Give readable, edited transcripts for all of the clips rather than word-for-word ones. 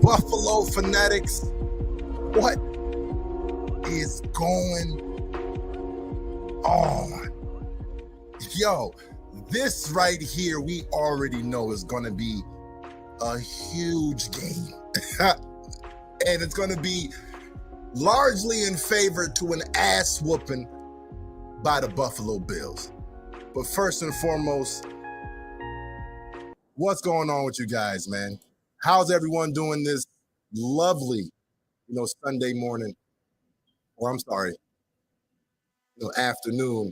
Buffalo fanatics, what is going on? Yo, this right here, we already know is going to be a huge game. And it's going to be largely in favor to an ass whooping by the Buffalo Bills. But first and foremost, what's going on with you guys, man? How's everyone doing this lovely, Sunday morning, or I'm sorry, afternoon?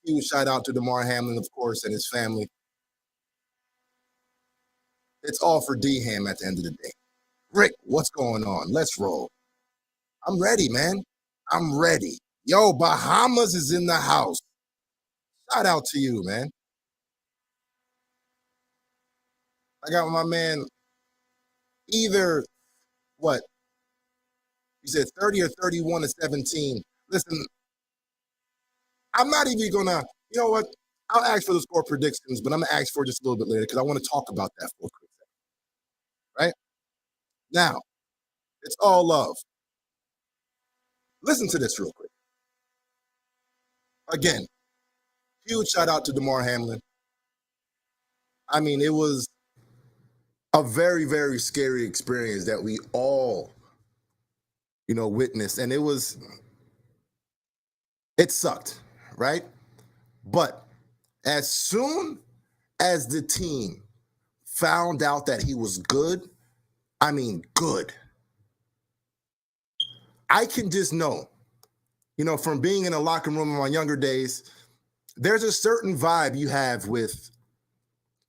Huge shout out to Damar Hamlin, of course, and his family. It's all for D-Ham at the end of the day. Rick, what's going on? Let's roll. I'm ready, man. I'm ready. Yo, Bahamas is in the house. Shout out to you, man. I got my man either, what? You said 30 or 31 to 17. Listen, I'm not even gonna, you know what? I'll ask for the score predictions, but I'm gonna ask for it just a little bit later because I want to talk about that for a quick second. Right? Now, it's all love. Listen to this real quick. Again, huge shout out to Damar Hamlin. I mean, it was a very, very scary experience that we all, witnessed. And it sucked, right? But as soon as the team found out that he was good, I mean, good, I can just know, from being in a locker room in my younger days, there's a certain vibe you have with,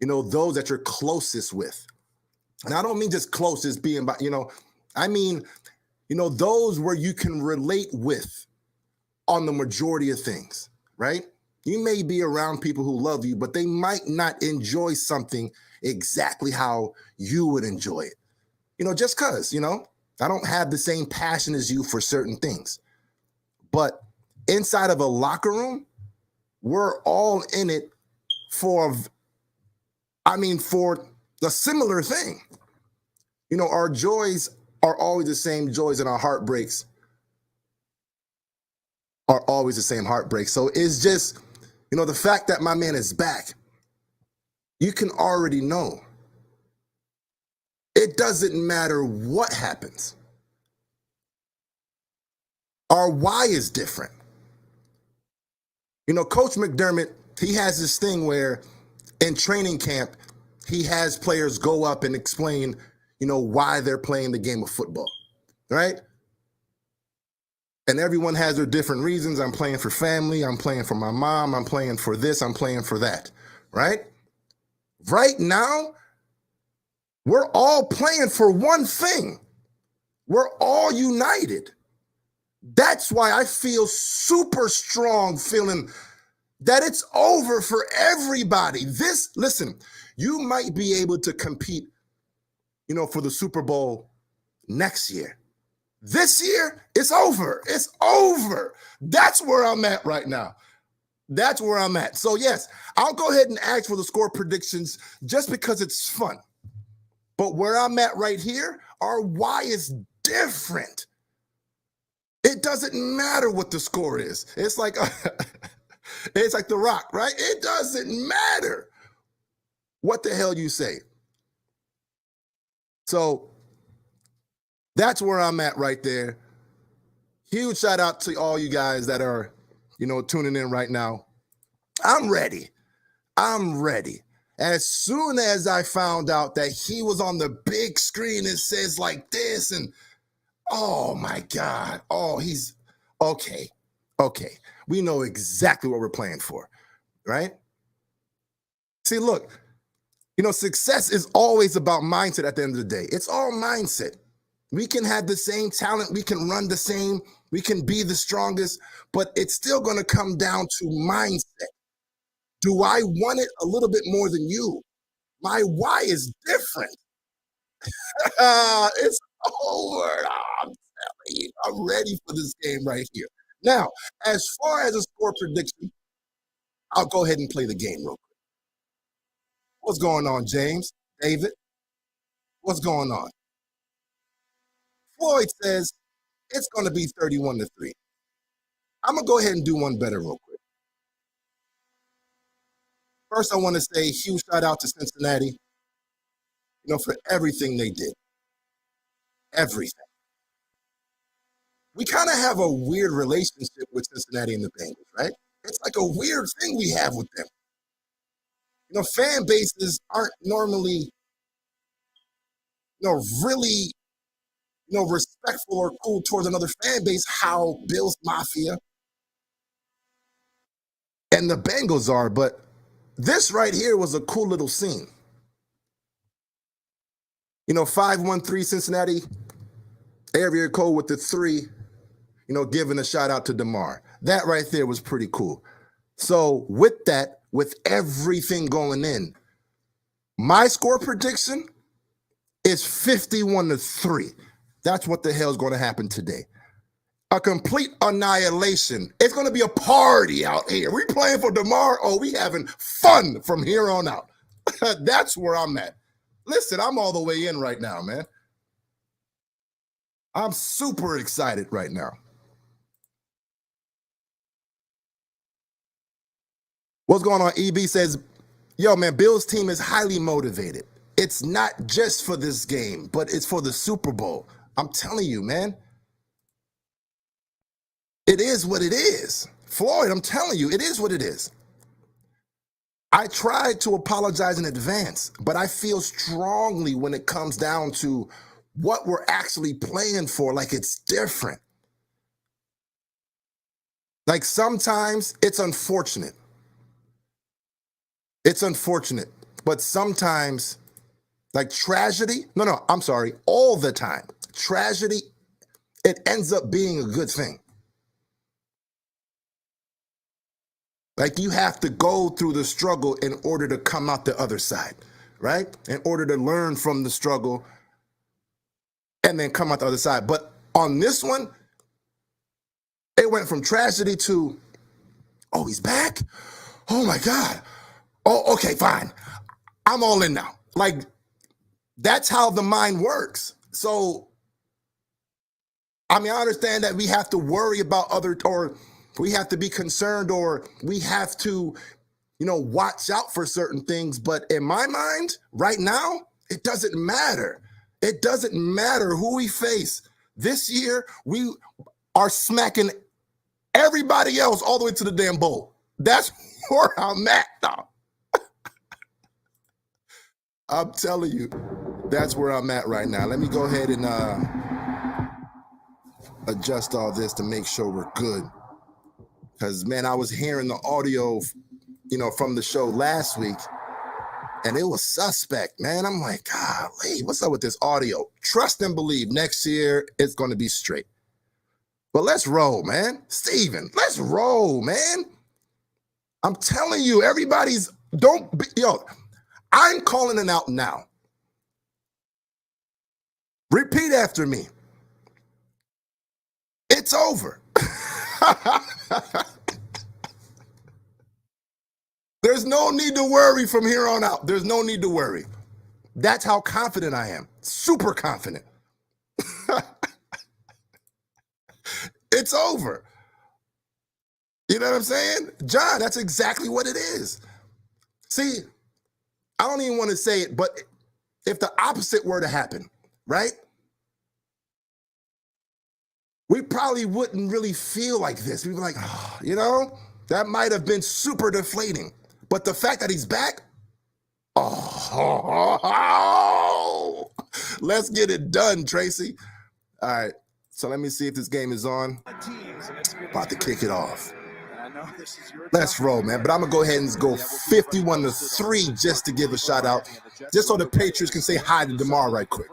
those that you're closest with. And I don't mean just closest being by, I mean, those where you can relate with on the majority of things, right? You may be around people who love you, but they might not enjoy something exactly how you would enjoy it. Just because, I don't have the same passion as you for certain things. But inside of a locker room, we're all in it for the similar thing. Our joys are always the same joys and our heartbreaks are always the same heartbreaks. So it's just, the fact that my man is back, you can already know. It doesn't matter what happens. Our why is different. Coach McDermott, he has this thing where in training camp, he has players go up and explain, why they're playing the game of football, right? And everyone has their different reasons. I'm playing for family. I'm playing for my mom. I'm playing for this. I'm playing for that, right? Right now, we're all playing for one thing. We're all united. That's why I feel super strong feeling that it's over for everybody. Listen, you might be able to compete, for the Super Bowl next year. This year, it's over. It's over. That's where I'm at right now. That's where I'm at. So yes, I'll go ahead and ask for the score predictions just because it's fun. But where I'm at right here, our why is different. It doesn't matter what the score is. It's like it's like The Rock, right? It doesn't matter what the hell you say. So that's where I'm at right there. Huge shout out to all you guys that are, tuning in right now. I'm ready. I'm ready. As soon as I found out that he was on the big screen, it says like this, and oh my God. Oh, he's okay. Okay. We know exactly what we're playing for, right? See, look, success is always about mindset at the end of the day. It's all mindset. We can have the same talent. We can run the same. We can be the strongest, but it's still going to come down to mindset. Do I want it a little bit more than you? My why is different. It's over. I'm telling you, I'm ready for this game right here. Now, as far as a score prediction, I'll go ahead and play the game real quick. What's going on, James? David? What's going on? Floyd says it's going to be 31-3. I'm going to go ahead and do one better real quick. First, I want to say huge shout out to Cincinnati, for everything they did. Everything. We kind of have a weird relationship with Cincinnati and the Bengals, right? It's like a weird thing we have with them. Fan bases aren't normally, really, respectful or cool towards another fan base, how Bills Mafia and the Bengals are. But this right here was a cool little scene. 513 Cincinnati, area code with the 3, giving a shout out to Damar. That right there was pretty cool. So with that, with everything going in, my score prediction is 51-3. That's what the hell is going to happen today. A complete annihilation. It's going to be a party out here. We playing for Damar. Oh, we having fun from here on out. That's where I'm at. Listen, I'm all the way in right now, man. I'm super excited right now. What's going on? EB says, yo, man, Bill's team is highly motivated. It's not just for this game, but it's for the Super Bowl. I'm telling you, man. It is what it is. Floyd, I'm telling you, it is what it is. I tried to apologize in advance, but I feel strongly when it comes down to what we're actually playing for, like it's different. Like sometimes it's unfortunate. It's unfortunate, but sometimes like tragedy, all the time, tragedy, it ends up being a good thing. Like you have to go through the struggle in order to come out the other side, right? In order to learn from the struggle and then come out the other side. But on this one, it went from tragedy to, oh, he's back? Oh my God. Oh, okay, fine. I'm all in now. Like, that's how the mind works. So, I understand that we have to worry about or we have to be concerned, or we have to, watch out for certain things. But in my mind, right now, it doesn't matter. It doesn't matter who we face. This year, we are smacking everybody else all the way to the damn bowl. That's where I'm at, though. I'm telling you, that's where I'm at right now. Let me go ahead and adjust all this to make sure we're good. Because, man, I was hearing the audio, from the show last week, and it was suspect, man. I'm like, golly, what's up with this audio? Trust and believe next year it's going to be straight. But let's roll, man. Steven, let's roll, man. I'm telling you, I'm calling it out now. Repeat after me. It's over. There's no need to worry from here on out. There's no need to worry. That's how confident I am. Super confident. It's over. You know what I'm saying? John, that's exactly what it is. See, I don't even want to say it, but if the opposite were to happen, right? We probably wouldn't really feel like this. We'd be like, that might have been super deflating. But the fact that he's back, let's get it done, Tracy. All right, so let me see if this game is on. About to kick it off. Let's roll, man. But I'm going to go ahead and go 51-3 just to give a shout out, just so the Patriots can say hi to Damar right quick.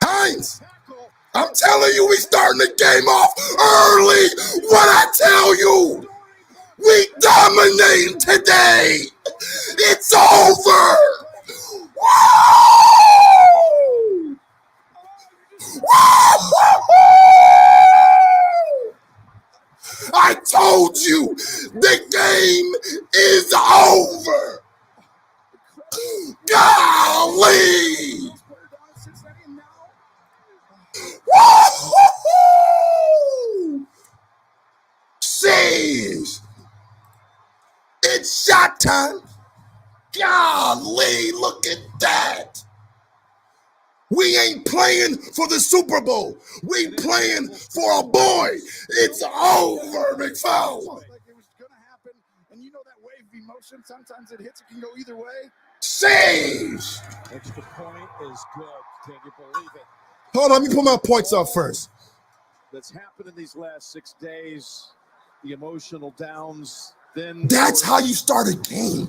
Hines, I'm telling you, we starting the game off early. What I tell you, we dominating today. It's over. Woo! Woo! I told you the game is over. Golly! Woo! Jeez! It's shot time. Golly, look at that. We ain't playing for the Super Bowl. We playing for a boy. It's over, McFarland. Like it was going to happen. And you know that wave of emotion, sometimes it hits, it can go either way. Jeez! Extra point is good. Can you believe it? Hold on, let me put my points up first. That's happened in these last 6 days. The emotional downs. Then that's how you start a game.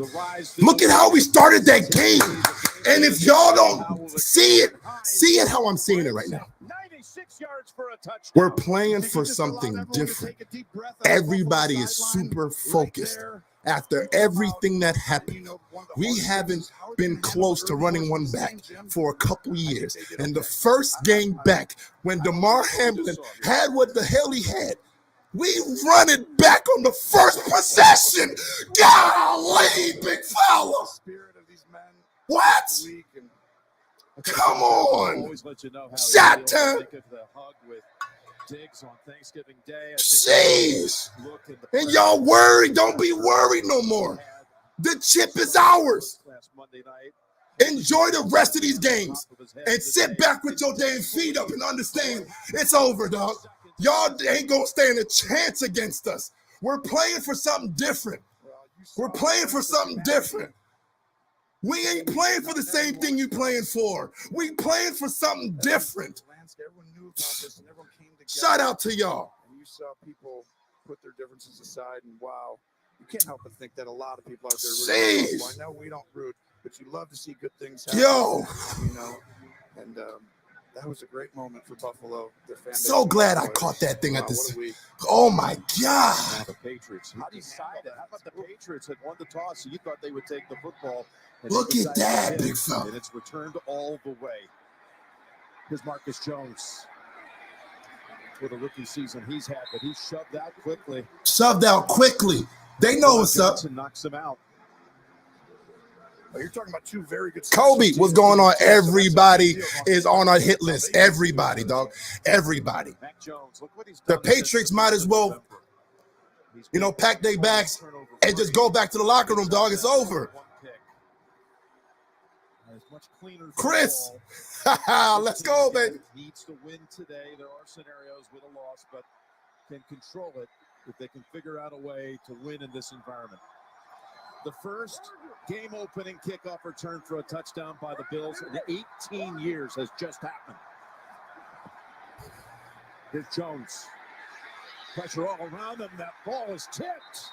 Look at how we started that game. And if y'all don't see it how I'm seeing it right now. 96 yards for a touchdown. We're playing for something different. Everybody is super focused after everything that happened. We haven't been close to running one back for a couple years. And the first game back, when Damar Hamlin had what the hell he had, we run it back on the first possession. Golly, big fella. What? Come on. Shot time. Jeez. And y'all worried. Don't be worried no more. The chip is ours. Enjoy the rest of these games and sit back with your damn feet up and understand it's over, dog. Y'all ain't gonna stand a chance against us. We're playing for something different. We're playing for something different. We ain't playing for the same thing you playing for. We playing for something different. Shout out to y'all. And you saw people put their differences aside, and wow, you can't help but think that a lot of people out there really I know we don't root, but you love to see good things happen. Yo, you know, and that was a great moment for Buffalo. So glad I caught that thing at this. Oh my God! Now the Patriots. How decided? How about the Patriots had won the toss? So you thought they would take the football. Look at that, big fella. And it's returned all the way. Here's Marcus Jones with a rookie season he's had, but he shoved out quickly. Shoved out quickly. They know what's up. Johnson knocks him out. Oh, you're talking about two very good. Kobe, what's going on? Everybody is on our hit list. Everybody, dog. Everybody. The Patriots might as well, pack their bags and just go back to the locker room, dog. It's over. Chris, let's go, baby. Needs to win today. There are scenarios with a loss, but can control it if they can figure out a way to win in this environment. The first game-opening kickoff return for a touchdown by the Bills in 18 years has just happened. Here's Jones. Pressure all around him. That ball is tipped.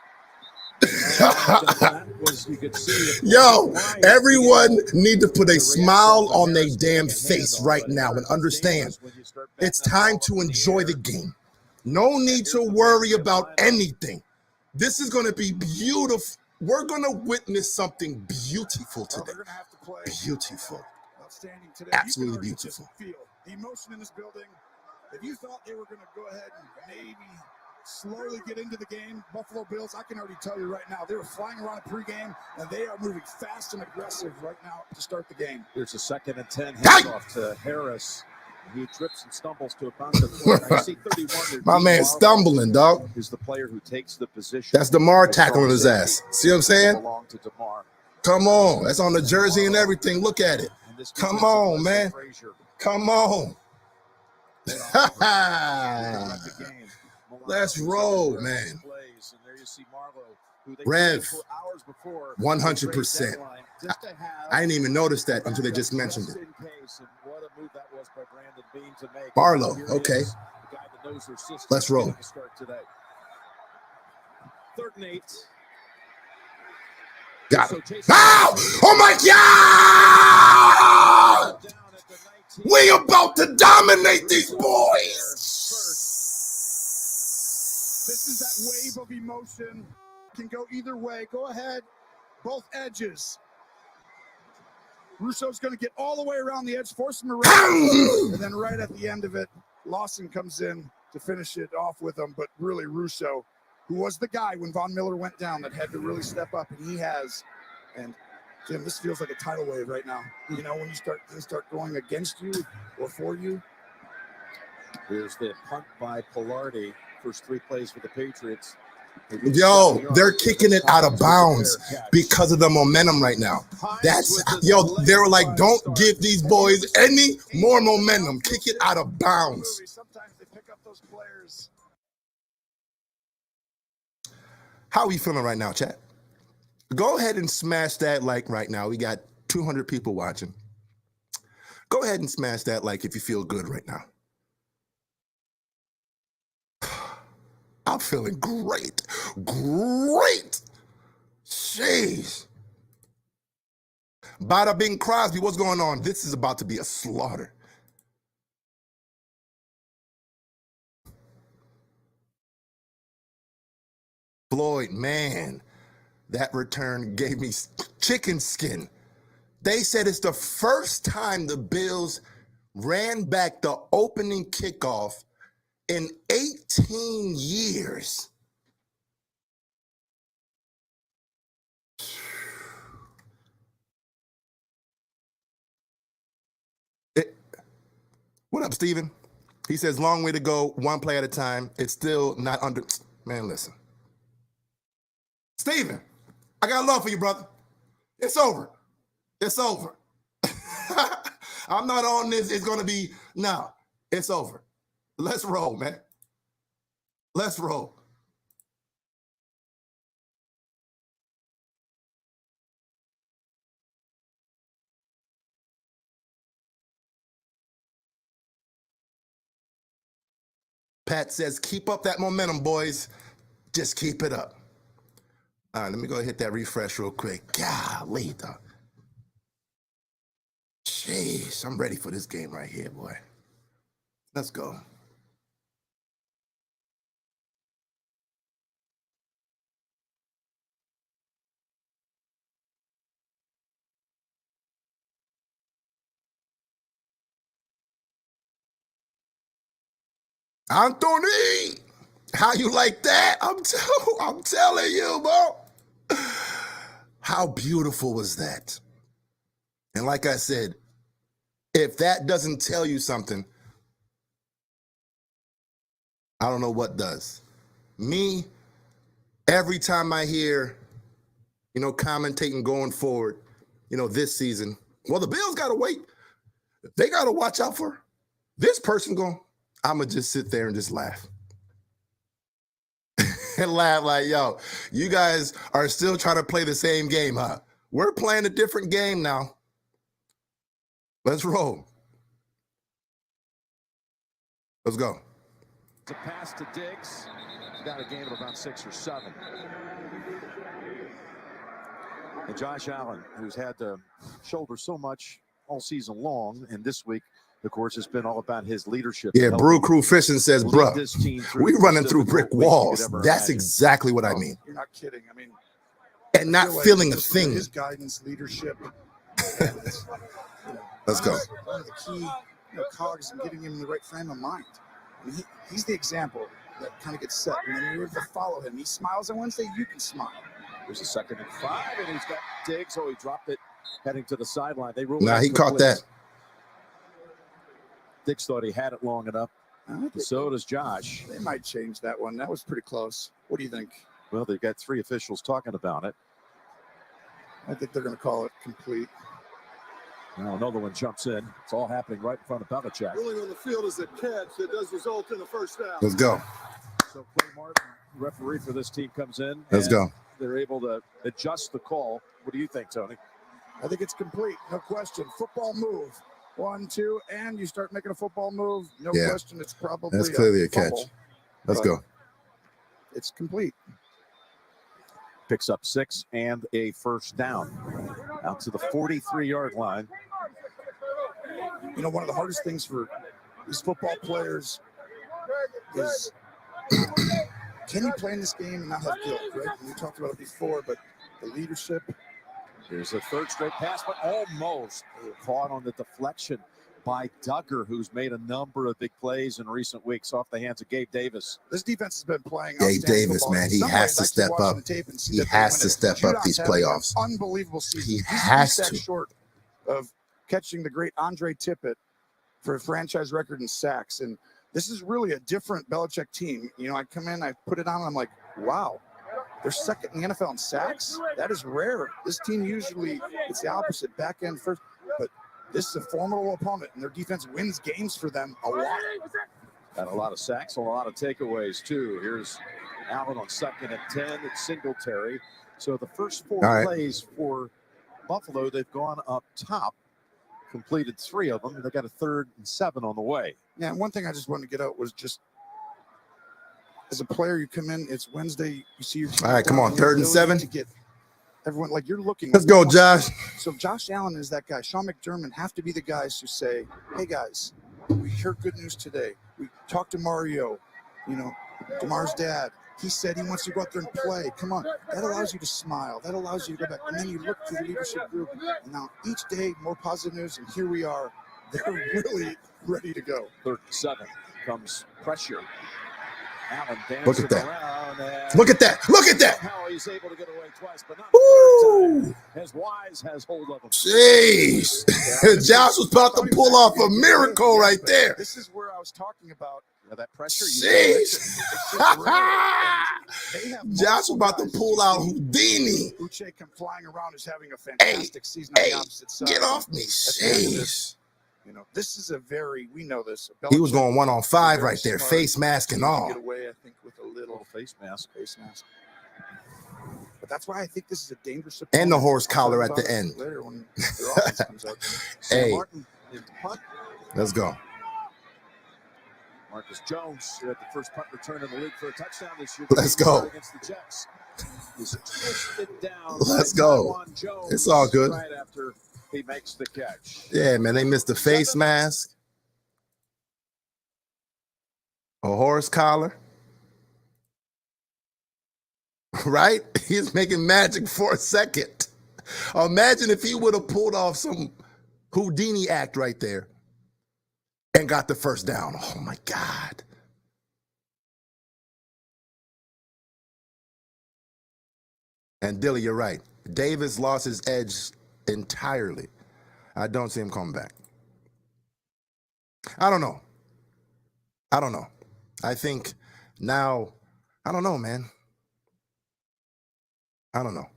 Yo, everyone need to put a smile on their damn face right now and understand it's time to enjoy the game. No need to worry about anything. This is going to be beautiful. We're going to witness something beautiful today. Beautiful. Absolutely beautiful. The emotion in this building. If you thought they were going to go ahead and maybe slowly get into the game, Buffalo Bills, I can already tell you right now, they were flying around pregame, and they are moving fast and aggressive right now to start the game. Here's a 2nd and 10 handoff to Harris. He trips and stumbles to a bounce. My man stumbling, dog. Is the player who takes the position. That's Damar tackling his ass. See what I'm saying? Come on. That's on the jersey and everything. Look at it. Come on, man. Come on. Let's roll, man. Rev, 100%. I didn't even notice that until they just mentioned it. Barlow, okay. Let's roll. 3rd and 8. Got it. Oh my God! We about to dominate these boys. This is that wave of emotion. Can go either way. Go ahead. Both edges. Russo's going to get all the way around the edge, force him around, and then right at the end of it, Lawson comes in to finish it off with him. But really, Russo, who was the guy when Von Miller went down that had to really step up, and he has. And Jim, this feels like a tidal wave right now. You know, when you start going against you or for you. Here's the punt by Pilardi. First 3 plays for the Patriots. Yo, they're kicking it out of bounds because of the momentum right now. They were like, don't give these boys any more momentum. Kick it out of bounds. Sometimes they pick up those players. How are we feeling right now, chat? Go ahead and smash that like right now. We got 200 people watching. Go ahead and smash that like if you feel good right now. I'm feeling great. Great. Jeez. Bada Bing Crosby, what's going on? This is about to be a slaughter. Floyd, man, that return gave me chicken skin. They said it's the first time the Bills ran back the opening kickoff in 18 years. What up, Steven? He says, long way to go, one play at a time. It's still not under. Man, listen. Steven, I got love for you, brother. It's over. It's over. I'm not on this. It's going to be, no, it's over. Let's roll, man. Let's roll. Pat says, keep up that momentum, boys. Just keep it up. All right, let me go hit that refresh real quick. Golly, though. Jeez, I'm ready for this game right here, boy. Let's go. Anthony, how you like that? I'm telling you, bro. How beautiful was that? And like I said, if that doesn't tell you something, I don't know what does. Me, every time I hear, commentating going forward, this season, well, the Bills got to wait. They got to watch out for this person going, I'm going to just sit there and just laugh. And laugh like, yo, you guys are still trying to play the same game, huh? We're playing a different game now. Let's roll. Let's go. It's a pass to Diggs. He's got a gain of about 6 or 7. And Josh Allen, who's had to shoulder so much all season long, and this week, of course, it's been all about his leadership. Yeah, Brew Crew Fishing says, bruh, we running through brick walls. That's exactly what I mean. You're not kidding. I mean, and not feeling a thing. His guidance, leadership. And, let's go. One of the key cogs in getting him in the right frame of mind. I mean, he's the example that kind of gets set. And then you're able to follow him. He smiles on Wednesday, you can smile. There's a 2nd and 5, and he's got Diggs. Oh, he dropped it heading to the sideline. They ruled he caught that. Diggs thought he had it long enough. So does Josh. They might change that one. That was pretty close. What do you think? Well, they've got 3 officials talking about it. I think they're going to call it complete. Now another one jumps in. It's all happening right in front of Belichick. Ruling on the field is a catch that does result in a first down. Let's go. So Clay Martin, referee for this team, comes in. Let's go. They're able to adjust the call. What do you think, Tony? I think it's complete. No question. Football move. 1, 2, and you start making a football move. No question. It's probably that's clearly a catch. Let's go. It's complete. Picks up 6 and a first down. Out to the 43-yard line. One of the hardest things for these football players is can you play in this game and not have guilt, right? We talked about it before, but the leadership. Here's a 3rd straight pass, but almost caught on the deflection by Duggar, who's made a number of big plays in recent weeks off the hands of Gabe Davis. This defense has been playing. Gabe Davis, man, he has to step up. He has to step up these playoffs. Unbelievable season. He has to. Short of catching the great Andre Tippett for a franchise record in sacks. And This is really a different Belichick team. You know, I come in, I put it on, and I'm like, wow, they're second in the NFL in sacks. That is rare. This team usually, it's the opposite, back end first. But this is a formidable opponent, and their defense wins games for them a lot. Got a lot of sacks, a lot of takeaways, too. Here's Allen on 2nd and 10. It's Singletary. So the first 4 plays for Buffalo, they've gone up top, completed 3 of them, and they got a 3rd and 7 on the way. Yeah, and one thing I just wanted to get out was just, as a player, you come in, it's Wednesday, you see your team. All right, come on, 3rd and 7. To get everyone, like, you're looking. Let's go, Josh. So Josh Allen is that guy. Sean McDermott have to be the guys who say, hey, guys, we hear good news today. We talked to Mario, you know, Damar's dad. He said he wants to go out there and play. Come on. That allows you to smile. That allows you to go back. And then you look to the leadership group. And now each day, more positive news. And here we are. They're really ready to go. 3rd and 7 comes pressure. Allen Look at that. around. Look at that. Look at that. How he's able to get away twice, but not Woo! the 3rd time, as Wise has hold of him. Jeez. Josh was about to pull off a miracle right there. This is where I was talking about. That pressure. Jeez. They have Josh was about to pull out Houdini. Uche come flying around is having a fantastic season on the opposite side. Get off me. Jeez. You know, this is a very, we know this. He was going 1-on-5 right there, face mask and all. Get away, I think, with a little face mask. But that's why I think this is a dangerous And the opponent. horse collar at the end. Later when their offense comes out. Hey, Martin in punt. let's go. Marcus Jones, who had the first punt return in the league for a touchdown this year. Let's go. Against the Jets. He's twisted down. Let's go. It's all good. Right after he makes the catch. Yeah, man, they missed the face mask, a horse collar, right? He's making magic for a second. Imagine if he would have pulled off some Houdini act right there and got the first down. Oh, my God. And Dilly, you're right. Davis lost his edge entirely. I don't see him coming back. I don't know. I think now, I don't know, man. I don't know.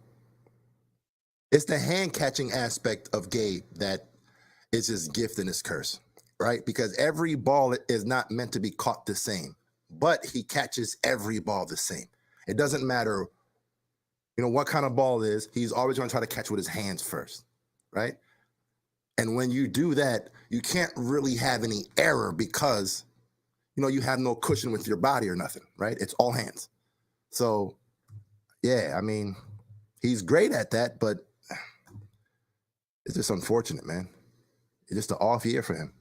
It's the hand catching aspect of Gabe that is his gift and his curse, right? Because every ball is not meant to be caught the same, but he catches every ball the same. It doesn't matter, what kind of ball it is. He's always going to try to catch with his hands first, right? And when you do that, you can't really have any error because, you have no cushion with your body or nothing, right? It's all hands. So, yeah, I mean, he's great at that, but it's just unfortunate, man. It's just an off year for him.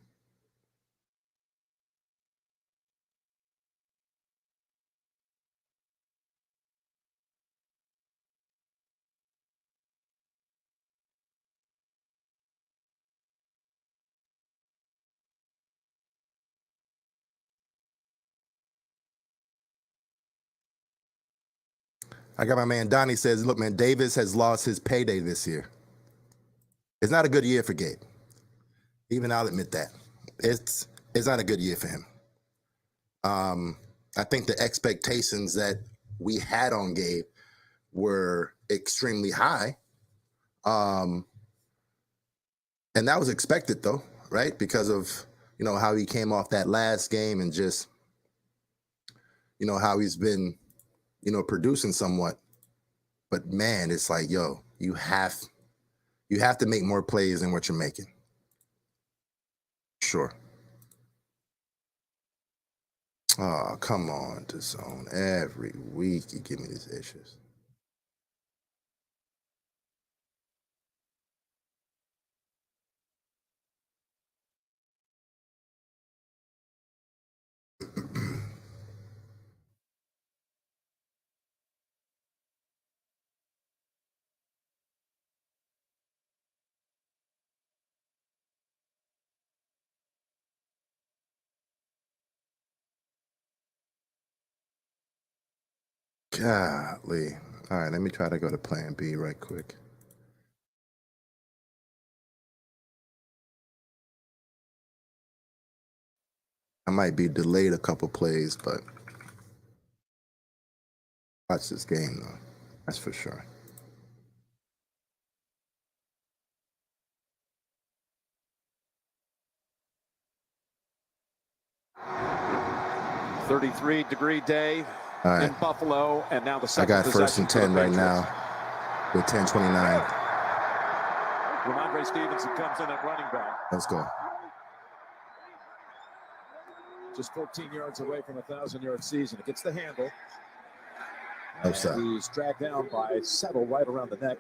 I got my man Donnie says, look, man, Davis has lost his payday this year. It's not a good year for Gabe. Even I'll admit that. It's not a good year for him. I think the expectations that we had on Gabe were extremely high. And that was expected, though, right? Because of, how he came off that last game and just, how he's been producing somewhat. But man, it's like, you have to make more plays than what you're making. Sure. Oh, come on, DAZN. Every week you give me these issues. Golly. All right, let me try to go to plan B right quick. I might be delayed a couple plays, but watch this game though. That's for sure. A 33-degree day in Buffalo, and now the I second got first possession and for the 10 right Patriots. now with 10:29. Ramondre Stevenson comes in at running back. Let's go. Just 14 yards away from a 1,000-yard season. It gets the handle. Upside. And he's dragged down by Settle right around the neck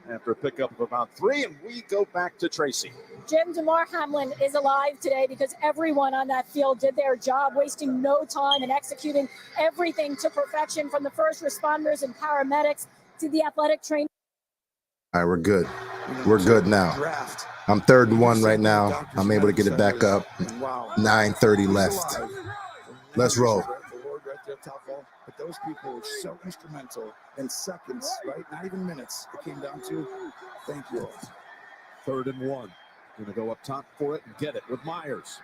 after a pickup of about 3, and we go back to Tracy. Jim, Damar Hamlin is alive today because everyone on that field did their job, wasting no time and executing everything to perfection, from the first responders and paramedics to the athletic trainers. All right, we're good. We're good now. I'm 3rd and 1 right now. I'm able to get it back up. 9:30 left. Let's roll. But those people were so instrumental in seconds, right? Not even minutes. It came down to. Thank you all. 3rd and 1. Going to go up top for it and get it with Myers.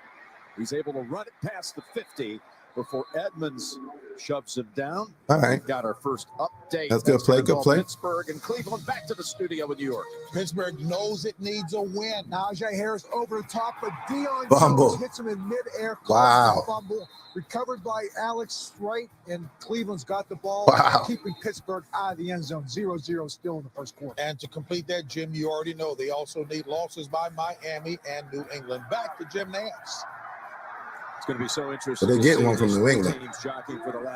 He's able to run it past the 50 before Edmonds shoves him down. All right. We've got our first update. That's good play, good play. Pittsburgh and Cleveland back to the studio in New York. Pittsburgh knows it needs a win. Najee Harris over the top, but Deion Fumble. Jones hits him in midair. Wow. Fumble recovered by Alex Wright, and Cleveland's got the ball, keeping Pittsburgh out of the end zone. 0-0 still in the first quarter. And to complete that, Jim, you already know they also need losses by Miami and New England. Back to Jim Nance. It's going to be so interesting. But they're getting one from New England.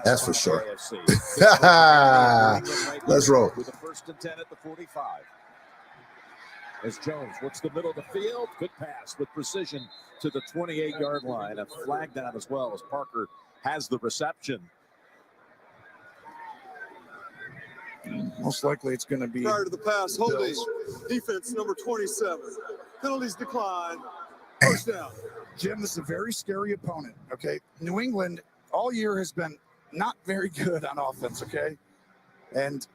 That's for sure. Let's roll. With the 1st and 10 at the 45. As Jones looks the middle of the field, good pass with precision to the 28-yard line. A flag down as well as Parker has the reception. Most likely it's going to be. Prior to the pass, holding defense number 27. Penalties decline. First down. Jim, this is a very scary opponent, okay? New England all year has been not very good on offense, okay? And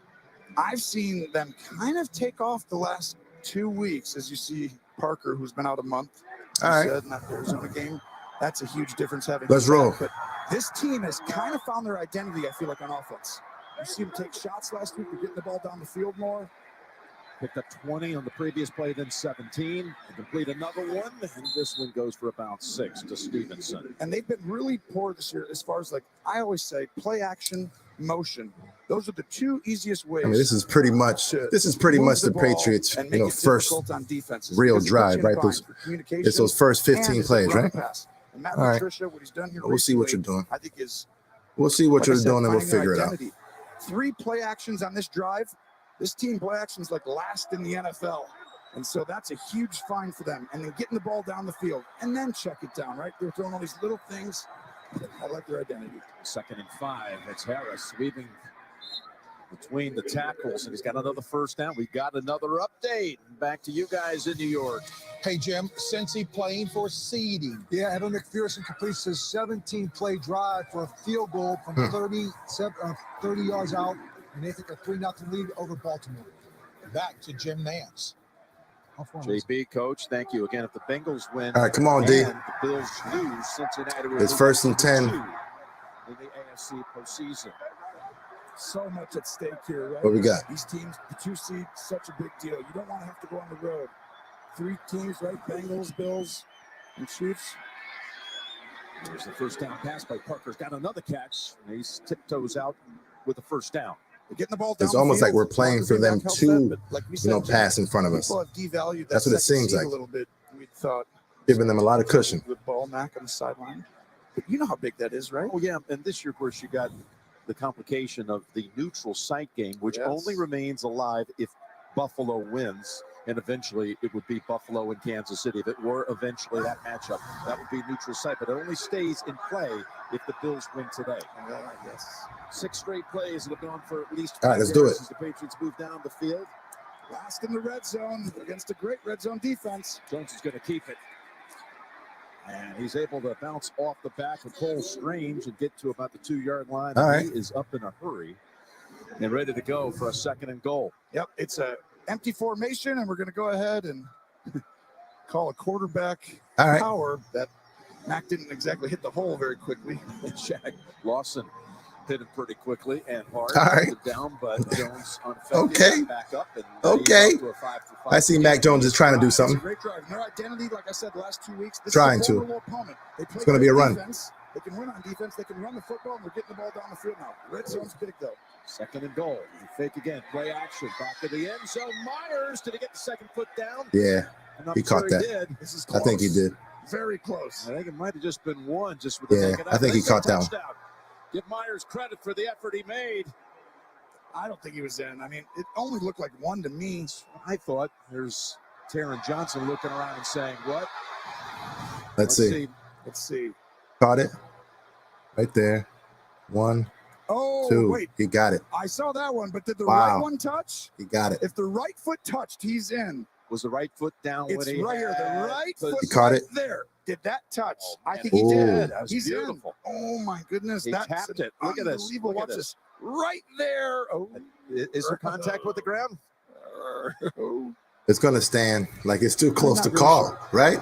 I've seen them kind of take off the last 2 weeks, as you see Parker, who's been out a month, said in that Arizona game. That's a huge difference having. Let's roll. But this team has kind of found their identity, I feel like, on offense. You see them take shots last week. They're getting the ball down the field more. Picked up 20 on the previous play, then 17. They complete another one, and this one goes for about 6 to Stevenson. And they've been really poor this year as far as, like I always say, play action, motion. Those are the 2 easiest ways. I mean, this is pretty much the Patriots, first real drive, right? It's those first 15 plays, right? And Matt All right. Patricia, what he's done here We'll see what you're doing. I think is. We'll see what like I you're said, doing, and we'll finding their figure it out. identity. 3 play actions on this drive. This team play actions like last in the NFL. And so that's a huge find for them. And then getting the ball down the field and then check it down, right? They're throwing all these little things. I like their identity. 2nd and 5. It's Harris weaving between the tackles, and he's got another first down. We've got another update. Back to you guys in New York. Hey, Jim, Cincy playing for seeding. Yeah, Evan McPherson completes his 17-play drive for a field goal from 30 yards out, and they take a 3-0 lead over Baltimore. Back to Jim Nance. JB, coach, thank you again. If the Bengals win, All right, come on, D. and the Bills lose, Cincinnati will It's move 1st and to 10. 2 in the AFC postseason. So much at stake here, right? What we got? These teams, the 2 seed, such a big deal. You don't want to have to go on the road. 3 teams, right? Bengals, Bills, and Chiefs. There's the first down pass by Parker's got another catch, and he's tiptoes out with the first down. They're getting the ball down It's almost the like field. we're playing for them Helps to, that, but like we said, pass in front of us. People have devalued that. That's what it second seems seed like. A little bit. We thought Giving them a lot of cushion. with ball Mac on the sideline. But you know how big that is, right? Oh, yeah, and this year, of course, you got the complication of the neutral site game, which only remains alive if Buffalo wins, and eventually it would be Buffalo and Kansas City. If it were eventually that matchup, that would be neutral site, but it only stays in play if the Bills win today. Yes. 6 straight plays that have gone for at least 5 All right, let's do it. as the Patriots move down the field. Last in the red zone against a great red zone defense. Jones is going to keep it. And he's able to bounce off the back of Cole Strange and get to about the 2-yard line. All right. He is up in a hurry and ready to go for a 2nd and goal. Yep, it's a empty formation, and we're going to go ahead and call a quarterback All right. power that Mack didn't exactly hit the hole very quickly. Shaq Lawson hit him pretty quickly and hard. All right. Down, but Jones unaffected. Okay. Back up and Okay. to a 5-5. I see Mac Jones is trying to do It's a something. great drive. No identity, like I said the last 2 weeks. This Trying is a to. vulnerable opponent. They play It's gonna be a great run. defense. They can win on defense. They can run the football, and they're getting the ball down the field now. Red zone's big, though. 2nd and goal. Fake again. Play action. Back to the end zone. Myers, did he get the 2nd foot down? Yeah, And I'm he caught sure that. Did. This is I close. think he did. Very close. I think it might have just been one, just with the Yeah, naked eye. I think he caught that one. Touchdown. Give Myers credit for the effort he made. I don't think he was in. I mean, it only looked like one to me. I thought there's Taron Johnson looking around and saying, what? Let's see. Let's see. Caught it. Right there. 1, Oh, 2. wait. He got it. I saw that one, but did the Wow. right one touch? He got it. If the right foot touched, he's in. Was the right foot down It's when he right here. The right foot He caught right it. there. Did that touch? Oh, I man. think he Ooh. did. That was He's beautiful. in. Oh, my goodness. He That's tapped it. Look at this. unbelievable. Look at Watch this. this. Right there. Oh. Is there contact with the ground? It's gonna stand. Like it's too close not to really call, sure. right?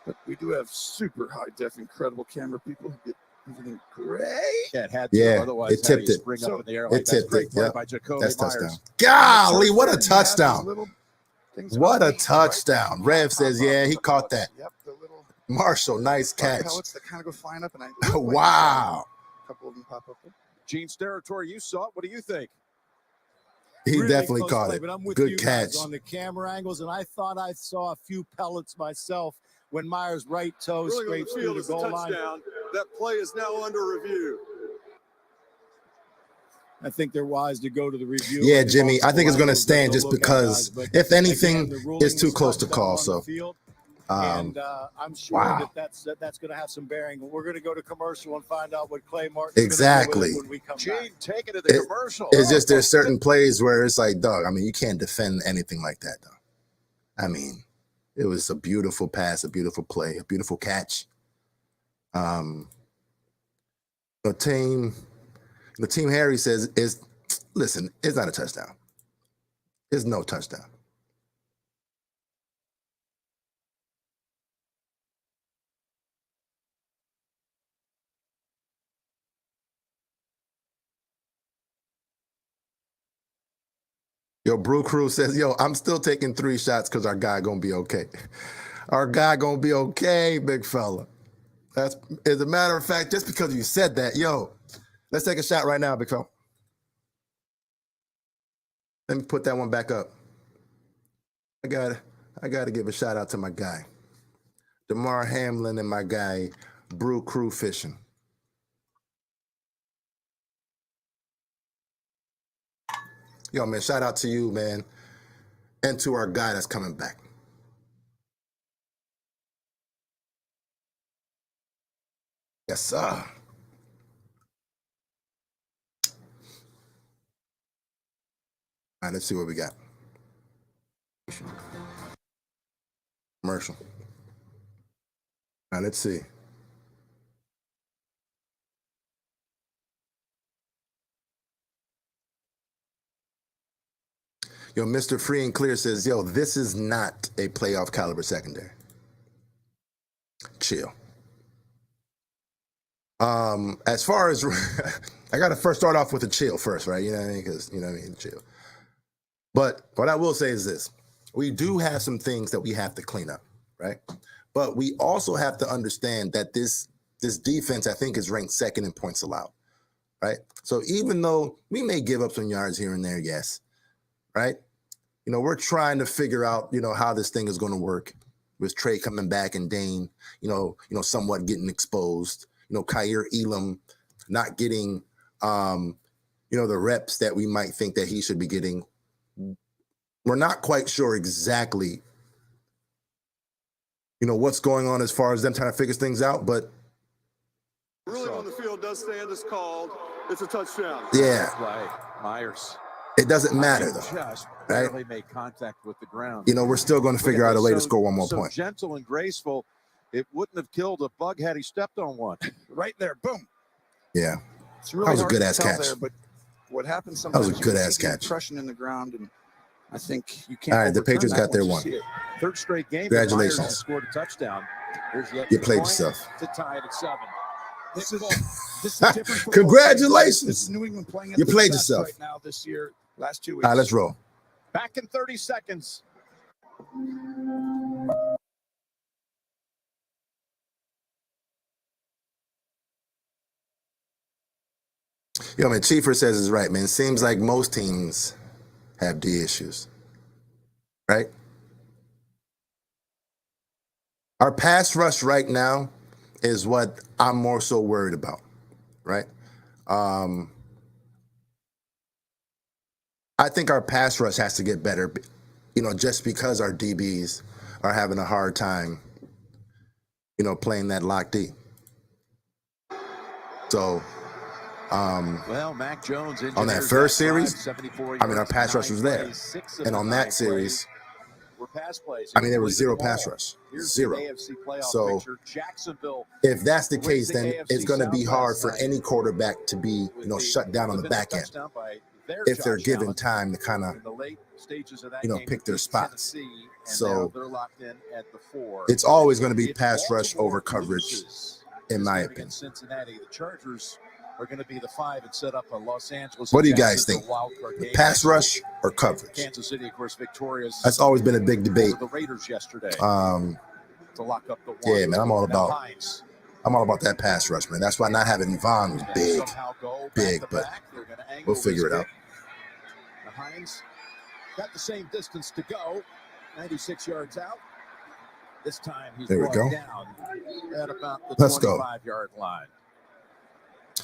But we do have super high def, incredible camera people who get everything great. Yeah, it had to. Yeah, Otherwise, it how do tipped you it. spring So, up in the air it like that? tipped Great it, play yep. by Jacoby That's Myers. touchdown. Golly, what a You have these touchdown. little things What a underneath, touchdown. right? Rev says, Pop up yeah, he the caught pellets. that. Yep, the little Marshall, nice catch. pellets that kind of go flying up, and Wow. a couple of them pop up there. Gene's territory, you saw it. What do you think? He Really definitely close caught play, it. but I'm with Good you catch. guys on the camera angles, and I thought I saw a few pellets myself when Myers' right toe Ruling on straight the through field the is a goal line. touchdown. That play is now under review. I think they're wise to go to the review. Yeah, and Jimmy, I think it's going to multiple stand angles just to look at, because, guys. But if anything, again, the ruling it's too was close to touchdown call. on the So, field, um, and I'm sure wow. that's going to have some bearing. We're going to go to commercial and find out what Clay Martin's Exactly. going to do with it when we come Gene, back. take it to the commercial. it's just there's certain plays where it's like, dog, I mean, you can't defend anything like that, though. I mean, it was a beautiful pass, a beautiful play, a beautiful catch. The team Harry says listen, it's not a touchdown. It's no touchdown. Yo, Brew Crew says, yo, I'm still taking 3 shots because our guy gonna be okay. Our guy gonna be okay, big fella. That's, as a matter of fact, just because you said that, yo, let's take a shot right now, big fella. Let me put that one back up. I gotta give a shout out to my guy, Damar Hamlin, and my guy, Brew Crew Fishing. Yo, man, shout out to you, man, and to our guy that's coming back. Yes, sir. All right, let's see what we got. Commercial. All right, let's see. Yo, Mr. Free and Clear says, yo, this is not a playoff caliber secondary. Chill. As far as, I got to first start off with a chill first, right? You know what I mean? Because, you know what I mean? Chill. But what I will say is this. We do have some things that we have to clean up, right? But we also have to understand that this defense, I think, is ranked second in points allowed, right? So even though we may give up some yards here and there, yes, right? You know, we're trying to figure out, you know, how this thing is going to work with Trey coming back and Dane, you know, somewhat getting exposed. You know, Kyer Elam not getting, you know, the reps that we might think that he should be getting. We're not quite sure exactly, you know, what's going on as far as them trying to figure things out, but Ruling on the field does stand as called. It's a touchdown. yeah, Right, Myers. it doesn't matter though. Just right? barely made contact with the ground. You know, we're still going to figure out a way to score one more so point. Gentle and graceful. It wouldn't have killed a bug had he stepped on one. Right there, boom. Yeah, It's really That was a hard to good-ass tell catch. there, but what happens sometimes That was a good-ass you see the catch. impression in the ground, and I think you can't. All right, the overturn Patriots that got their once one. you see it. Third straight game. Congratulations. Myers has scored a touchdown. Here's the You played point yourself. to tie it at 7. This is a different football team. Congratulations. This is New England playing at You their played best yourself. right now this year. Last 2 weeks. All right, let's roll. Back in 30 seconds. Yo, man, Chiefer says it's right, man. Seems like most teams have D issues, right? Our pass rush right now is what I'm more so worried about, right? I think our pass rush has to get better, just because our DBs are having a hard time, playing that lock D. So, Well, Mac Jones on that first series, our pass rush was there. And on that series, there was zero pass rush. Zero. So if that's the case, then it's going to be hard for any quarterback to be, shut down on the back end if they're given time to kind of, pick their spots. So it's always going to be pass rush over coverage, in my opinion. Cincinnati, the Chargers are going to be the 5 and set up a Los Angeles. What do you guys think? Pass rush or coverage? Kansas City, of course, victorious. That's always been a big debate. The Raiders yesterday. To lock up the yeah, man, I'm all about that pass rush, man. That's why not having Vaughn was big, but we'll figure it out. Hines got the same distance to go, 96 yards out. This time he's there we go. Down at about the Let's 25-yard line.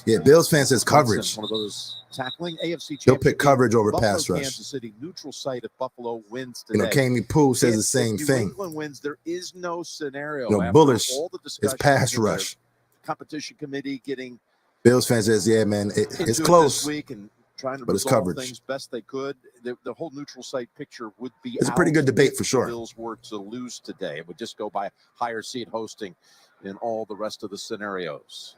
Yeah, Bills fan says coverage. One of those tackling AFC. He'll pick coverage over Buffalo, pass rush. Kansas City neutral site if Buffalo wins today. Kamey Poo says the same thing. New England wins. There is no scenario. Bullish all the is pass rush. Competition committee getting. Bills fan says, yeah, man, it's close. This week and trying to but it's resolve coverage. Things best they could. The whole neutral site picture would be. It's a pretty good debate for sure. The Bills were to lose today. It would just go by higher seed hosting in all the rest of the scenarios.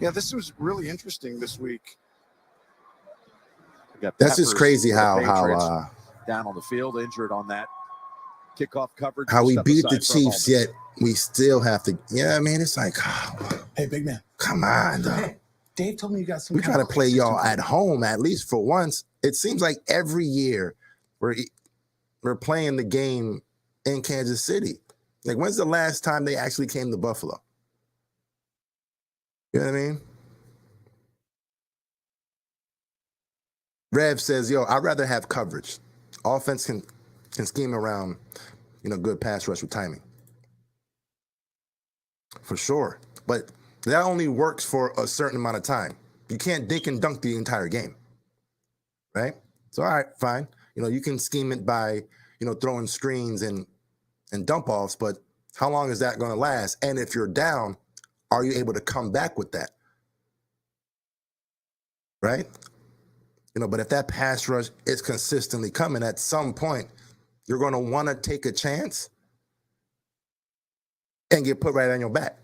Yeah, this was really interesting this week. That's just crazy how down on the field, injured on that kickoff coverage. How we beat the Chiefs, yet we still have to. Yeah, I mean, it's like, hey, big man, come on, though. Hey, Dave told me you got some. We try to play y'all at home at least for once. It seems like every year we're playing the game in Kansas City. Like, when's the last time they actually came to Buffalo? You know what I mean? Rev says, yo, I'd rather have coverage. Offense can scheme around, good pass rush with timing. For sure. But that only works for a certain amount of time. You can't dink and dunk the entire game. Right? So, all right, fine. You can scheme it by, throwing screens and dump offs, but how long is that going to last? And if you're down, are you able to come back with that? Right? But if that pass rush is consistently coming, at some point, you're going to want to take a chance and get put right on your back.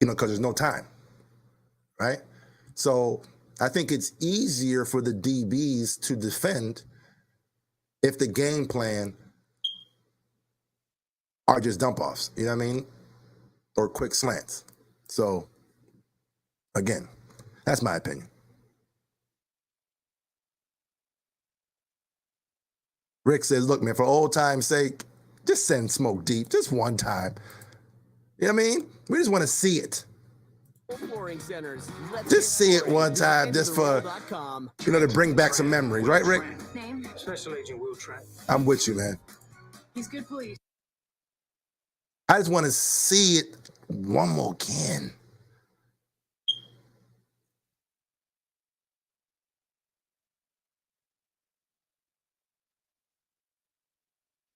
Because there's no time. Right? So I think it's easier for the DBs to defend if the game plan are just dump offs. You know what I mean? Or quick slants. So, again, that's my opinion. Rick says, look, man, for old time's sake, just send smoke deep, just one time. You know what I mean? We just want to see it. Just see it one time, just for, to bring back some memories. Right, Rick? Special Agent Will Trent. I'm with you, man. He's good police. I just want to see it one more again.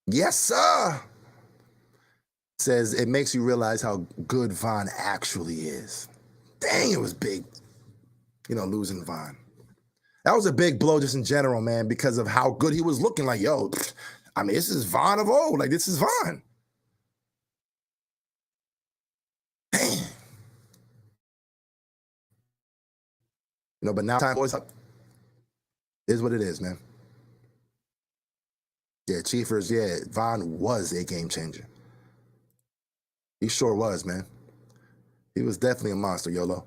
Yes, sir. Says it makes you realize how good Vaughn actually is. Dang, it was big, losing Vaughn. That was a big blow just in general, man, because of how good he was looking. Like, yo, I mean, this is Vaughn of old. Like, this is Vaughn. Damn. But now time boys up. Is what it is, man. Yeah, Chiefers, yeah, Von was a game changer. He sure was, man. He was definitely a monster, YOLO.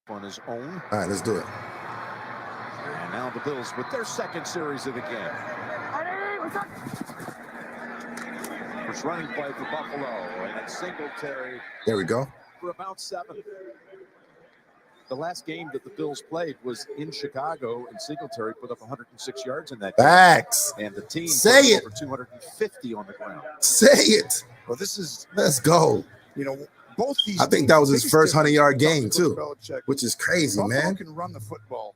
On his own. All right, let's do it. And now the Bills with their second series of the game. First running play for Buffalo, and it's Singletary. There we go. For about 7. The last game that the Bills played was in Chicago, and Singletary put up 106 yards in that game. Facts. And the team Say put it. over 250 on the ground. Say it. Well, this is, Let's go. you know, both these. I think that was his biggest first difference 100-yard when it game, comes to too, Belichick, which is crazy, Buffalo man. can run the football.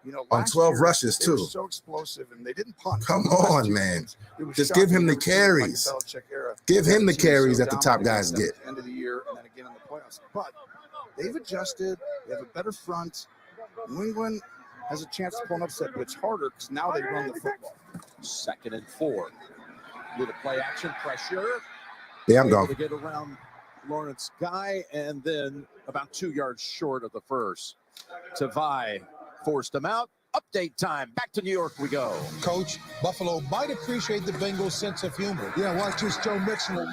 You know, On last 12 year, rushes, they were too. so explosive, and they didn't punt. Come The last on, 2 man. games, it was Just shocking give him the what it seemed like carries. the Belichick era. Give him the That team carries so that the top dominant guys at get. the end of the year, and then again in the playoffs. But they've adjusted. They have a better front. New England has a chance to pull an upset, but it's harder because now they run the football. 2nd and 4. Little play action pressure. Yeah, I'm Able gone. to get around Lawrence Guy, and then about 2 yards short of the first. Tavai forced him out. Update time. Back to New York we go. Coach, Buffalo might appreciate the Bengals' sense of humor. Yeah, watch this. Joe Mixon will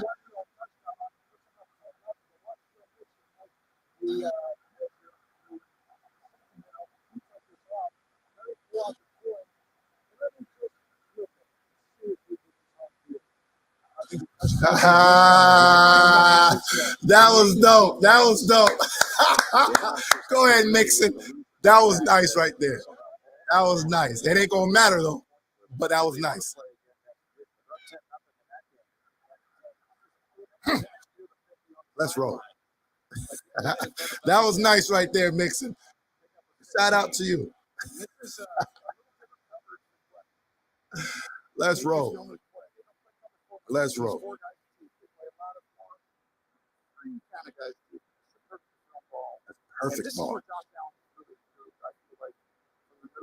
That was dope. That was dope. Go ahead, Mixon. That was nice right there. That was nice. It ain't gonna matter though, but that was nice. Let's roll. That was nice right there, Mixon. Shout out to you. Let's roll. Let's roll. Perfect ball.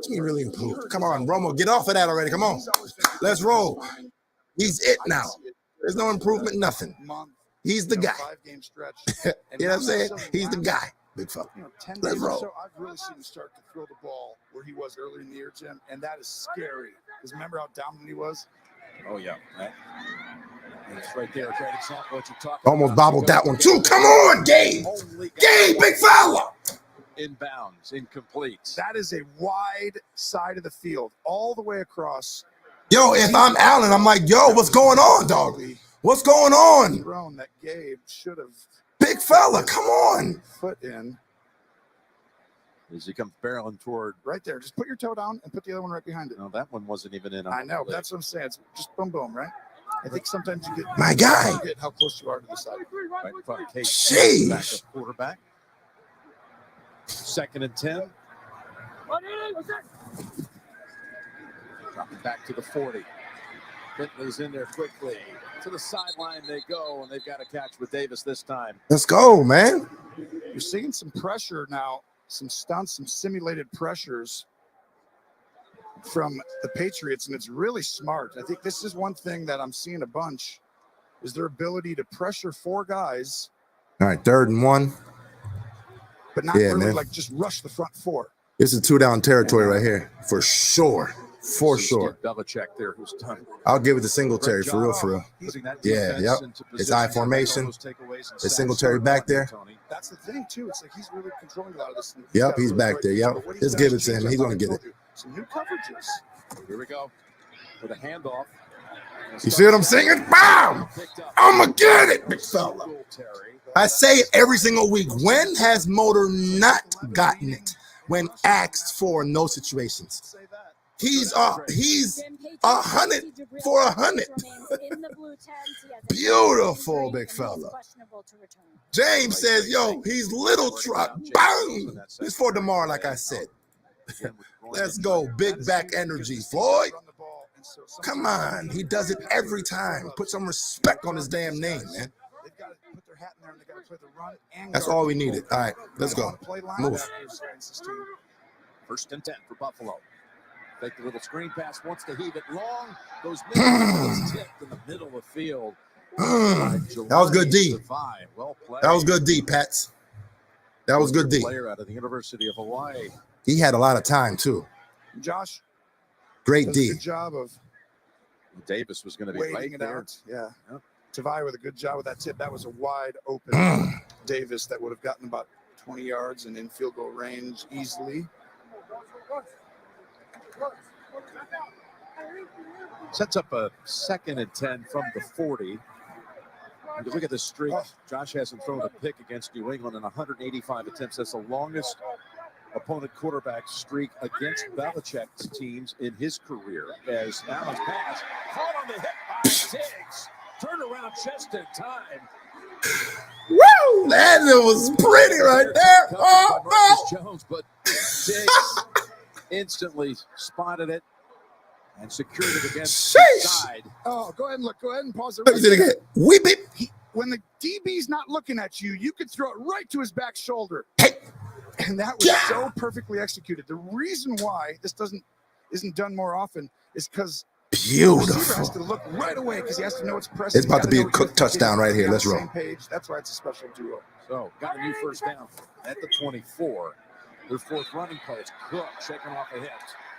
He really improved. Come on, Romo, get off of that already. Come on. Let's roll. He's it now. There's no improvement, nothing. He's the guy. You know what I'm saying? He's the guy, big fella. You know, 10 Let's days or roll. so, I've really seen him start to throw the ball where he was earlier in the year, Jim, and that is scary. Because remember how dominant he was? Oh, yeah. It's right there. Great example what you're talking Almost about. bobbled that one too. Come on, Gabe. Gabe, big fella. Inbounds, incomplete. That is a wide side of the field, all the way across. Yo, if I'm Allen, I'm like, yo, what's going on, dog? What's going on? Thrown that Gabe should have. Big fella, come on. Foot in. As he comes barreling toward. Right there. Just put your toe down and put the other one right behind it. No, that one wasn't even in. I know. That's what I'm saying. It's just boom, boom, right? I think sometimes you get. My guy. You forget how close you are to the side. Right in front of Case. Sheesh. Backup quarterback. 2nd and 10. Dropping back to the 40. Bentley's in there quickly. To the sideline they go, and they've got a catch with Davis this time. Let's go, man. You're seeing some pressure now, some stunts, some simulated pressures from the Patriots, and it's really smart. I think this is one thing that I'm seeing a bunch is their ability to pressure 4 guys. All right, 3rd and 1. But not Yeah, really man. like just rush the front 4. This is 2-down territory right here, for sure. For sure. Belichick there, who's done. I'll give it to Singletary for real, for real. Putting that Yeah, defense yep. into It's position eye to formation. make those takeaways and Is sacks. Singletary back there? Tony. That's the thing too. It's like he's really controlling a lot of this. Yep, he's back there. Yep. But what he's Let's done give it is to him. change He's up, gonna like I get told it. you, some new coverages. Here we go. With a handoff. You see what I'm saying? Bam! I'ma get it, big fella. I say it every single week. When has Motor not gotten it? When asked for no situations. He's 100 for 100. Beautiful, big fella. James says, yo, he's little truck. Boom! It's for tomorrow, like I said. Let's go. Big back energy. Floyd, come on. He does it every time. Put some respect on his damn name, man. They've got to put their hat in there and they got to play the run and That's guard all we the needed. ball. All right, let's go. Play Move. linebackers against this team. 1st and 10 for Buffalo. Take the little screen pass, wants to heave it long. Goes middle, tipped in the middle of the field. That was good D. Well played. That was good D, Pats. That was good D. Player out of the University of Hawaii. He had a lot of time, too. Josh Great does a D. good job of Davis was going to be waiting right it there. out. Yeah. Tavai with a good job with that tip. That was a wide Mm. open Davis that would have gotten about 20 yards and in field goal range easily. Sets up a 2nd and 10 from the 40. You look at the streak. Josh hasn't thrown a pick against New England in 185 attempts. That's the longest opponent quarterback streak against Belichick's teams in his career. As Allen's pass caught on the hip by Diggs. Turned around just in time. Woo! That was pretty right there. Oh, Marcus Jones, but Diggs instantly spotted it and secured it against the side. Oh, go ahead and look. Go ahead and pause it. Let me see it again. Whip it. When the DB's not looking at you, you could throw it right to his back shoulder. Hey. And that was so perfectly executed. The reason why this isn't done more often is because the receiver has Beautiful. to look right away because he has to know it's pressing. It's about to be a Cook touchdown right here. Let's roll. Same page. That's why it's a special duo. So got a new first down at the 24. Their 4th running play. It's Cook shaking off a hit.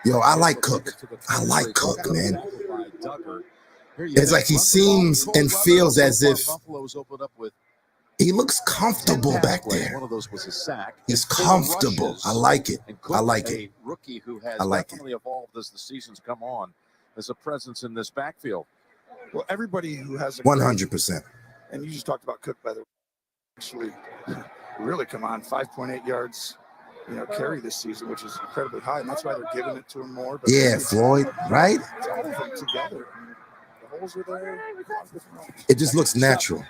Yo, I like Cook. I like Cook, man. It's like he seems and feels as if Buffalo's opened up with he looks comfortable back there. One of those was a sack. He's comfortable. I like it. I like a it. rookie who has I like it. definitely evolved as the season's come on as a presence in this backfield. Well, everybody who has a 100%. and you just talked about Cook, by the way, actually really come on 5.8 yards, carry this season, which is incredibly high, and that's why they're giving it to him more. But Yeah, Floyd, right? It's all of them together. The holes are there. It just looks natural.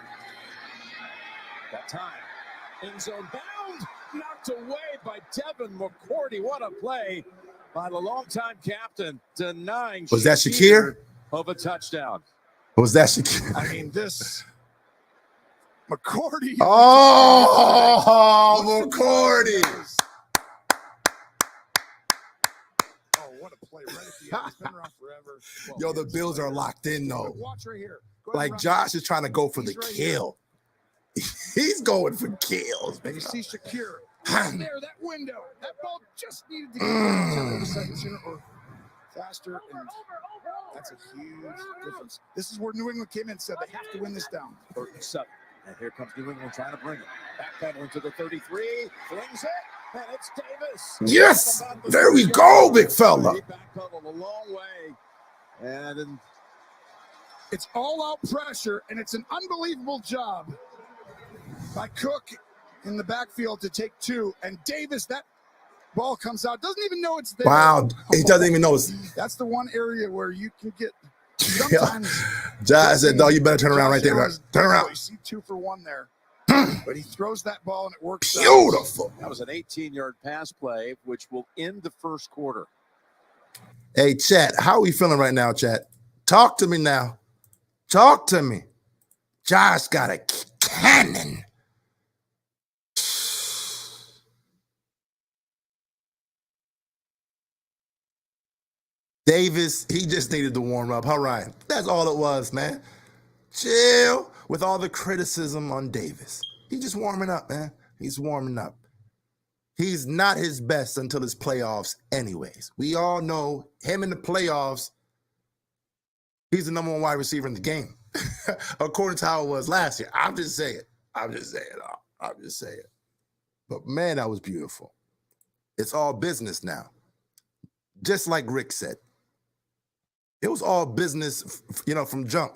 That time, end zone bound, knocked away by Devin McCourty. What a play by the longtime captain, denying Was that Shakir? Of a touchdown. Was that Shakir? I mean, this McCourty. Oh, McCourty. Oh, what a play right at the end. He's been around forever. Yo, the Bills are locked in, though. Watch right here. Like, Josh is trying to go for the kill. He's going for kills. And you see Shakir right there, that window. That ball just needed to get 10 seconds sooner or faster, and that's a huge difference. This is where New England came in and said they have to win this down. 37. And here comes New England trying to bring it. Backpedaling to the 33. Flings it. And it's Davis. Yes. There we go, big fella. He backpedaled a long way. And then it's all out pressure, and it's an unbelievable job by Cook in the backfield to take 2. And Davis, that ball comes out, doesn't even know it's there. Wow. He doesn't even know it's. That's the one area where you can get sometimes. Josh said, "No, you better turn around right there. Turn around." You see 2 for 1 there. But he throws that ball and it works. Beautiful. that was an 18-yard pass play, which will end the first quarter. Hey, chat, how are we feeling right now, chat? Talk to me now. Talk to me. Josh got a cannon. Davis, he just needed to warm up. Huh, Ryan? That's all it was, man. Chill with all the criticism on Davis. He's just warming up, man. He's warming up. He's not his best until his playoffs anyways. We all know him in the playoffs, he's the number 1 wide receiver in the game, according to how it was last year. I'm just saying. But, man, that was beautiful. It's all business now. Just like Rick said. It was all business, from jump.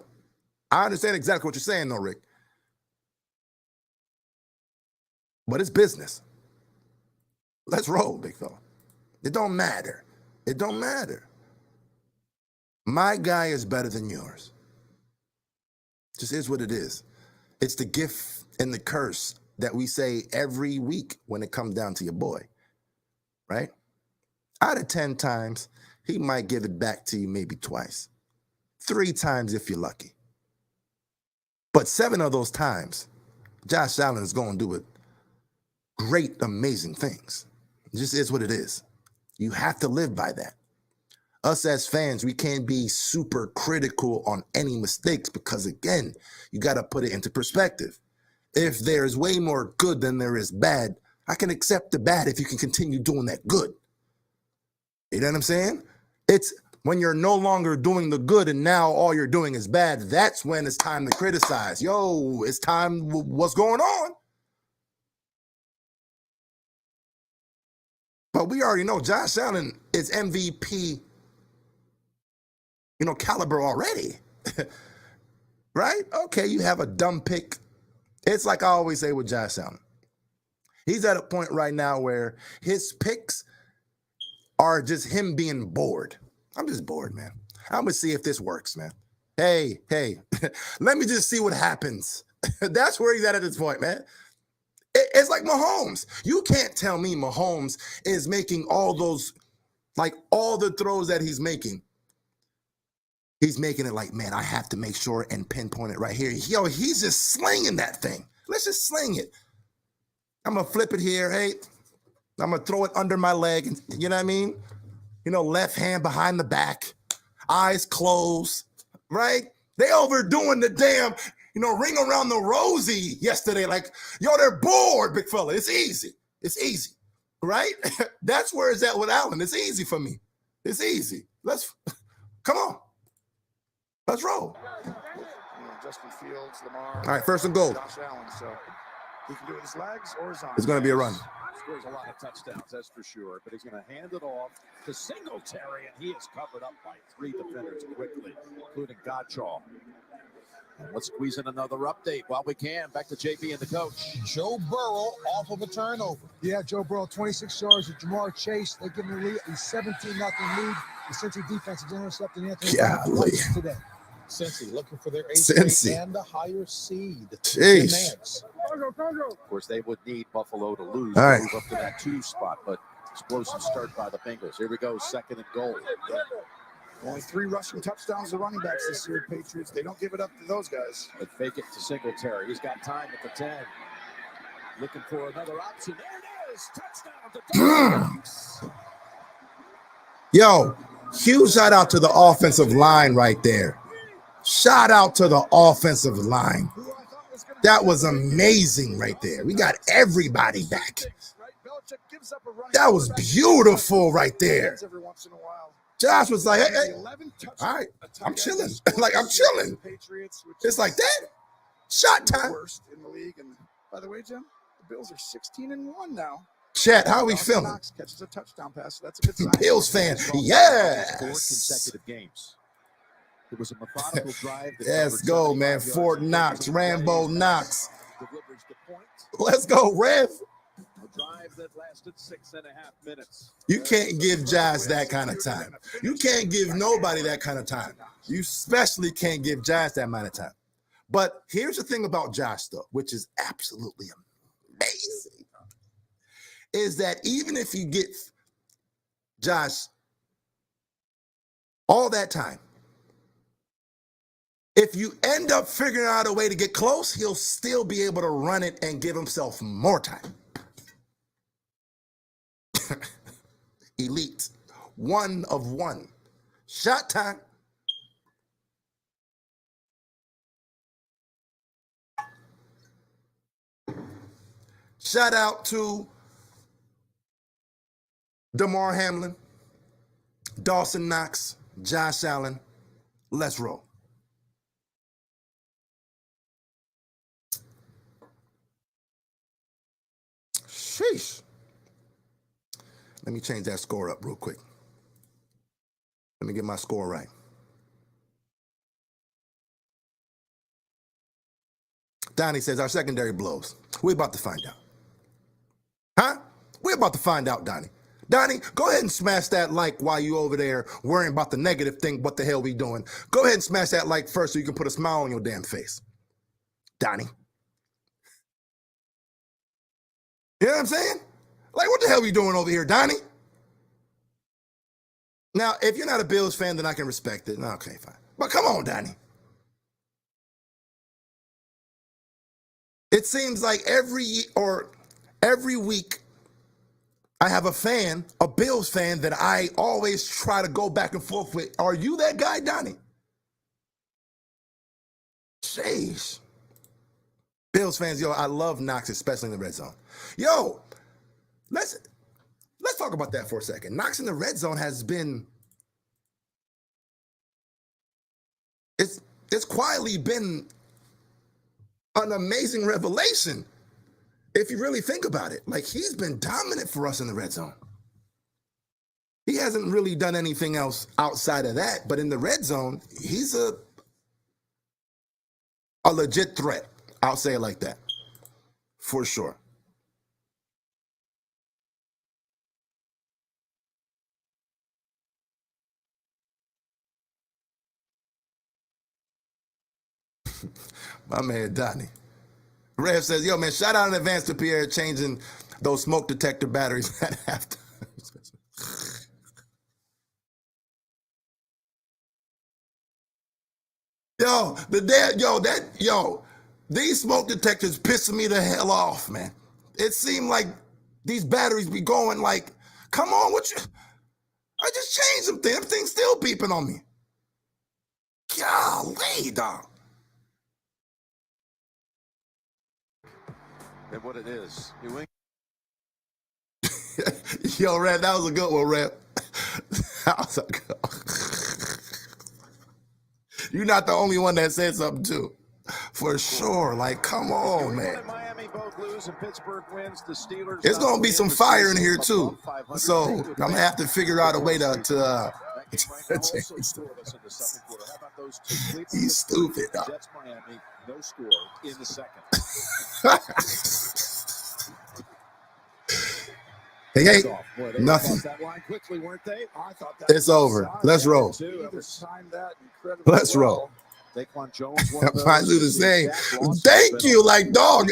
I understand exactly what you're saying, though, Rick. But it's business. Let's roll, big fella. It don't matter. It don't matter. My guy is better than yours. Just is what it is. It's the gift and the curse that we say every week when it comes down to your boy, right? Out of 10 times, he might give it back to you maybe twice. 3 times if you're lucky. But 7 of those times, Josh Allen is going to do it. Great, amazing things. It just is what it is. You have to live by that. Us as fans, we can't be super critical on any mistakes because, again, you got to put it into perspective. If there's way more good than there is bad, I can accept the bad if you can continue doing that good. You know what I'm saying? It's when you're no longer doing the good and now all you're doing is bad. That's when it's time to criticize. Yo, it's time. What's going on? But we already know Josh Allen is MVP, caliber already. Right? Okay, you have a dumb pick. It's like I always say with Josh Allen. He's at a point right now where his picks are just him being bored. I'm just bored, man. I'm going to see if this works, man. Hey, let me just see what happens. That's where he's at this point, man. It's like Mahomes. You can't tell me Mahomes is making all those, like all the throws that he's making. He's making it like, man, I have to make sure and pinpoint it right here. Yo, he's just slinging that thing. Let's just sling it. I'm going to flip it here. Hey, I'm going to throw it under my leg. You know what I mean? Left hand behind the back, eyes closed, right? They overdoing the damn, ring around the rosy yesterday. Like, yo, they're bored, big fella. It's easy. It's easy, right? That's where it's at with Allen. It's easy for me. It's easy. Come on. Let's roll. Justin Fields, Lamar. All right, first and goal. Josh Allen, so he can do it with his legs or his arms. It's going to be a run. Scores a lot of touchdowns, that's for sure. But he's going to hand it off to Singletary, and he is covered up by 3 defenders quickly, including Gottschall. And let's squeeze in another update while we can. Back to JP and the coach. Joe Burrow off of a turnover. Yeah, Joe Burrow, 26 yards with Jamar Chase. They give him a lead, a 17-0 lead. The Cincy defense has intercepted Anthony twice today. Cincy looking for their Cincy. and the higher seed. Jeez. Of course, they would need Buffalo to lose All right. to move up to that 2 spot, but explosive start by the Bengals. Here we go, second and goal. Only 3 rushing touchdowns to running backs this year, Patriots. They don't give it up to those guys. But fake it to Singletary. He's got time at the 10. Looking for another option. There it is. Touchdown to Dawson Knox. Yo, huge shout out to the offensive line right there. Shout out to the offensive line. That was amazing right there. We got everybody back. That was beautiful right there. Josh was like, hey, all right, I'm chilling. Like, I'm chilling. Just like that. Shot time. Worst in the league. And by the way, Jim, the Bills are 16-1 now. Chat, how are we Dawson feeling? Knox catches a touchdown pass. So that's a good sign. Bills fan, 4 yes. consecutive games. It was a methodical drive. Let's go, man. Fort Knox, Rambo Knox. Delivers the point. Let's go, Rev. A drive that lasted 6.5 minutes. You can't give Josh that kind of time. You can't give nobody that kind of time. You especially can't give Josh that amount of time. But here's the thing about Josh, though, which is absolutely amazing, is that even if you get Josh all that time, if you end up figuring out a way to get close, he'll still be able to run it and give himself more time. Elite. 1 of 1. Shot time. Shout out to Damar Hamlin, Dawson Knox, Josh Allen. Let's roll. Sheesh. Let me change that score up real quick. Let me get my score right. Donnie says our secondary blows. We're about to find out. Huh? We're about to find out, Donnie. Donnie, go ahead and smash that like while you over there worrying about the negative thing. What the hell we doing? Go ahead and smash that like first so you can put a smile on your damn face. Donnie. You know what I'm saying? Like, what the hell are we doing over here, Donnie? Now, if you're not a Bills fan, then I can respect it. Okay, fine. But come on, Donnie. It seems like every week I have a fan, a Bills fan, that I always try to go back and forth with. Are you that guy, Donnie? Jeez. Bills fans, yo, I love Knox, especially in the red zone. Yo, let's talk about that for a second. Knox in the red zone has been, it's quietly been an amazing revelation. If you really think about it, like he's been dominant for us in the red zone. He hasn't really done anything else outside of that, but in the red zone, he's a legit threat. I'll say it like that, for sure. My man Donnie. Rev says, yo, man, shout out in advance to Pierre changing those smoke detector batteries at halftime. These smoke detectors pissing me the hell off, man. It seemed like these batteries be going like, come on, I just changed them things. Everything's still beeping on me. Golly, dog. And what it is, New England. Yo, Rap, that was a good one, Rap. That was a good one. You're not the only one that said something, too. For sure. Like, come on, man. Miami both lose and Pittsburgh wins. The Steelers. There's going to be some fire in here, too. So I'm going to have to figure out a way to He's stupid, dog. Jets Miami, no score in the second. Hey, nothing. That line quickly, weren't they? I thought that It's over. Let's roll. Let's roll. Daquan Jones. I do the same. Thank you. Like, dog,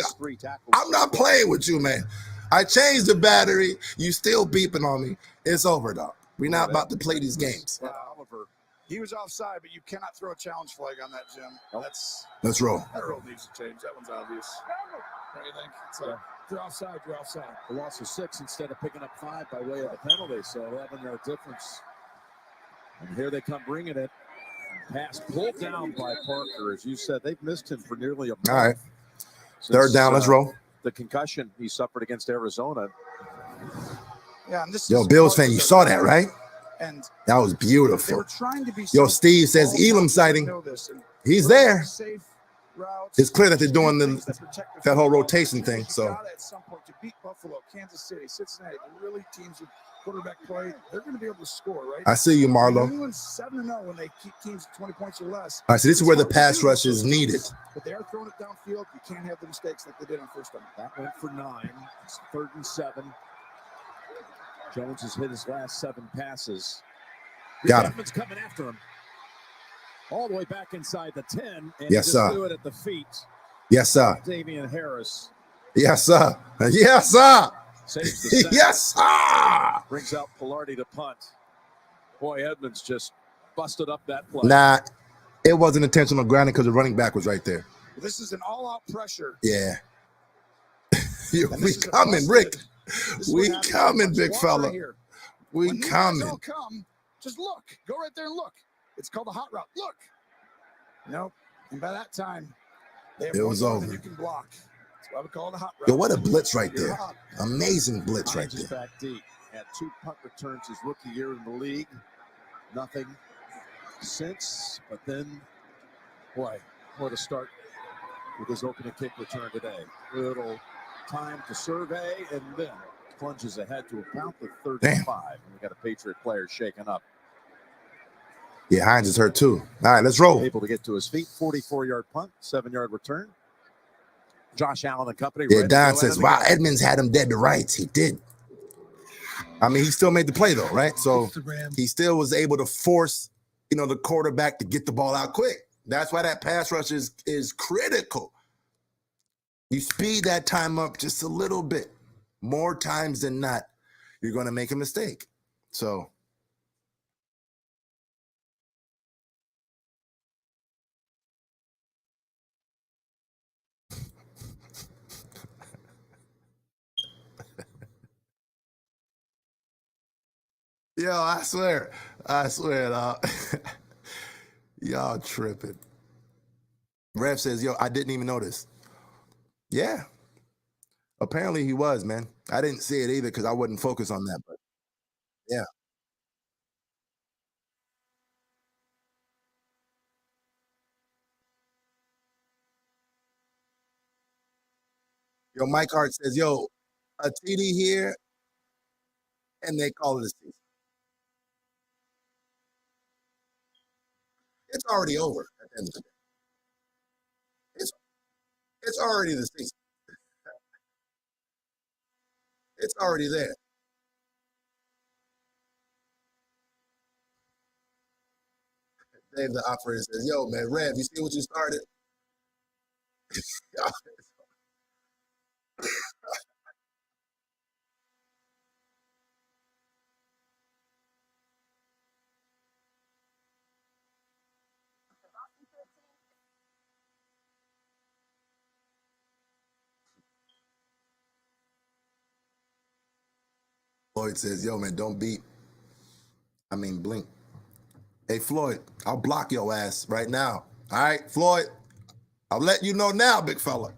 I'm not playing with you, man. I changed the battery. You still beeping on me. It's over, dog. We're not about to play these games. Oliver, he was offside, but you cannot throw a challenge flag on that, Jim. Let's roll. That rule needs to change. That one's obvious. What do you think? If you're offside, you're offside. A loss of 6 instead of picking up 5 by way of the penalty. So 11-yard difference. And here they come bringing it. Pass pulled down by Parker. As you said, they've missed him for nearly a month. All right. Third down, let's roll. The concussion he suffered against Arizona. Yeah, and this Yo, Bills fan, you saw that, right? And that was beautiful. They were trying to be Yo, Steve says Elam sighting. He's there. It's clear that they're doing that whole rotation thing. So at some point to beat Buffalo, Kansas City, Cincinnati, the really teams with quarterback play, they're going to be able to score, right? I see you, Marlo. England's 7-0 when they keep teams at 20 points or less. All right, so this is where the pass rush is needed. But they are throwing it downfield. You can't have the mistakes like they did on first time. That went for 9. It's 3rd and 7. Jones has hit his last 7 passes. Got him. Edmonds coming after him. All the way back inside the 10. And yes, sir. Do it at the feet. Yes, sir. Damian Harris. Yes, sir. Yes, sir. Saves the yes, sir. Brings out Pilardi to punt. Boy, Edmonds just busted up that play. Nah, it wasn't intentional grounding because the running back was right there. This is an all-out pressure. Yeah. We coming, Rick. We coming, big fella. We coming. Come, just look. Go right there and look. It's called a hot route. Look. Nope. And by that time, it was over. You can block. That's why we call it a hot route. Yo, what a blitz right there. Amazing blitz right there. Back deep. Had 2 punt returns his rookie year in the league. Nothing since. But then, boy, what a start with his opening kick return today. Little time to survey, and then plunges ahead to about the 35. And we got a Patriot player shaken up. Yeah, Hines is hurt too. All right, let's roll. Able to get to his feet. 44-yard punt, 7-yard return. Josh Allen and company. Yeah, Don says, wow, Edmonds had him dead to rights. He did. I mean, he still made the play though, right? So he still was able to force, the quarterback to get the ball out quick. That's why that pass rush is critical. You speed that time up just a little bit. More times than not, you're going to make a mistake. So yo, I swear, y'all tripping. Rev says, yo, I didn't even notice. Yeah. Apparently he was, man. I didn't see it either because I wasn't focused on that. But Yeah. Yo, Mike Hart says, yo, a TD here, and they call it a season. It's already over at the end of the day. It's it's already the season. It's already there. Dave, the operator, says, yo, man, Rev, you see what you started? Floyd says, yo, man, don't beat. Blink. Hey, Floyd, I'll block your ass right now. All right, Floyd, I'll let you know now, big fella.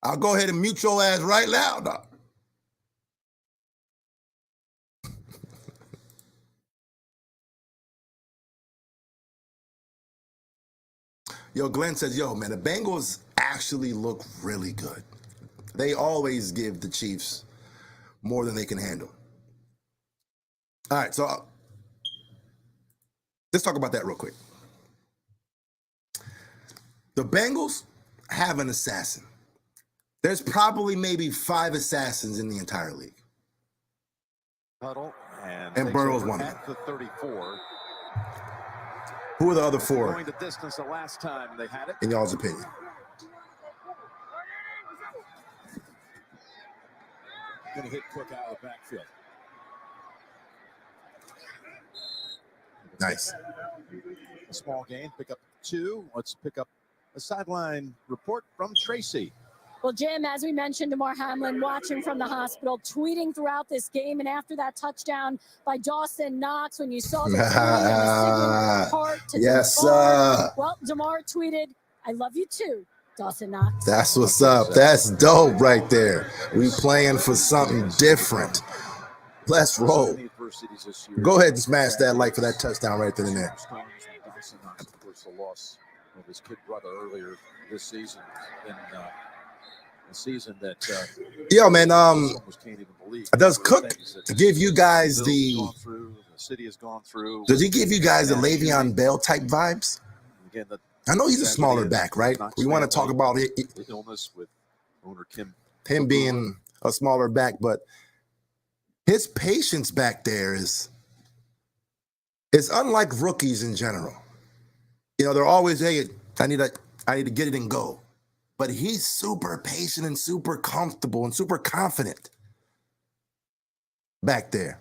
I'll go ahead and mute your ass right now, dog. Yo, Glenn says, yo, man, the Bengals actually look really good. They always give the Chiefs more than they can handle. All right, so let's talk about that real quick. The Bengals have an assassin. There's probably maybe 5 assassins in the entire league. Huddle and Burrow's one of them. At the 34. Who are the other 4? Going the distance the last time they had it. In y'all's opinion? Going to hit Cook out of the backfield. Nice. A small gain, pick up 2. Let's pick up a sideline report from Tracy. Well, Jim, as we mentioned, Damar Hamlin watching from the hospital, tweeting throughout this game, and after that touchdown by Dawson Knox, when you saw the three and the singing heart to yes, Damar, well, Damar tweeted, "I love you too, Dawson Knox." That's what's up. That's dope right there. We playing for something different. Let's roll. Go ahead and smash that like for that touchdown right there and there. Dawson Knox, of course, the loss of his kid brother earlier this season. In, the season that yo, man, does Cook give you guys the city has gone through? Does he give you guys the Le'Veon Bell type vibes? Again, I know he's a smaller back, right? We want to talk about it. The illness with owner him being a smaller back, but his patience back there is unlike rookies in general. You know, they're always, hey, I need to get it and go. But he's super patient and super comfortable and super confident back there.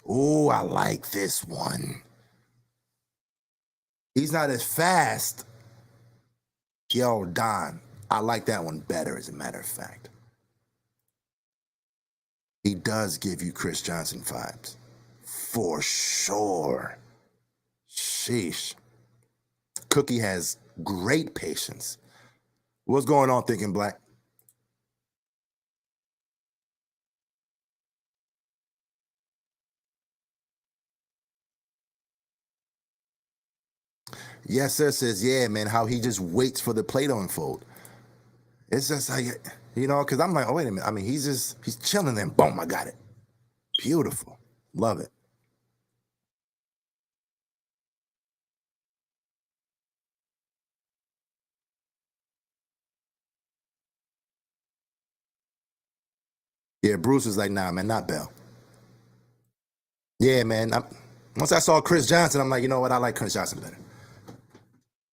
Oh, I like this one. He's not as fast. Yo, Don, I like that one better, as a matter of fact. He does give you Chris Johnson vibes. For sure. Sheesh. Cookie has great patience. What's going on, Thinking Black? Yes, sir says, yeah, man, how he just waits for the play to unfold. It's just like, you know, because I'm like, oh, wait a minute. He's chilling and boom, I got it. Beautiful. Love it. Yeah, Bruce was like, nah, man, not Bell. Yeah, man. Once I saw Chris Johnson, I'm like, you know what? I like Chris Johnson better.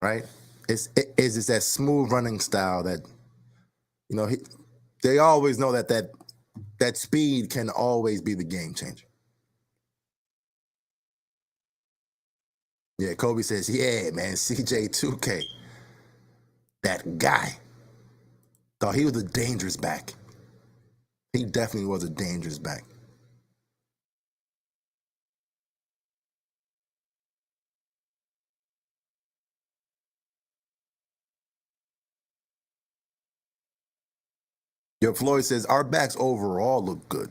Right? It's that smooth running style that, you know, they always know that speed can always be the game changer. Yeah, Kobe says, yeah, man, CJ2K. That guy. Thought he was a dangerous back. He definitely was a dangerous back. Yo, Floyd says, our backs overall look good.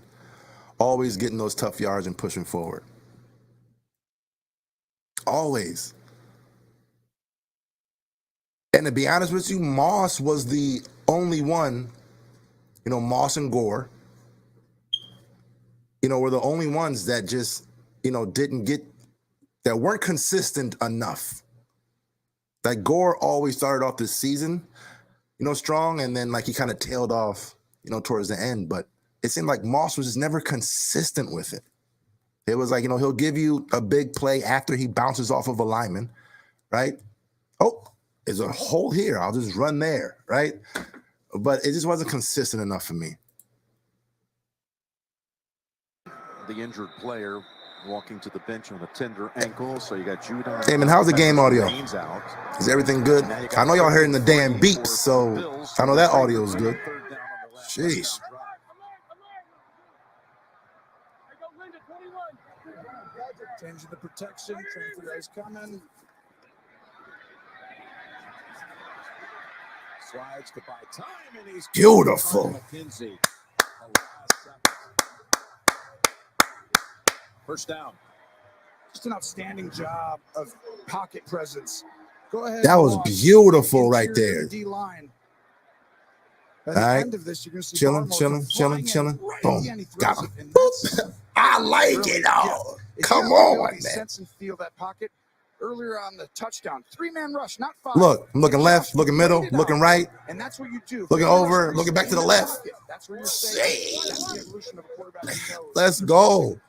always getting those tough yards and pushing forward. Always. And to be honest with you, Moss was the only one, Moss and Gore, were the only ones that just, that weren't consistent enough. Like Gore always started off this season, strong, and then like he kind of tailed off, towards the end. But it seemed like Moss was just never consistent with it. It was like, he'll give you a big play after he bounces off of a lineman, right? Oh, there's a hole here. I'll just run there, right? But it just wasn't consistent enough for me. The injured player walking to the bench on a tender ankle. So you got Judon. Hey, man, how's the game audio? Out. Is everything good? I know y'all hearing the damn beeps, so I know that audio is good. Jeez. Changing the protection. Transfer guys coming. Slides to buy time, and he's beautiful. First down. Just an outstanding job of pocket presence. Go ahead. That was beautiful right there. D-line. All right. End of this, you're going to see chilling. Right Boom. Got him. I like really it all. Come on, man. Sense and feel that pocket. Earlier on the touchdown, 3-man rush, not 5. Look, I'm looking left, looking middle, looking right. And that's what you do. Looking over, looking back to the left. That's where you're saying. That's the evolution of a quarterback. Let's go.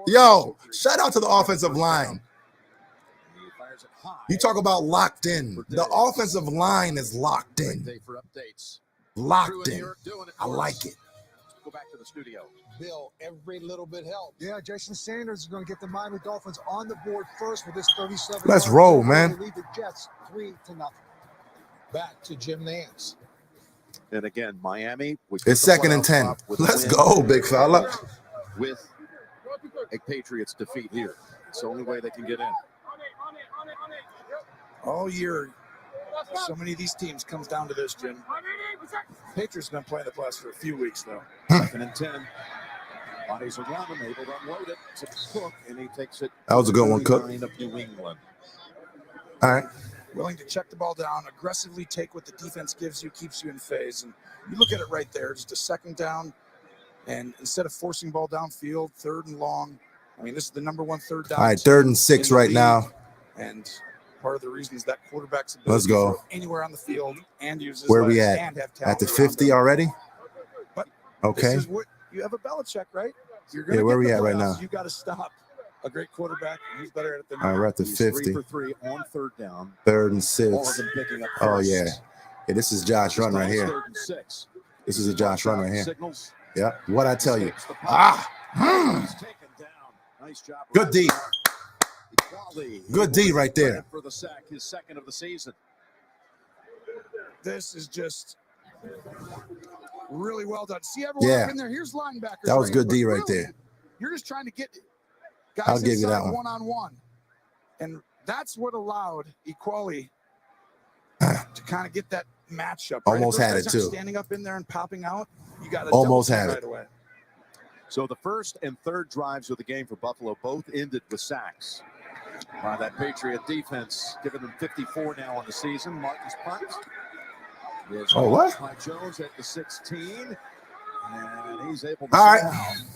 Yo, shout out to the offensive line. You talk about locked in. The offensive line is locked in. Locked in. I like it. Go back to the studio. Bill, every little bit helps. Yeah, Jason Sanders is going to get the Miami Dolphins on the board first with this 37. Let's roll, man. They lead the Jets 3-0. Back to Jim Nance. And again, Miami. It's 2nd and 10. Let's go, big fella. With a Patriots defeat here. It's the only way they can get in. All year, so many of these teams comes down to this, Jim. Patriots been playing the class for a few weeks, though. 2nd and 10. Bodies around him, able to unload it to Cook, and he takes it. That was a good one, Cook. Of New England. All right. Willing to check the ball down, aggressively take what the defense gives you, keeps you in phase. And you look at it right there, just a 2nd down. And instead of forcing ball downfield, 3rd and long. I mean, this is the number 1 third down. All right, 3rd and 6 right now. And part of the reason is that quarterback's ability Let's go. to throw anywhere on the field and use his Where we legs at? and have At the talent 50 already? But okay. This is what you have a Belichick, right? You're gonna where get we the at right playoffs. now? You got to stop a great quarterback. He's better at it than All right, we're at the 50. 3 for 3 on 3rd down. 3rd and All of 6. them picking up Oh, first. yeah. Yeah, this is Josh run right here. 3rd and 6. This is a Josh run right here. Signals. Yeah. What I tell you. He's taken down. Nice job. Good D. Equality. Good D right there. For the sack, his 2nd of the season. This is just really well done. See everyone up in there. Here's linebackers. That was right good here, D but right really, there. You're just trying to get guys I'll give you that inside one. one-on-one. And that's what allowed Equality to kind of get that matchup. Right? Almost If those had guys it, aren't too. Standing up in there and popping out, you got to Almost had right it. away. So the 1st and 3rd drives of the game for Buffalo both ended with sacks. By that Patriot defense, giving them 54 now on the season. Marcus Punt. Oh, what? Mike Jones at the 16. And he's able to All right. down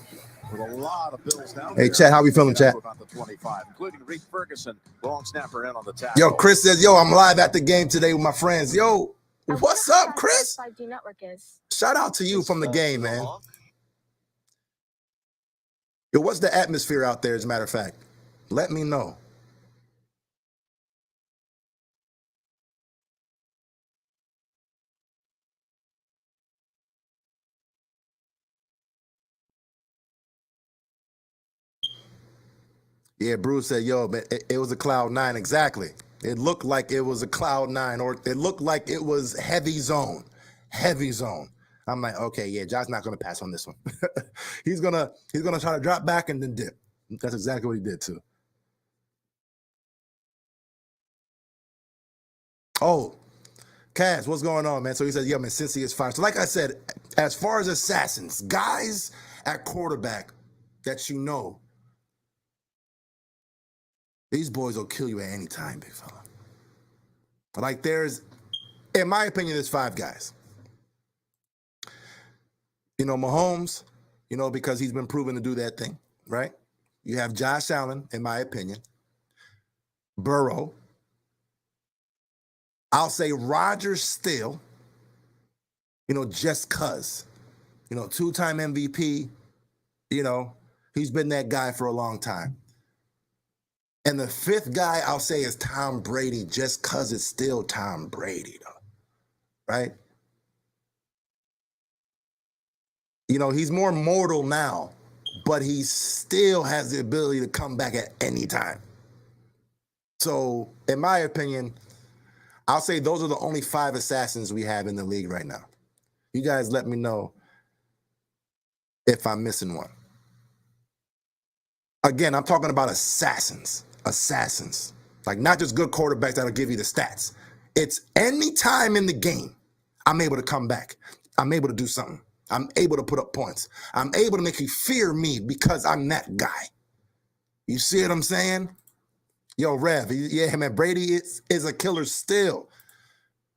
with a lot of Bills down Hey, there. Chat, how we feeling, Chat? About the 25, including Reed Ferguson, long snapper in on the tackle. Yo, Chris says, yo, I'm live at the game today with my friends. Yo, what's up, Chris? 5G network is. Shout out to you from the game, man. Yo, what's the atmosphere out there, as a matter of fact? Let me know. Yeah, Bruce said, yo, man, it was a cloud 9. Exactly. It looked like it was a cloud 9, or it looked like it was heavy zone. Heavy zone. I'm like, okay, yeah, Josh's not gonna pass on this one. he's gonna try to drop back and then dip. That's exactly what he did too. Oh, Kaz, what's going on, man? So he said, yeah, man, Cincy is fine. So like I said, as far as assassins, guys at quarterback that you know, these boys will kill you at any time, big fella. Like there's, in my opinion, there's 5 guys. You know, Mahomes, you know, because he's been proven to do that thing, right? You have Josh Allen, in my opinion. Burrow. I'll say Rodgers still, you know, just cuz. You know, 2-time MVP, you know, he's been that guy for a long time. And the 5th guy I'll say is Tom Brady, just cuz it's still Tom Brady, though, right? You know, he's more mortal now, but he still has the ability to come back at any time. So, in my opinion, I'll say those are the only 5 assassins we have in the league right now. You guys let me know if I'm missing one. Again, I'm talking about assassins. Assassins. Like not just good quarterbacks that'll give you the stats. It's any time in the game, I'm able to come back. I'm able to do something. I'm able to put up points. I'm able to make you fear me because I'm that guy. You see what I'm saying? Yo, Rev, yeah, man, Brady is a killer still,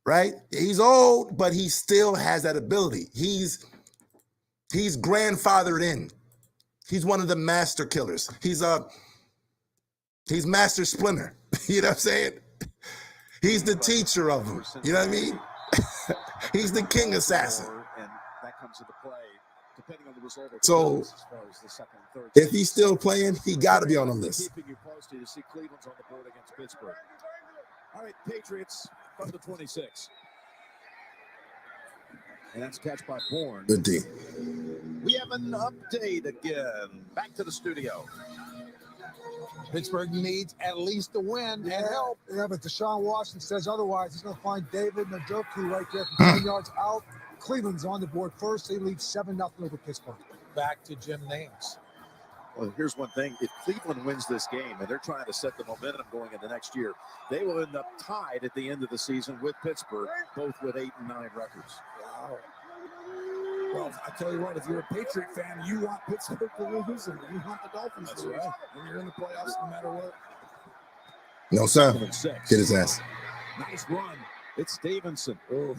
right? He's old, but he still has that ability. He's grandfathered in. He's one of the master killers. He's Master Splinter. You know what I'm saying? He's the teacher of them. You know what I mean? He's the king assassin. And that comes into play depending on the result of the So, as far as the second and third. if he's still playing, he got to be on the list. Keeping you posted to see Cleveland's on the board against Pittsburgh. All right, Patriots from the 26. And that's a catch by Bourne. Good D. We have an update again. Back to the studio. Pittsburgh needs at least a win and help. Yeah, but Deshaun Watson says otherwise. He's going to find David Njoku right there from 10 yards out. Cleveland's on the board first. They lead 7-0 over Pittsburgh. Back to Jim Nance. Well, here's one thing. If Cleveland wins this game, and they're trying to set the momentum going into next year, they will end up tied at the end of the season with Pittsburgh, both with 8 and 9 records. Wow. Well, I tell you what, if you're a Patriot fan, you want Pittsburgh to lose, and you want the Dolphins to lose. When you're in the playoffs, no matter what. No, sir. Get his ass. Nice run. It's Stevenson. Oof.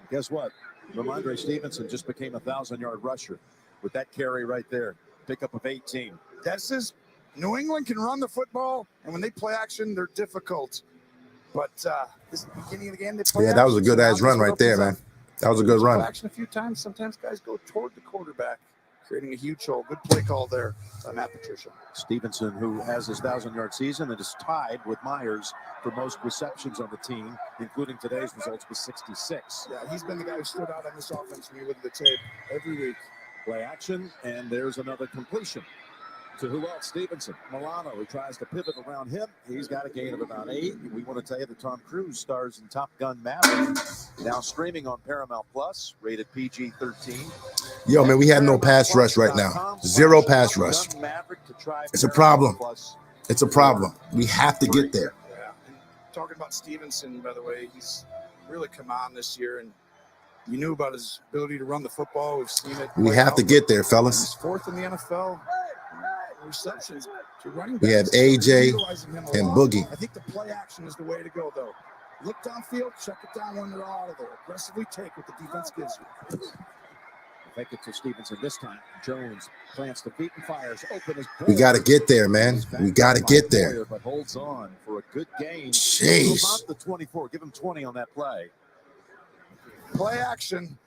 Guess what? Ramondre Stevenson just became a 1,000-yard rusher with that carry right there. Pickup of 18. That's his. New England can run the football, and when they play action, they're difficult. But this is the beginning of the game. They play Yeah, that was a good ass run right there, man. That was a good run. Action a few times. Sometimes guys go toward the quarterback, creating a huge hole. Good play call there by Matt Patricia. Stevenson, who has his 1,000-yard season and is tied with Myers for most receptions on the team, including today's results with 66. Yeah, he's been the guy who stood out on this offense when you look at the tape every week. Play action, and there's another completion. To who else? Stevenson. Milano, who tries to pivot around him. He's got a gain of about 8. We want to tell you that Tom Cruise stars in Top Gun Maverick, now streaming on Paramount Plus, rated PG-13. Yo, man, we have no pass rush right now. 0 pass rush. It's a problem. It's a problem. We have to get there. Yeah. And talking about Stevenson, by the way, he's really come on this year, and you knew about his ability to run the football. We've seen it. We have to get there, fellas. He's 4th in the NFL. Receptions to running backs. We have AJ and Boogie. I think the play action is the way to go, though. Look downfield, check it down when they're out of there. Aggressively take what the defense gives you. Take it to Stevenson this time. Jones plants the feet and fires. Open as we got to get there, man. We got to get there. But holds on for a good gain. Jeez. About the 24. Give him 20 on that play. Play action.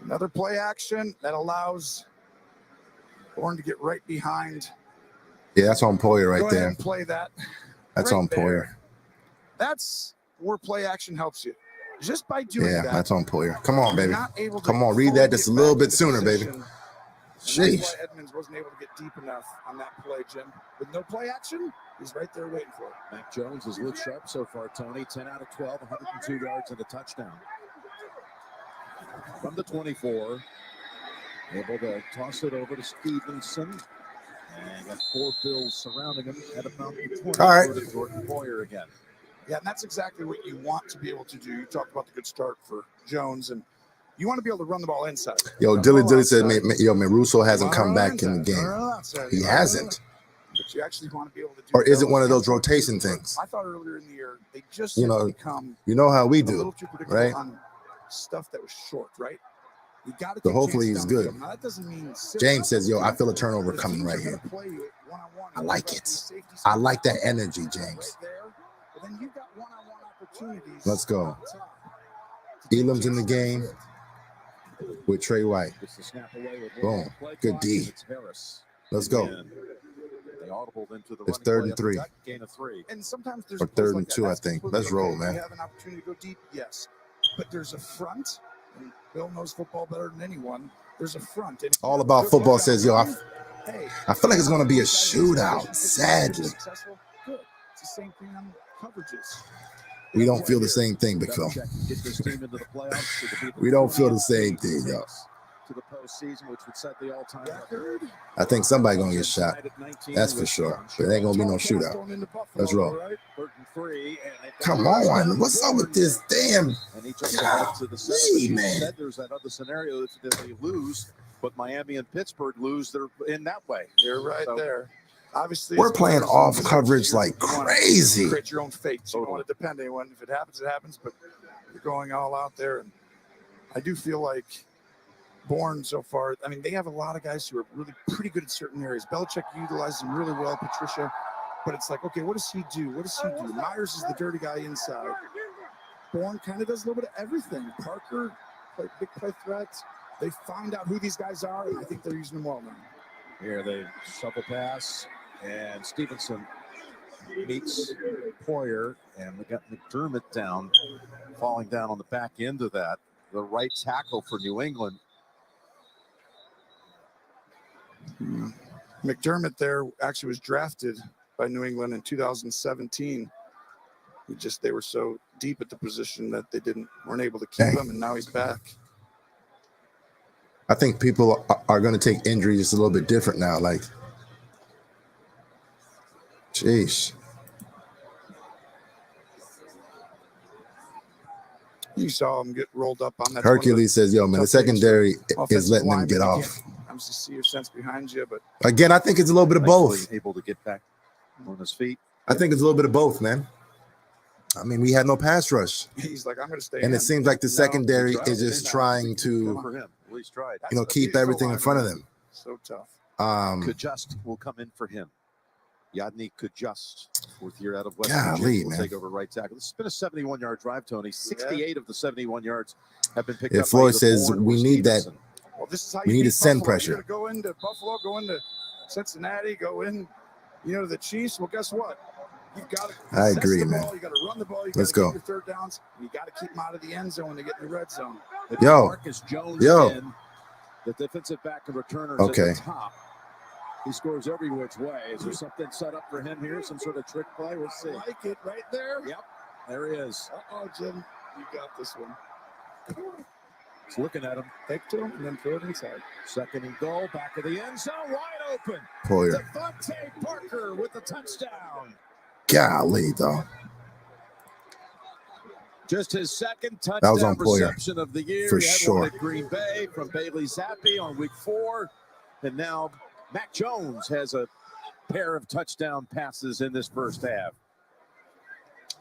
Another play action that allows Bourne to get right behind. Yeah, that's on Poyer right Go ahead there. and play that. That's right on Poyer. That's where play action helps you. Just by doing that. Yeah, that's on Poyer. Come on, baby. Come on, read fully that just a little bit sooner, baby. Jeez. That's why Edmonds wasn't able to get deep enough on that play, Jim. With no play action, he's right there waiting for it. Mac Jones has looked sharp so far, Tony. 10 out of 12, 102 yards and a touchdown. From the 24. Able to toss it over to Stevenson. And got 4 Bills surrounding him at about the 20. All right. Jordan Poyer again. Yeah, and that's exactly what you want to be able to do. You talked about the good start for Jones, and You want to be able to run the ball inside. Yo, Dilly said, man, Russo hasn't come back in the game. Outside. He hasn't. But you actually want to be able to do. Or is it one of those Belichick. rotation things? I thought earlier in the year they just become you know how we a do, little too predictable right? on stuff that was short, right? You got to. So hopefully he's good. Now, that doesn't mean James says, yo, I feel a turnover coming right here. I like it. I like that energy, James. Then you've got one-on-one opportunities. Let's go. Elam's in the game with Trey White. Boom. Good D. Let's go. It's 3rd and 3. And sometimes there's or 3rd and 2, I think. Let's roll, man. You have an opportunity to go deep, yes. But there's a front. And Bill knows football better than anyone. There's a front. And All About Football says, yo, I feel like it's going to be a shootout, sadly. Good. It's the same thing on coverages. We don't feel the same thing, Big Phil. We don't feel the same thing, yo. To the postseason, which would set the all-time record. I think somebody going to get shot. That's for sure. But it ain't going to be no shootout. Let's roll. Come on. What's up with this damn golly, man? There's that other scenario that they lose, but Miami and Pittsburgh lose. They're in that way. You're right there. Obviously, we're playing off coverage like crazy. Create your own fate. So you don't want to depend on anyone. If it happens, it happens. But you're going all out there. And I do feel like Bourne so far, I mean, they have a lot of guys who are really pretty good at certain areas. Belichick utilizes them really well, Patricia. But it's like, okay, what does he do? What does he do? Myers is the dirty guy inside. Bourne kind of does a little bit of everything. Parker, big play threats. They find out who these guys are, and I think they're using them well now. Here they shuffle pass, and Stevenson meets Poyer, and we got McDermott down, falling down on the back end of that. The right tackle for New England. McDermott there actually was drafted by New England in 2017. They were so deep at the position that they weren't able to keep him, and now he's back. I think people are going to take injury just a little bit different now. Like, jeez. You saw him get rolled up on that. Hercules says, yo, man, the secondary is letting them get off. I'm just see your sense behind you, but again, I think it's a little bit of both. Able to get back on his feet. I think it's a little bit of both, man. I mean, we had no pass rush. He's like, I'm going to stay. And it seems like the secondary is just trying to, keep everything in front of them. So tough. Kajust will come in for him. Yadni Kajust, 4th year out of West Virginia, will take over right tackle. This has been a 71-yard drive, Tony. 68 of the 71 yards have been picked up. Floyd says we need that. Well, this is how we need to send Buffalo. pressure. Go into Buffalo, go into Cincinnati, go in, the Chiefs. Well, guess what? You've got to. I agree, man. You got to run the ball. You Let's go. Get your 3rd downs. You got to keep them out of the end zone when they get in the red zone. Marcus Jones in, the defensive back and returner at the top. He scores every which way. Is there something set up for him here? Some sort of trick play? We'll see. I like it right there. Yep, there he is. Uh-oh, Jim. You got this one. He's looking at him. Take to him and then throw it inside. 2nd and goal. Back of the end zone. Wide open. Poyer. Devontae Parker with the touchdown. Golly, though. Just his 2nd touchdown reception of the year. For he had sure. One at Green Bay from Bailey Zappi on week 4. And now Mac Jones has a pair of touchdown passes in this first half.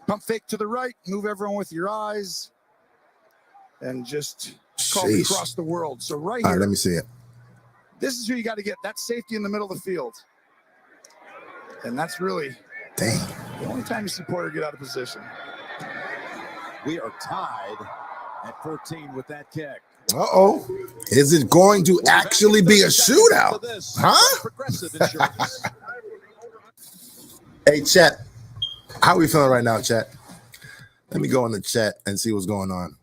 Pump fake to the right. Move everyone with your eyes. And just call it across the world. So right here. All right, let me see it. This is who you got to get. That's safety in the middle of the field. And that's really the only time you see Poyer get out of position. We are tied at 14 with that kick. Uh-oh. Is it going to actually be a shootout? Huh? Hey, chat. How are we feeling right now, chat? Let me go in the chat and see what's going on.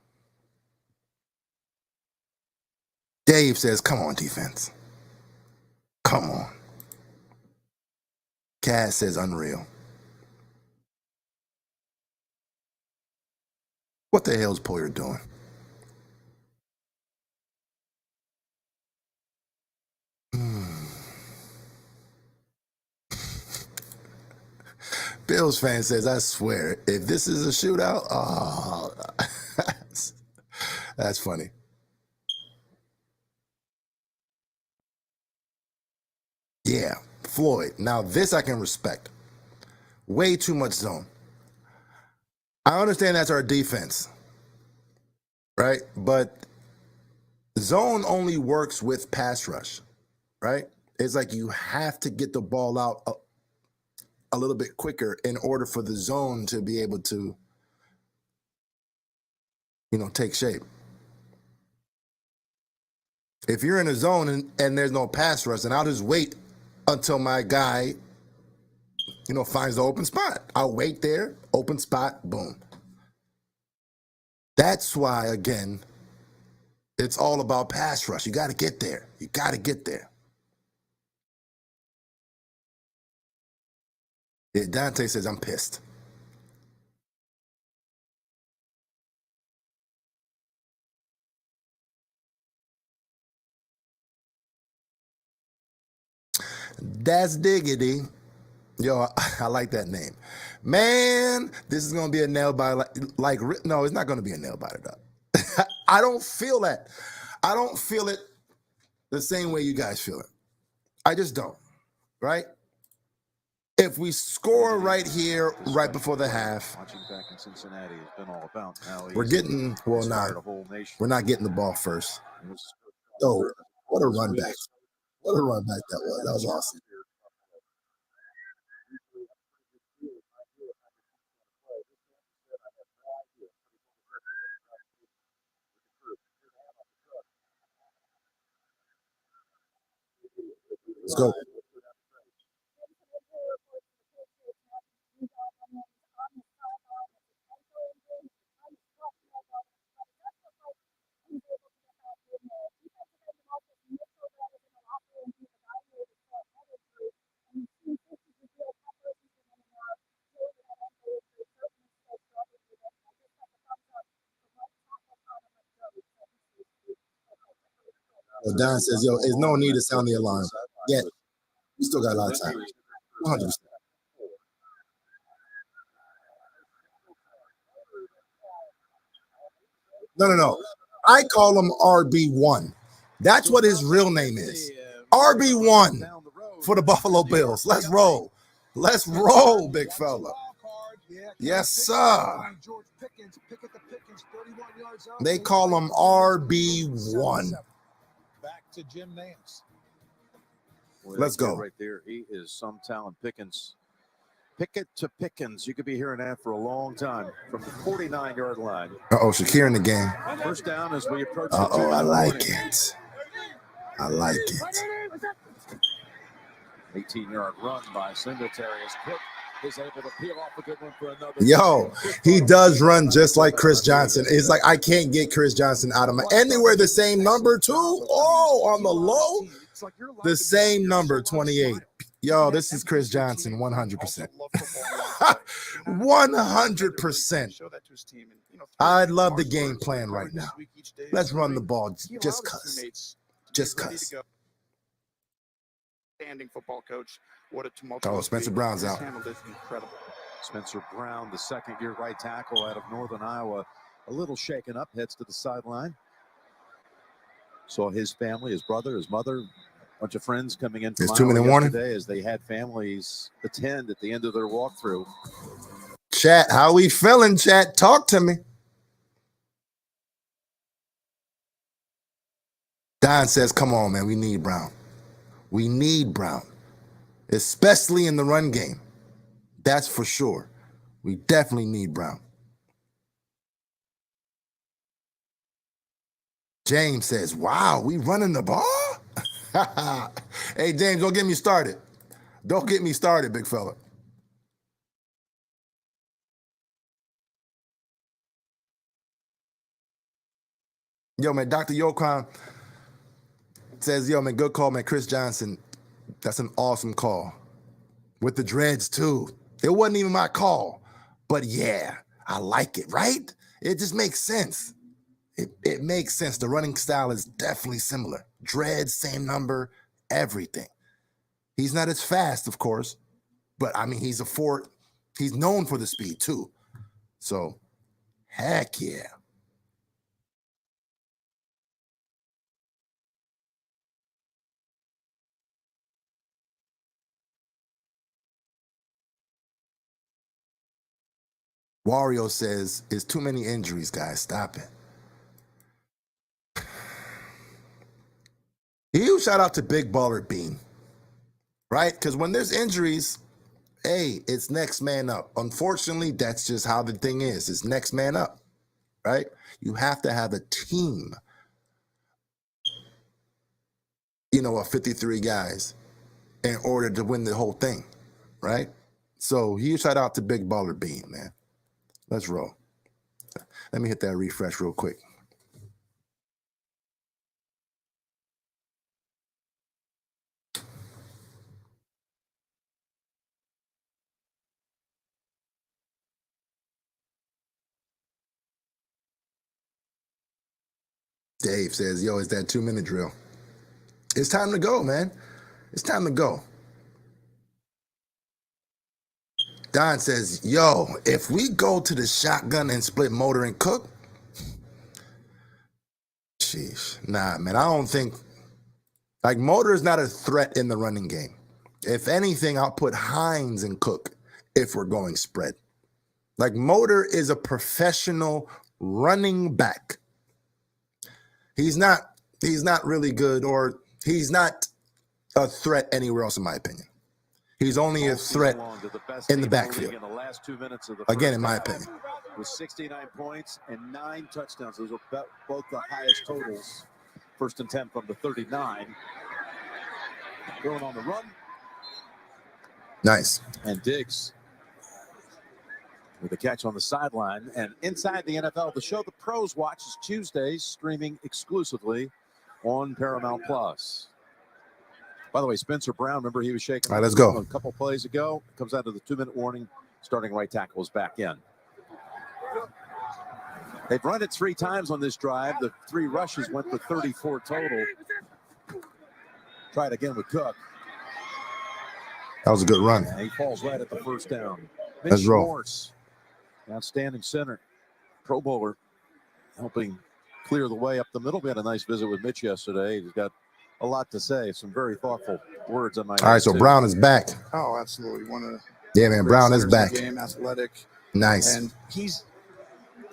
Dave says, come on, defense. Come on. Cass says, unreal. What the hell's Poyer doing? Bills fan says, I swear, if this is a shootout, oh, that's funny. Yeah, Floyd. Now this I can respect. Way too much zone. I understand that's our defense, right? But zone only works with pass rush, right? It's like you have to get the ball out a little bit quicker in order for the zone to be able to, take shape. If you're in a zone and there's no pass rush, then I'll just wait until my guy, finds the open spot. I'll wait there, open spot, boom. That's why, again, it's all about pass rush. You got to get there. You got to get there. Yeah, Dante says, I'm pissed. That's diggity. Yo, I like that name. Man, this is going to be a nail biter. No, it's not going to be a nail biter, though. I don't feel that. I don't feel it the same way you guys feel it. I just don't, right? If we score right here, right before the half, Watching back in Cincinnati has been all about. Now we're getting, we're not getting the ball first. Oh, what a run back. What a run back that was. That was awesome. Let's go. Well, Don says, yo, there's no need to sound the alarm. Yeah, we still got a lot of time. 100%. No. I call him RB1. That's what his real name is. RB1 for the Buffalo Bills. Let's roll. Let's roll, big fella. Yes, sir. They call him RB1. Back to Jim Nance. Let's go. Right there. He is some talent. Pickett to Pickens. You could be hearing that for a long time from the 49-yard line. Shakir in the game. First down as we approach. I like it. I like it. 18-yard run by Singletary as Pitt is able to peel off a good one for another. Yo, he does run just like Chris Johnson. It's like I can't get Chris Johnson out of my. And they wear the same number too. Oh, on the low, the same number, 28. Yo, this is Chris Johnson, 100%. 100%. I'd love the game plan right now. Let's run the ball just cuz. Just cuz. Standing football coach. What a tumultuous. Oh, Spencer Brown's out. Incredible. Spencer Brown, the second-year right tackle out of Northern Iowa, a little shaken up, heads to the sideline. Saw his family, his brother, his mother, a bunch of friends coming in from It's 2-minute warning today as they had families attend at the end of their walkthrough. Chat, how we feeling, chat? Talk to me. Don says, come on, man, we need Brown. We need Brown, especially in the run game. That's for sure. We definitely need Brown. James says, wow, we running the ball? Hey, James, don't get me started. Don't get me started, big fella. Yo, man, Dr. Yokon says, yo, man, good call, man. Chris Johnson, that's an awesome call. With the dreads, too. It wasn't even my call. But, yeah, I like it, right? It just makes sense. It makes sense. The running style is definitely similar. Dreads, same number, everything. He's not as fast, of course. But, I mean, he's known for the speed, too. So, heck yeah. Wario says, "It's too many injuries, guys. Stop it." Huge shout out to Big Baller Bean, right? Because when there's injuries, hey, it's next man up. Unfortunately, that's just how the thing is. It's next man up, right? You have to have a team, of 53 guys in order to win the whole thing, right? So huge shout out to Big Baller Bean, man. Let's roll. Let me hit that refresh real quick. Dave says, yo, it's that 2-minute drill. It's time to go, man. It's time to go. Don says, yo, if we go to the shotgun and split motor and cook, sheesh, nah, man, I don't think, motor is not a threat in the running game. If anything, I'll put Hines and Cook if we're going spread. Motor is a professional running back. He's not really good, or he's not a threat anywhere else, in my opinion. He's only a threat in the backfield. Again, in my opinion. With 69 points and 9 touchdowns. Those are both the highest totals. 1st and 10 from the 39. Going on the run. Nice. And Diggs with a catch on the sideline. And inside the NFL, the show the pros watch is Tuesdays, streaming exclusively on Paramount Plus. By the way, Spencer Brown, remember he was shaking. All right, let's go. A couple plays ago. Comes out of the 2-minute warning. Starting right tackle is back in. They've run it 3 times on this drive. The 3 rushes went for 34 total. Try it again with Cook. That was a good run. And he falls right at the first down. Let's roll. Morse, outstanding center. Pro Bowler, helping clear the way up the middle. We had a nice visit with Mitch yesterday. He's got a lot to say. Some very thoughtful words on my. All right, so Brown is back. Oh, absolutely. Yeah, man, Brown is back. Game, athletic. Nice. And he's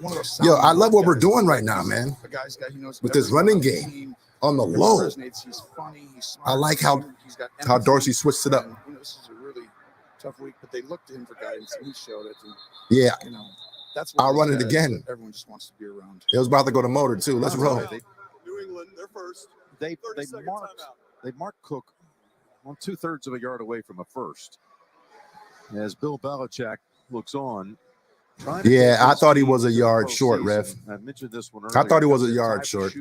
one of those. Yo, I love what we're doing right now, man. A guy's guy who knows with this running game on the low. He's funny. He's smart. I like how Dorsey switched it up. And, this is a really tough week, but they looked to him for guidance, and he showed it. And, yeah. That's I'll run it again. Everyone just wants to be around. It was about to go to motor too. Let's roll. New England, they're first. They marked Cook on 2/3 of a yard away from a first. As Bill Belichick looks on. Yeah, I thought he was a yard short, Rev. I mentioned this one earlier. I thought he was a yard short.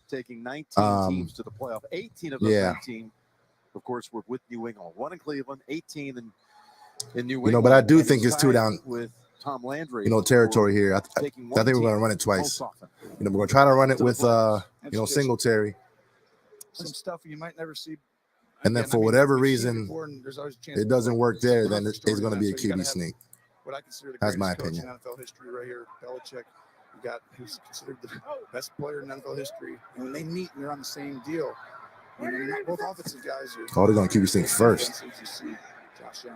Taking 19 teams to the playoff. 18 of those 19, of course, were with New England. 1 in Cleveland, 18 in New England. But I do think it's 2 down. With Tom Landry, territory here. I think we're going to run it twice. We're going to try to run it with, Singletary. Some stuff you might never see. And then for whatever reason, it doesn't work there, then it's going to be a QB sneak. What I consider the That's my greatest opinion. coach in NFL history right here, Belichick. Who's considered the best player in NFL history. And when they meet and they're on the same deal, both offensive guys are. Oh, they're going to QB sneak first.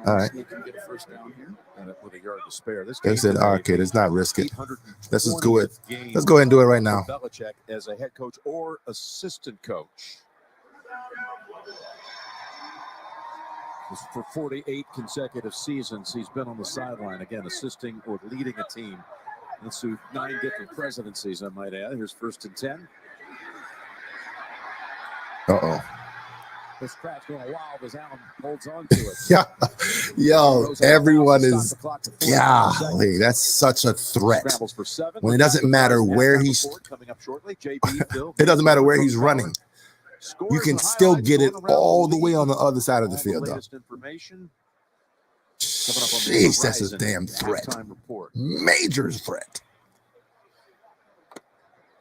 All right. Get a first down here. And with a yard to spare. They said, okay, let's not risk it. Let's just do it. Let's go ahead and do it right now. Belichick as a head coach or assistant coach. For 48 consecutive seasons, he's been on the sideline, again, assisting or leading a team. That's 9 different presidencies, I might add. Here's 1st and 10. Uh-oh. This crowd's going wild as Allen holds on to it. Yeah. Yo, everyone is, golly, that's such a threat. When it doesn't matter where he's, it doesn't matter where he's running. You can still get it all the way on the other side of the field, though. Jeez, that's a damn threat. Major threat.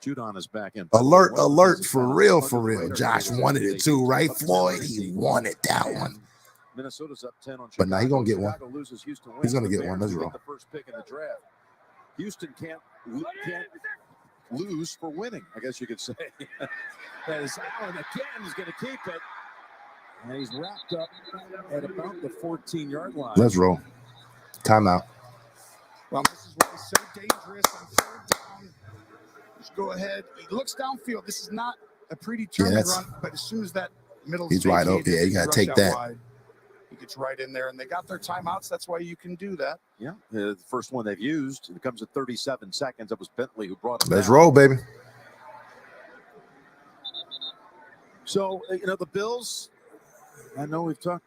Judon is back in. Alert, for real, for real. Josh wanted it too, right, Floyd? He wanted that one. Minnesota's up 10 on Chicago. But now he's going to get one. He's going to get one. Let's roll. The first pick in the draft. Houston can't lose for winning, I guess you could say. As Allen again is going to keep it. And he's wrapped up at about the 14-yard line. Let's roll. Timeout. Well, this is why he's so dangerous on third down. Just go ahead. He looks downfield. This is not a predetermined run, but as soon as that middle He's wide open. Yeah, you got to take that. Wide, he gets right in there, and they got their timeouts. That's why you can do that. Yeah, the first one they've used. It comes at 37 seconds. That was Bentley who brought it. Let's roll, baby. So, the Bills, I know we've talked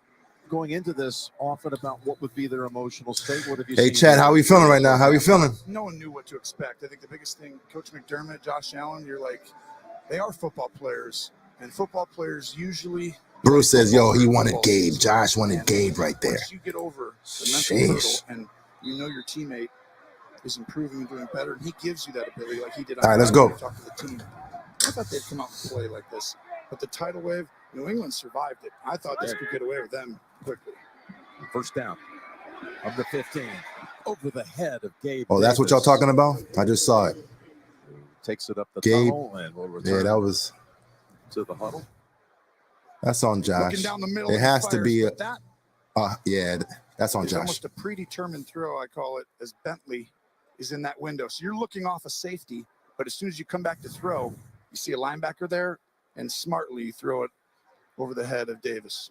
going into this often about what would be their emotional state. What have you seen? Hey, Chad, how we feeling right now? How we feeling? No one knew what to expect. I think the biggest thing, Coach McDermott, Josh Allen, you're like, they are football players, and football players usually. Bruce says, yo, he wanted Gabe. Josh wanted Gabe right there. Once you get over the mental hurdle and you know your teammate is improving and doing better, and he gives you that ability like he did. All right, let's go. Talk to the team. I thought they'd come out and play like this. But the tidal wave, New England survived it. I thought this could get away with them quickly. First down of the 15 over the head of Gabe. Oh, that's what y'all talking about? I just saw it. Takes it up the Gabe. tunnel and will return. Yeah, that was to the huddle. That's on Josh. Looking down the middle, it has to be yeah, that's on it's Josh. Almost a predetermined throw, I call it, as Bentley is in that window. So you're looking off a safety, but as soon as you come back to throw, you see a linebacker there, and smartly you throw it over the head of Davis.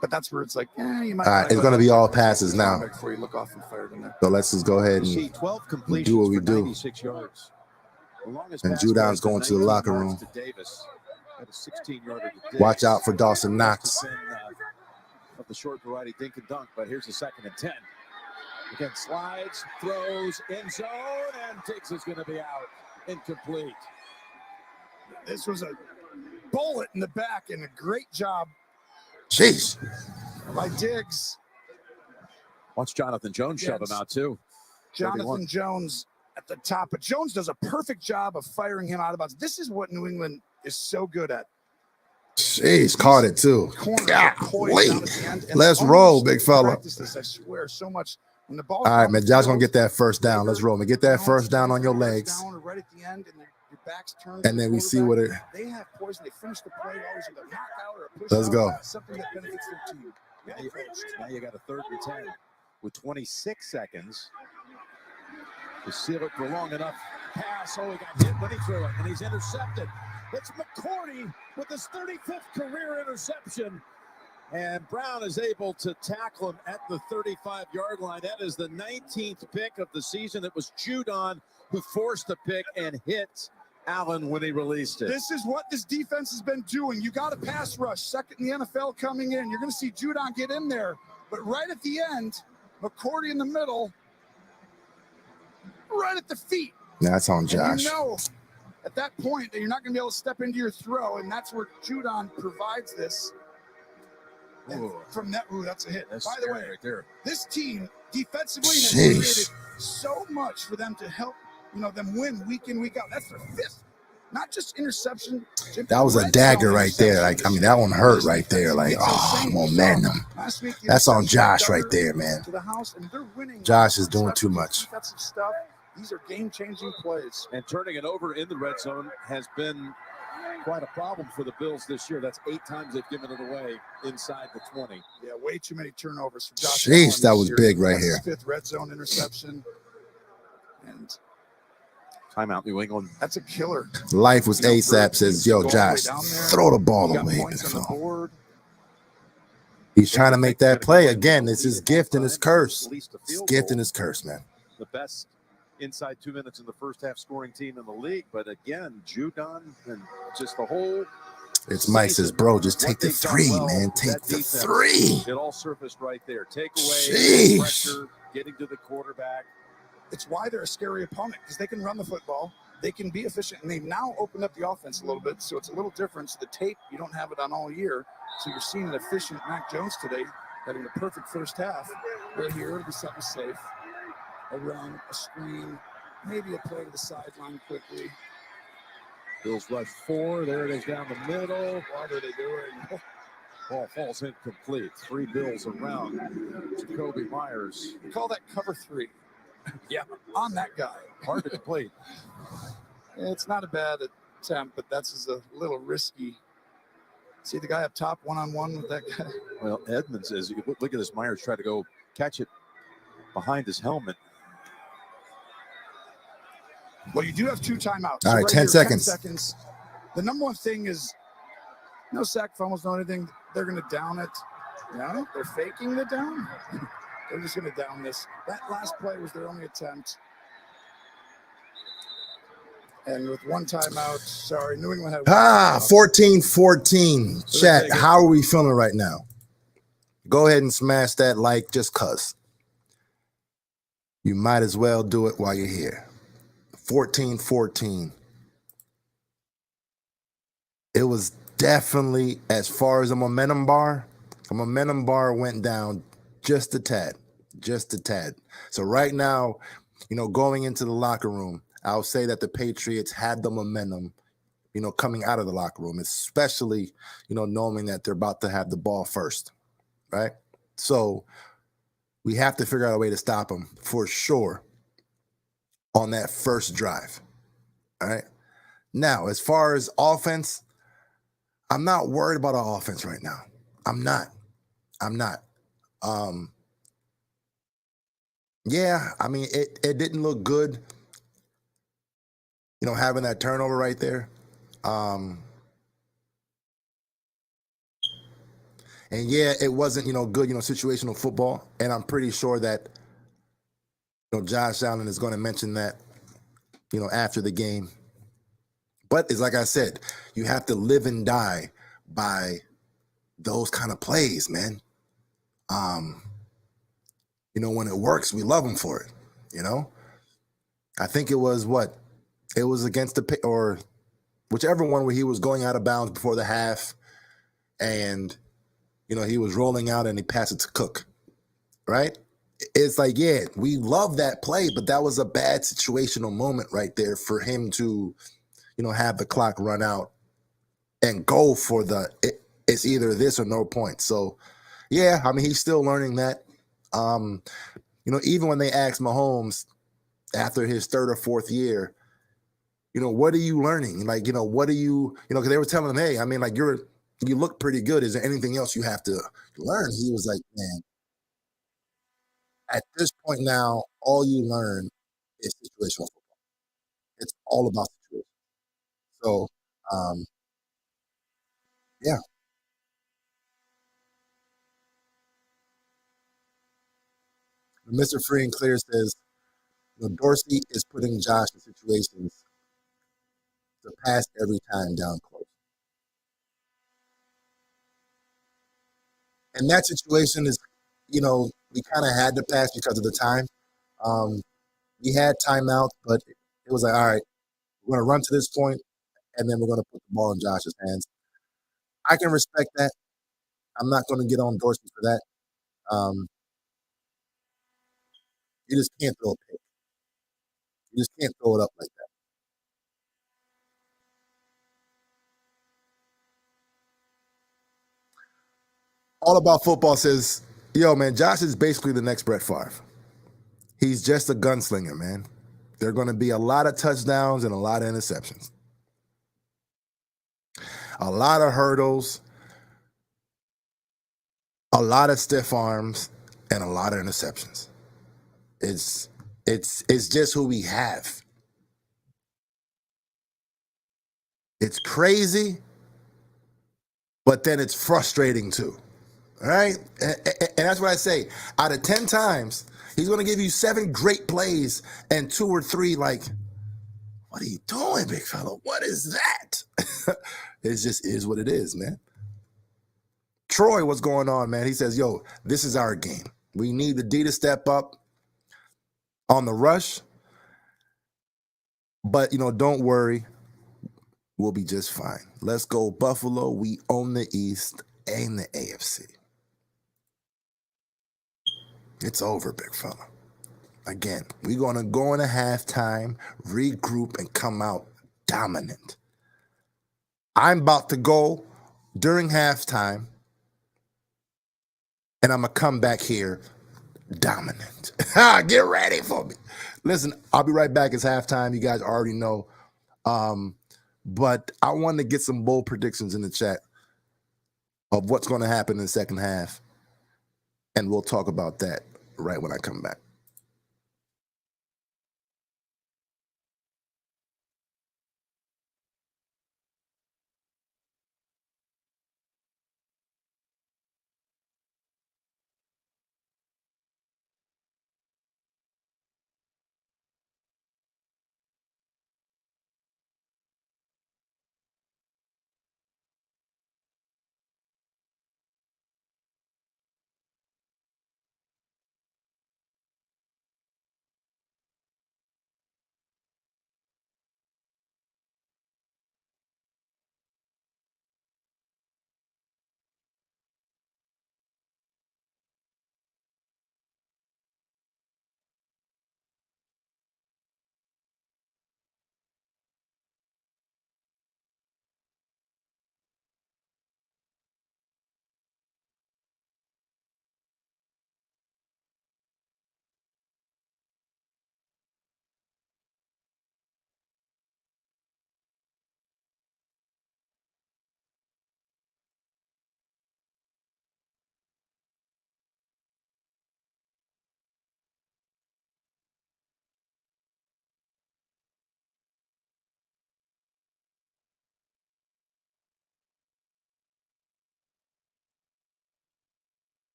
But that's where it's like, you might. All right, it's going to be all passes now. Before you look off and fire it in there. So let's just go ahead and 12 completions do what we for do. 96 yards. And Judon's going to the locker room. To Davis. At a 16-yarder to Davis. Watch out for Dawson Knox. Of the short variety dink and dunk, but here's a 2nd and 10. Again, slides, throws, end zone, and Diggs is going to be out. Incomplete. This was a bullet in the back, and a great job. Jeez. By Diggs. Watch Jonathan Jones shove him out, too. Jonathan Jones at the top, but Jones does a perfect job of firing him out of bounds. This is what New England is so good at. Jeez, caught it too. Let's roll, big fella. This, I swear, so much. When the ball all right, man. Josh gonna get that first down. Let's roll, man. Get that first down on your legs. Right at the end, and your back's turned. And then we see what it. They have poison. They finish the play always with a knockout or a push. Let's go. Something that benefits their team. Now you got a 3rd and 10 with 26 seconds to seal it for long enough. Pass. Oh, he got hit when he threw it, and he's intercepted. It's McCourty with his 35th career interception. And Brown is able to tackle him at the 35-yard line. That is the 19th pick of the season. It was Judon who forced the pick and hit Allen when he released it. This is what this defense has been doing. You got a pass rush, 2nd in the NFL coming in. You're going to see Judon get in there. But right at the end, McCourty in the middle, right at the feet. That's on Josh. And you know, at that point, that you're not going to be able to step into your throw, and that's where Judon provides this. And from that, that's a hit. That's By the way, right there. This team defensively has created so much for them to help, them win week in, week out. That's their 5th, not just interception. That was a dagger right there. Like, I mean, that one hurt right there. Like, momentum. That's on Josh right there, man. Josh is doing too much. These are game-changing plays. And turning it over in the red zone has been quite a problem for the Bills this year. That's 8 times they've given it away inside the 20. Yeah, way too many turnovers for Josh. Jeez, that was big right here. 5th red zone interception. And timeout, New England. That's a killer. Life was ASAP says, yo, Josh, throw the ball away. He's trying to make that play. Again, it's his gift and his curse. His gift and his curse, man. The best inside 2 minutes in the first half scoring team in the league. But again, Judon and just the whole. It's Mike says, bro, just take the 3, man. Take the 3. It all surfaced right there. Take away pressure, getting to the quarterback. It's why they're a scary opponent, because they can run the football. They can be efficient, and they've now opened up the offense a little bit, so it's a little different. So the tape, you don't have it on all year. So you're seeing an efficient Mac Jones today, having a perfect first half. Right here, it'll be something safe. A run, a screen, maybe a play to the sideline quickly. Bills rush 4. There it is down the middle. What are they doing? Ball falls incomplete. 3 Bills around Jacoby Myers. We call that cover 3. Yeah, on that guy. Hard to complete. It's not a bad attempt, but that's a little risky. See the guy up top one-on-one with that guy? Well, Edmonds says, look at this. Myers try to go catch it behind his helmet. Well, you do have 2 timeouts. All right, 10 here, seconds. 10 seconds. The number one thing is no sack fumbles, no anything. They're going to down it. No, they're faking the down. They're just going to down this. That last play was their only attempt. And with 1 timeout, sorry, New England had 14-14. Chat, how are we feeling right now? Go ahead and smash that like just cuz. You might as well do it while you're here. 14-14. It was definitely, as far as a momentum bar went down just a tad. So right now, going into the locker room, I'll say that the Patriots had the momentum, coming out of the locker room, especially, knowing that they're about to have the ball first, right? So we have to figure out a way to stop them for sure on that first drive, all right? Now, as far as offense, I'm not worried about our offense right now. I'm not. Yeah, I mean, it didn't look good, having that turnover right there. And yeah, it wasn't, good, situational football. And I'm pretty sure that, Josh Allen is going to mention that, after the game. But it's like I said, you have to live and die by those kind of plays, man. When it works, we love them for it, I think it was it was against or whichever one where he was going out of bounds before the half and, he was rolling out and he passed it to Cook, right? It's like, yeah, we love that play, but that was a bad situational moment right there for him to, have the clock run out and go for it's either this or no point. So, yeah, I mean, he's still learning that. Even when they asked Mahomes after his 3rd or 4th year, what are you learning? Like, what are you, because they were telling him, hey, I mean, like, you look pretty good. Is there anything else you have to learn? He was like, man, at this point now, all you learn is situational football. It's all about situation. So, yeah. Mr. Free and Clear says, Dorsey is putting Josh in situations to pass every time down close. And that situation is, we kind of had to pass because of the time. We had timeouts, but it was like, all right, we're going to run to this point, and then we're going to put the ball in Josh's hands. I can respect that. I'm not going to get on Dorsey for that. You just can't throw a pick. You just can't throw it up like that. All About Football says, yo, man, Josh is basically the next Brett Favre. He's just a gunslinger, man. There are going to be a lot of touchdowns and a lot of interceptions. A lot of hurdles, a lot of stiff arms, and a lot of interceptions. It's just who we have. It's crazy, but then it's frustrating too. All right? And that's what I say. Out of 10 times, he's going to give you 7 great plays and 2 or 3 like, what are you doing, big fella? What is that? It just is what it is, man. Troy, what's going on, man? He says, yo, this is our game. We need the D to step up on the rush. But, don't worry. We'll be just fine. Let's go, Buffalo. We own the East and the AFC. It's over, big fella. Again, we're going to go into halftime, regroup, and come out dominant. I'm about to go during halftime, and I'm going to come back here dominant. Get ready for me. Listen, I'll be right back. It's halftime. You guys already know. But I wanted to get some bold predictions in the chat of what's going to happen in the second half. And we'll talk about that right when I come back.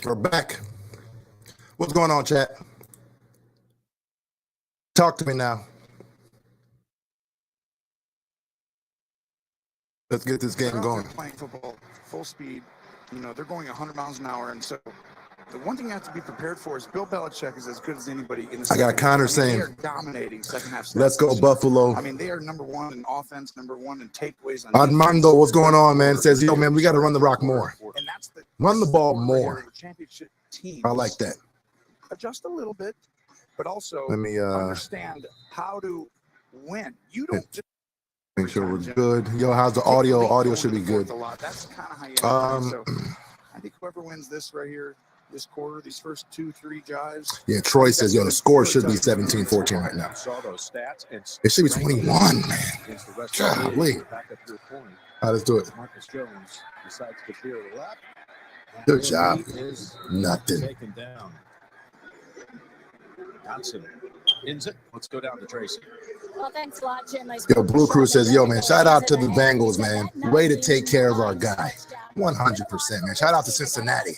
We're back. What's going on, chat? Talk to me now. Let's get this game going. Playing football full speed, they're going 100 miles an hour, and so the one thing you have to be prepared for is Bill Belichick is as good as anybody in the. I got Connor saying, they are dominating second half. Let's go Buffalo. I mean, they are number one in offense, number one in takeaways. Armando, what's going on, man? Says, yo, man, we got to run the rock more. And that's the run the ball more. Championship team. I like that. Adjust a little bit, but also let me understand how to win. You don't just make sure we're good. Yo, how's the audio? Audio should be good. That's kind of how you so I think whoever wins this right here, this quarter, these first 2-3 drives. Yeah, Troy says, yo, the score should be 17-14 right now. It should be 21, man. Golly. All right, let's do it. Good job. Nothing. Johnson ends it. Let's go down to Tracy. Well, thanks a lot, Jim. Yo, Blue Crew says, yo, man, shout out to the Bengals, man. Way to take care of our guy. 100%, man. Shout out to Cincinnati.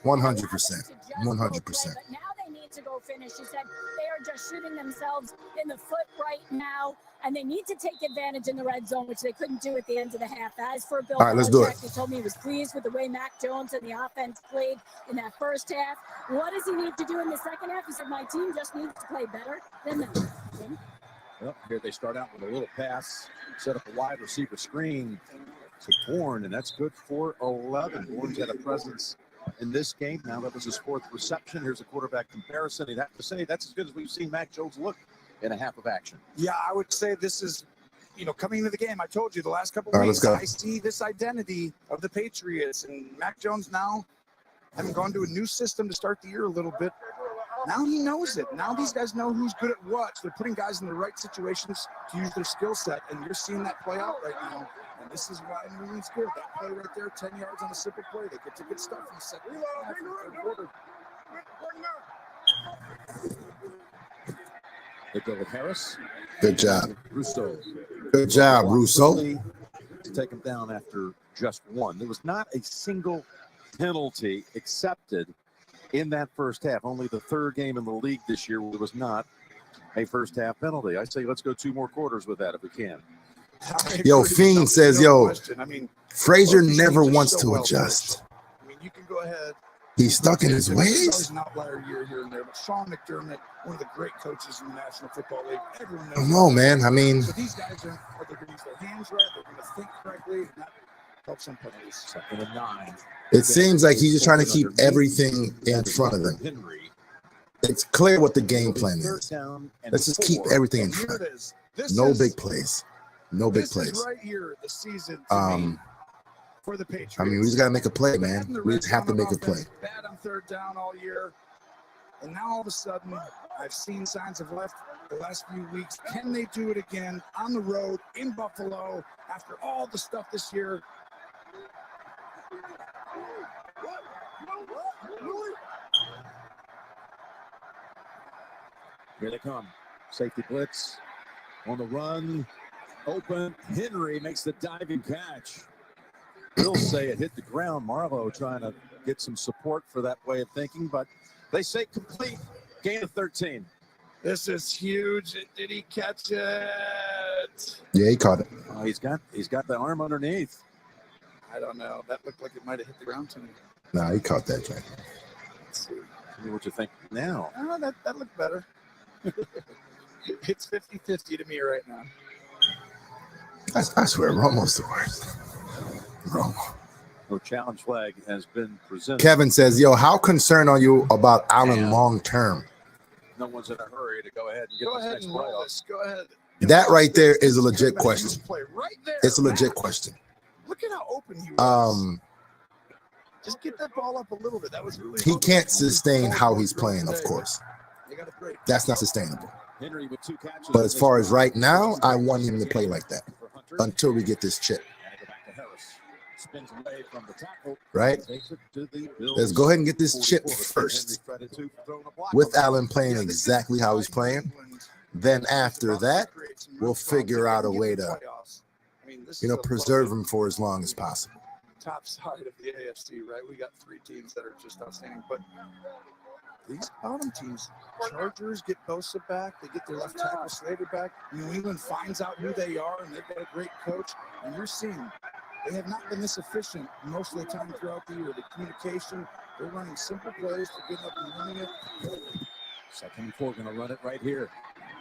100%. 100%. But now they need to go finish. He said they are just shooting themselves in the foot right now, and they need to take advantage in the red zone, which they couldn't do at the end of the half. As for Bill Belichick, he told me he was pleased with the way Mac Jones and the offense played in that first half. What does he need to do in the second half? He said, my team just needs to play better than that. Well, here they start out with a little pass, set up a wide receiver screen to Bourne, and that's good for 11. Bourne's had a presence in this game. Now that was his fourth reception. Here's a quarterback comparison. He'd have to say that's as good as we've seen Mac Jones look in a half of action. Yeah, I would say this is, coming into the game, I told you the last couple of weeks, I see this identity of the Patriots, and Mac Jones now having gone to a new system to start the year a little bit. Now he knows it. Now these guys know who's good at what. So they're putting guys in the right situations to use their skill set, and you're seeing that play out right now. And this is why New England's good. That play right there, 10 yards on a simple play. They get to good stuff in the second half and third quarter. They go with Harris. Good job. Russo. Good job, Russo. To take him down after just one. There was not a single penalty accepted in that first half. Only the third game in the league this year where there was not a first half penalty. I say let's go 2 more quarters with that if we can. Yo, Fiend says, yo, Frazier never wants to well adjust. I mean, you can go ahead. He's stuck in his ways. He's an outlier year here and there, but Sean McDermott, one of the great coaches in the National Football League. Everyone knows. No, man. I mean, so these guys are going to use their hands right. They're going to think correctly, and that helps them penalties. 2nd and 9. It seems like he's just trying to keep everything in front of them. It's clear what the game plan is. Let's just keep everything in front. No big plays. No big plays. Right here, the season for the Patriots. I mean, we just got to make a play, man. We just have to make a play. Bad on third down all year. And now all of a sudden, I've seen signs of life the last few weeks. Can they do it again on the road in Buffalo after all the stuff this year? Here they come. Safety blitz on the run. Open. Henry makes the diving catch. They'll say it hit the ground. Marlowe trying to get some support for that way of thinking, but they say complete. Gain of 13. This is huge. Did he catch it? Yeah, he caught it. He's got the arm underneath. I don't know. That looked like it might have hit the ground to me. Nah, he caught that, Jack. Let's see. Tell me what you think now. Oh, that looked better. It's 50-50 to me right now. I swear, Romo's the worst. Romo. No challenge flag has been presented. Kevin says, yo, how concerned are you about Allen long term? No one's in a hurry to go ahead and get this next playoff. Go ahead. That right there is a legit question. Right there, it's a legit question. Look at how open he was. Just get that ball up a little bit. That was really. He can't sustain how he's playing, of course. That's not sustainable. Henry with 2 catches. But as far as right now, I want him to play like that until we get this chip. Right? Let's go ahead and get this chip first. With Allen playing exactly how he's playing, then after that, we'll figure out a way to, preserve him for as long as possible. top side of the AFC, right? We got 3 teams that are just outstanding, but these bottom teams, Chargers get Bosa back, they get their left tackle Slater back. New England finds out who they are, and they've got a great coach. And you're seeing they have not been this efficient most of the time throughout the year. The communication, they're running simple plays, they're getting up and running it. 2nd and 4, going to run it right here.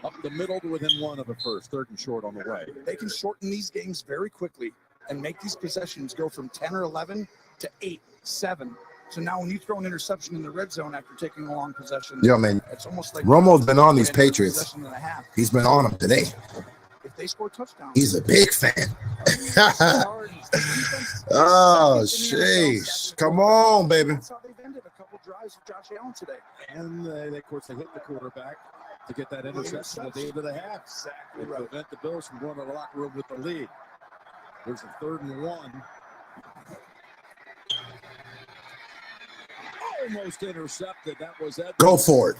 Up the middle to within 1 of the first. 3rd and short on the way. They can shorten these games very quickly and make these possessions go from 10 or 11 to 8, 7. So now when you throw an interception in the red zone after taking a long possession, Yo, man, it's almost like Romo's been on these Patriots. He's been on them today. If they score touchdowns, He's a big fan. Oh, sheesh. Come on, baby. That's how they've ended a couple drives with Josh Allen today. And of course, they hit the quarterback to get that interception at the end of the half. Exactly And right. prevent the Bills from going to the locker room with the lead. There's a 3rd and 1. Almost intercepted. That was Edmonds. Go for it.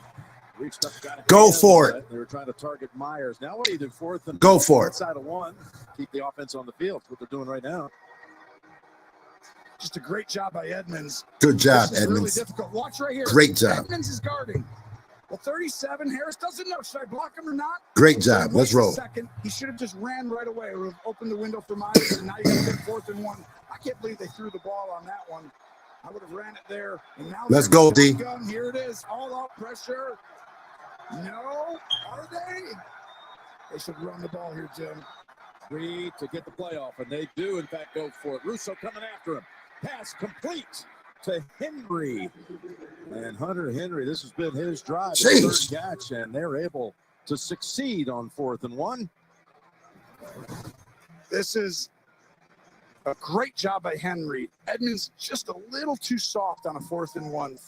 Reached up, got it. Go for it. They were trying to target Myers. Now what do you do? 4th and Go for it. inside of 1. Keep the offense on the field. That's what they're doing right now. Just a great job by Edmonds. Good job, This is really Edmonds. difficult. Watch right here. Great job. Edmonds is guarding. Well, 37. Harris doesn't know. Should I block him or not? Great job. Let's roll. Second. He should have just ran right away. It would have opened the window for Myers, and now you got a big 4th and 1. I can't believe they threw the ball on that one. I would have ran it there. And now Let's go, D. Here it is. All out pressure. No. Are they? They should run the ball here, Jim. 3 to get the playoff, and they do, in fact, go for it. Russo coming after him. Pass complete to Henry. And Hunter Henry, this has been his drive. Jeez. 3rd catch, and they're able to succeed on 4th and 1. This is a great job by Henry. Edmonds just a little too soft on a 4th and 1.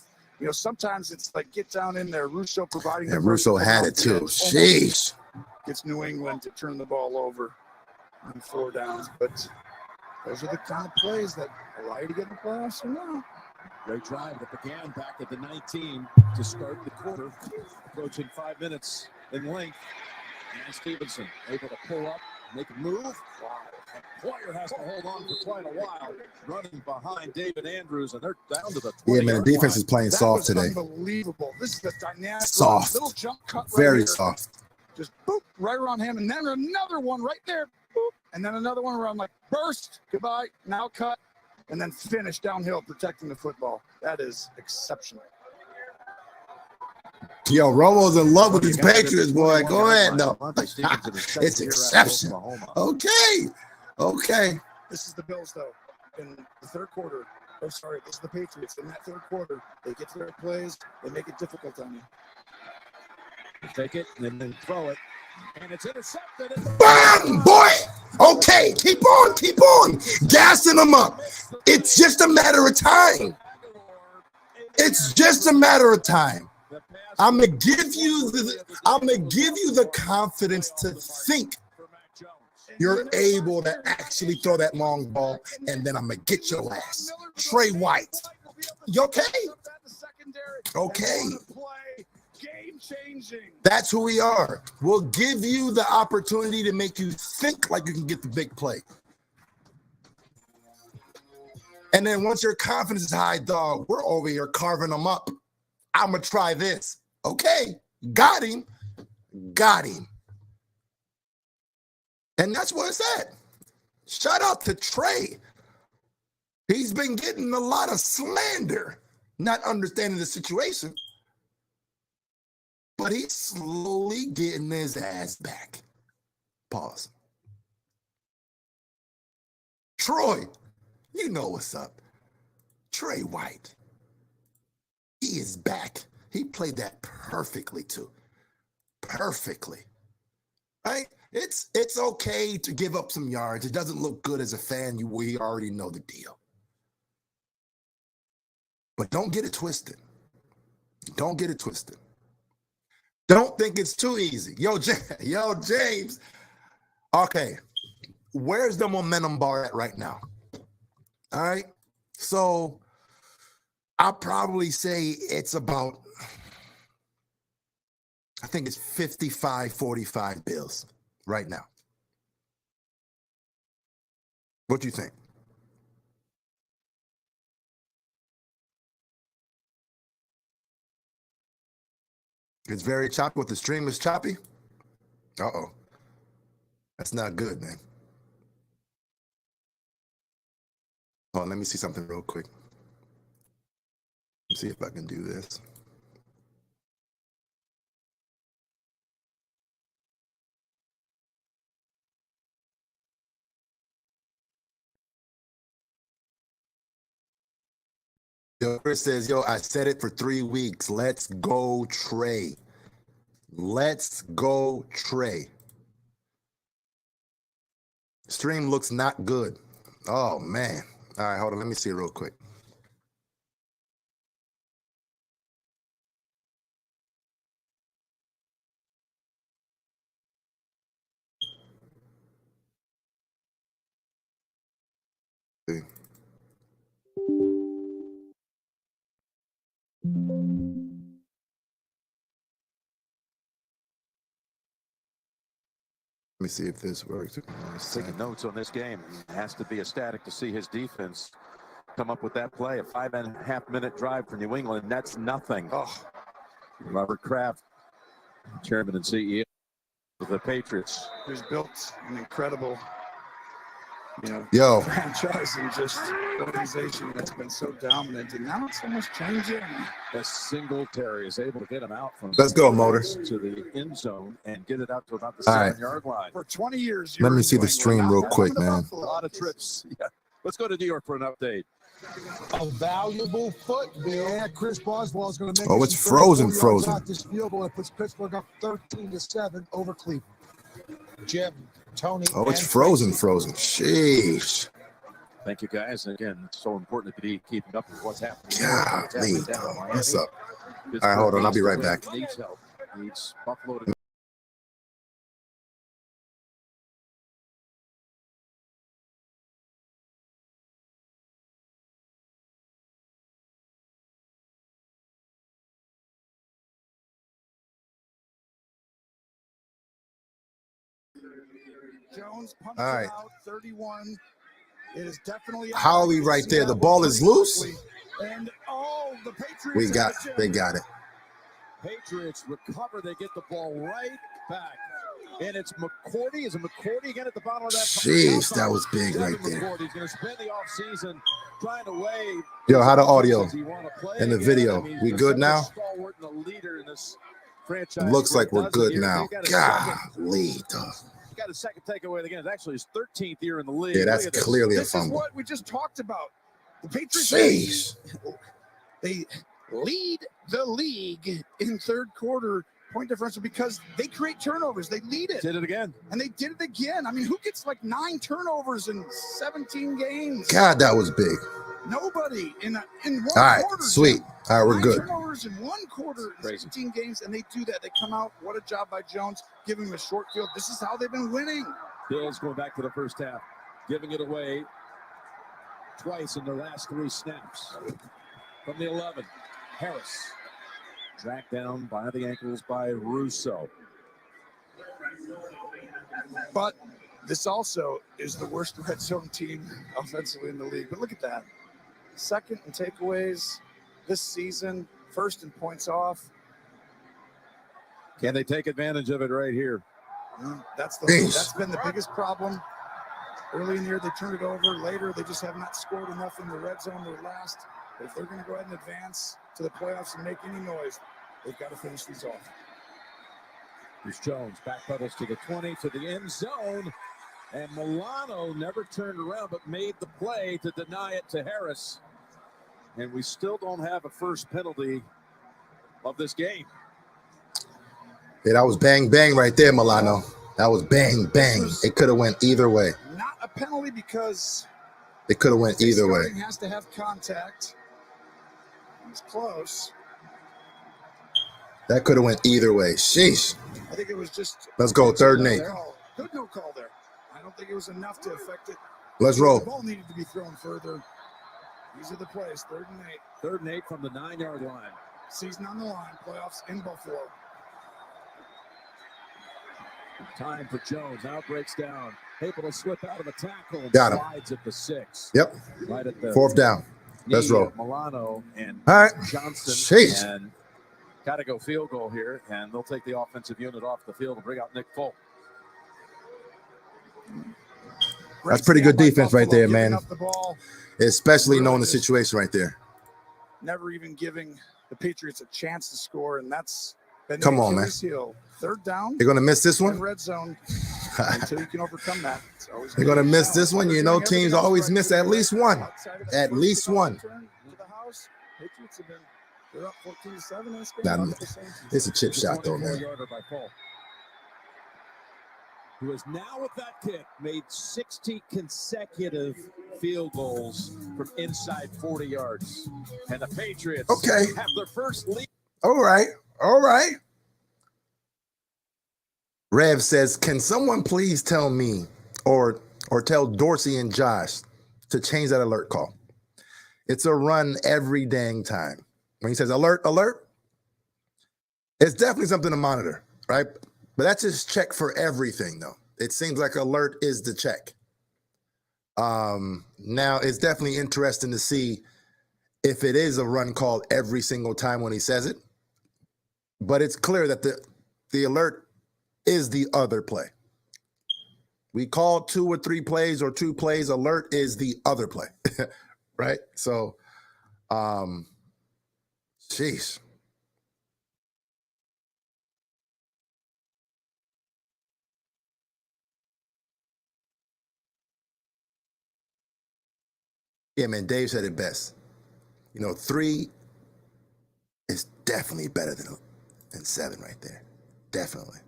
You know, sometimes it's like get down in there. Russo providing. And Russo had it too. Sheesh. Gets New England to turn the ball over on 4 downs. But those are the kind of plays that allow you to get in the playoffs or not. Great drive that began back at the 19 to start the quarter. Approaching 5 minutes in length. And Stevenson able to pull up, make a move. Wow. Poyer has to hold on for quite a while, running behind David Andrews, and they're down to the 20. Yeah, man, the defense is playing soft today. Unbelievable. This is a dynamic Soft. little jump cut right Very here. soft. Just boop right around him, and then another one right there, boop, and then another one where I'm like, burst, goodbye, now cut, and then finish downhill protecting the football. That is exceptional. Yo, Romo's in love with these Patriots, boy. Go ahead. No. It's exceptional. Okay. Okay. This is the Bills, though. In the 3rd quarter, oh, sorry, this is the Patriots. In that 3rd quarter, they get to their plays, they make it difficult on you. Take it and then throw it. And it's intercepted. Bang, boy. Okay, keep on. Gassing them up. It's just a matter of time. It's just a matter of time. I'm gonna give you the confidence to think you're able to actually throw that long ball, and then I'm gonna get your ass. Trey White. You okay? Okay. Game changing. That's who we are. We'll give you the opportunity to make you think like you can get the big play. And then once your confidence is high, dog, we're over here carving them up. I'm going to try this. Okay, got him. And that's where it's at. Shout out to Trey. He's been getting a lot of slander, not understanding the situation. But he's slowly getting his ass back. Pause. Troy, you know what's up. Trey White. He is back. He played that perfectly, too. Perfectly. Right? It's okay to give up some yards. It doesn't look good as a fan. We already know the deal. But don't get it twisted. Don't get it twisted. Don't think it's too easy. Yo, James. Okay, where's the momentum bar at right now? All right, so I'll probably say it's about, I think it's 55-45 Bills right now. What do you think? It's very choppy. What, the stream is choppy? Uh-oh. That's not good, man. Hold on, let me see something real quick. Let's see if I can do this. Yo, Chris says, yo, I said it for 3 weeks. Let's go, Trey. Let's go, Trey. Stream looks not good. Oh, man. All right, hold on. Let me see real quick. See. Let me see if this works. Taking notes on this game. It has to be ecstatic to see his defense come up with that play. A 5.5-minute drive for New England. That's nothing. Oh, Robert Kraft, chairman and CEO of the Patriots, who's built an incredible, Yo, franchise and just organization that's been so dominant, and now it's almost changing. as Singletary is able to get him out from let's go, Motor. to the end zone and get it out to about the All right. 7-yard line. For 20 years, Let me you're see the enjoying stream Now real they're quick, coming to man. Buffalo. A lot of trips. Yeah. Let's go to New York for an update. A valuable foot, Bill. Yeah, Chris Boswell is going to make Oh, it it's some 34 frozen, yards frozen. off this field goal. It puts Pittsburgh up 13-7 over Cleveland. Jim, Tony. Oh, it's and frozen, Tracy. frozen. Sheesh. Thank you, guys. Again, it's so important to be keeping up with what's happening. Golly, What's happening down in dog. What's Miami. up? All right, hold on. I'll be right back. Needs help. Needs Buffalo to Jones punts All right. it out, 31. It is definitely out. Howie You can right see there. that The one ball is pretty loose. quickly. And the Patriots We got, have the they chance. got it. Patriots recover. They get the ball right back. And it's McCourty. Is it McCourty again at the bottom of that? Jeez, that was big right there. McCourty's going to spend the offseason trying to weigh. Yo, how the audio Does he want to play and the again? video? I mean, We he's good such a now? stalwart and a leader in this It franchise. looks like we're Does it good here. now. He got a second- Golly, dog. he got a second takeaway of the game. It's actually his 13th year in the league. Yeah, that's Look at this. clearly a This is fumble. what we just talked about. The Patriots, Jeez. they lead the league in third quarter point differential because they create turnovers. They lead it. Did it again. And they did it again. I mean, who gets like 9 turnovers in 17 games? God, that was big. Nobody in one All right, quarter. sweet. All right, we're 9 good. turnovers in 1 quarter in Crazy. 17 games, and they do that. They come out. What a job by Jones, giving him a short field. This is how they've been winning. Bills going back to the first half, giving it away twice in their last 3 snaps. From the 11, Harris dragged down by the ankles by Russo. But this also is the worst red zone team offensively in the league. But look at that. Second in takeaways this season, first in points off. Can they take advantage of it right here? That's Jeez. been the biggest problem. Early in the year, they turned it over. Later, they just have not scored enough in the red zone. Their last. If they're going to go ahead and advance to the playoffs and make any noise, they've got to finish these off. Here's Jones, backpedals to the 20, to the end zone. And Milano never turned around, but made the play to deny it to Harris. And we still don't have a first penalty of this game. Yeah, that was bang, bang right there, Milano. That was bang, bang. It could have went either way. Not a penalty because It could have went either way. starting has to have contact. It's close. That could have went either way. Sheesh. I think it was just. Let's go, 3rd and 8. Good no call there. I don't think it was enough to affect it. Let's The roll. ball needed to be thrown further. These are the plays. 3rd and 8. 3rd and 8 from the 9-yard line. Season on the line. Playoffs in Buffalo. Time for Jones. Now breaks down. Able to slip out of a tackle and Got him. slides at the 6. Yep. Right at the 4th down. Let's knee roll. of Milano and All right. Johnson. Sheesh. And Got to go field goal here, and they'll take the offensive unit off the field and bring out Nick Folk. That's pretty good defense right there, man. Especially knowing the situation right there. Never even giving the Patriots a chance to score, and that's been Come on, man. heel. Third down. They're going to miss this one? Red zone. Until you can overcome that. They're going to miss this one. You know, teams always miss at least one. At least one. Patriots have been, they're up 14-7. Nah, it's a chip shot, though, man. Who has now, with that kick, made 60 consecutive field goals from inside 40 yards. And the Patriots have their first lead. All right. All right. Rev says, can someone please tell me or tell Dorsey and Josh to change that alert call? It's a run every dang time. When he says alert, alert, it's definitely something to monitor, right? But that's just check for everything, though. It seems like alert is the check. Now, it's definitely interesting to see if it is a run call every single time when he says it. But it's clear that the alert is the other play. We call 2 or 3 plays or 2 plays. Alert is the other play, right? So, jeez. Yeah, man, Dave said it best. You know, 3 is definitely better than 7 right there. Definitely.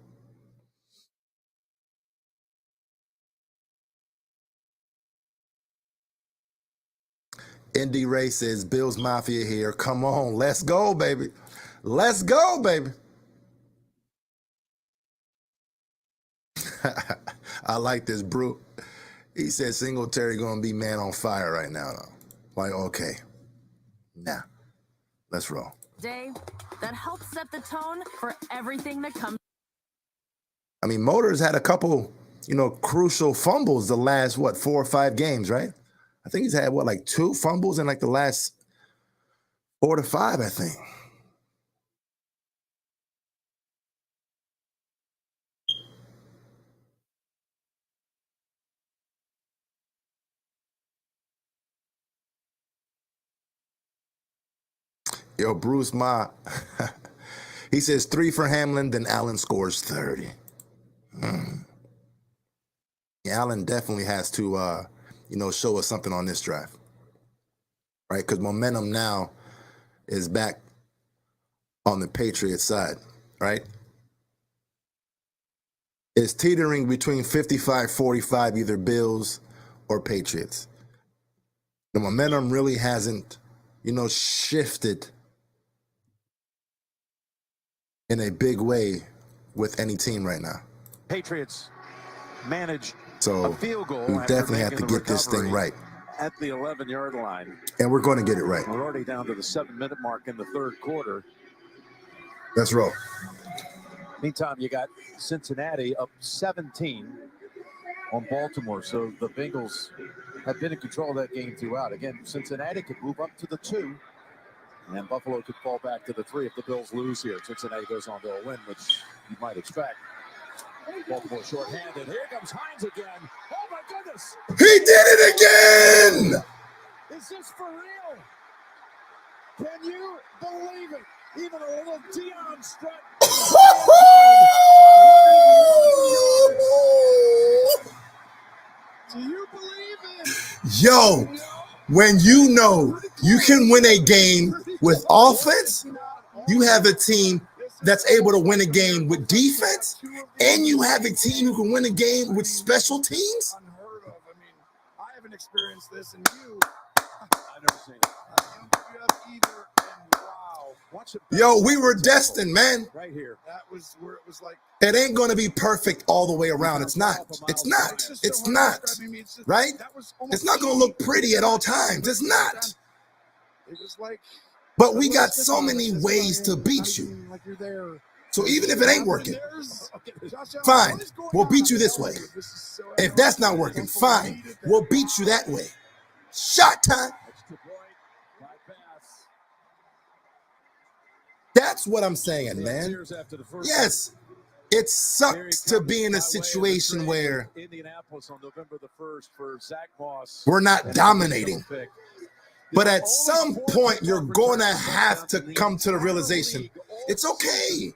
Indy Ray says, Bills Mafia here. Come on, let's go, baby. Let's go, baby. I like this, Brew. He said Singletary going to be man on fire right now, though. Like, okay. Nah. Let's roll. Dave, that helps set the tone for everything that comes. I mean, Motors had a couple, crucial fumbles the last, 4 or 5 games, right? I think he's had, 2 fumbles in, the last 4 to 5, I think. Yo, Bruce Ma, he says 3 for Hamlin, then Allen scores 30. Yeah, Allen definitely has to, show us something on this drive, right? Because momentum now is back on the Patriots side, right? It's teetering between 55-45, either Bills or Patriots. The momentum really hasn't, shifted in a big way with any team right now. Patriots manage so a field goal. We definitely have to get this thing right. At the 11-yard line. And we're going to get it right. We're already down to the 7-minute mark in the third quarter. Let's roll. Meantime, you got Cincinnati up 17 on Baltimore. So the Bengals have been in control of that game throughout. Again, Cincinnati could move up to the 2. And Buffalo could fall back to the 3 if the Bills lose here. Cincinnati goes on to a win, which you might expect. Baltimore shorthanded. Here comes Hines again. Oh, my goodness. He did it again. Is this for real? Can you believe it? Even a little Dion strut. Do you believe it? Yo, when you know you can win a game with offense, you have a team that's able to win a game with defense, and you have a team who can win a game with special teams. Unheard of. I mean, I haven't experienced this, and you. I've never seen it. You have either, and wow. Watch it. Yo, we were destined, man. Right here. That was where it was like. It ain't going to be perfect all the way around. It's not. It's not. It's not. Right? It's not going to look pretty at all times. It's not. It was like. But we got so many ways to beat you. So even if it ain't working, fine, we'll beat you this way. If that's not working, fine, we'll beat you that way. Shot time. That's what I'm saying, man. Yes, it sucks to be in a situation where Indianapolis on November the 1st for Zach Moss. we're not dominating. But at some point, you're going to have to come to the realization it's okay.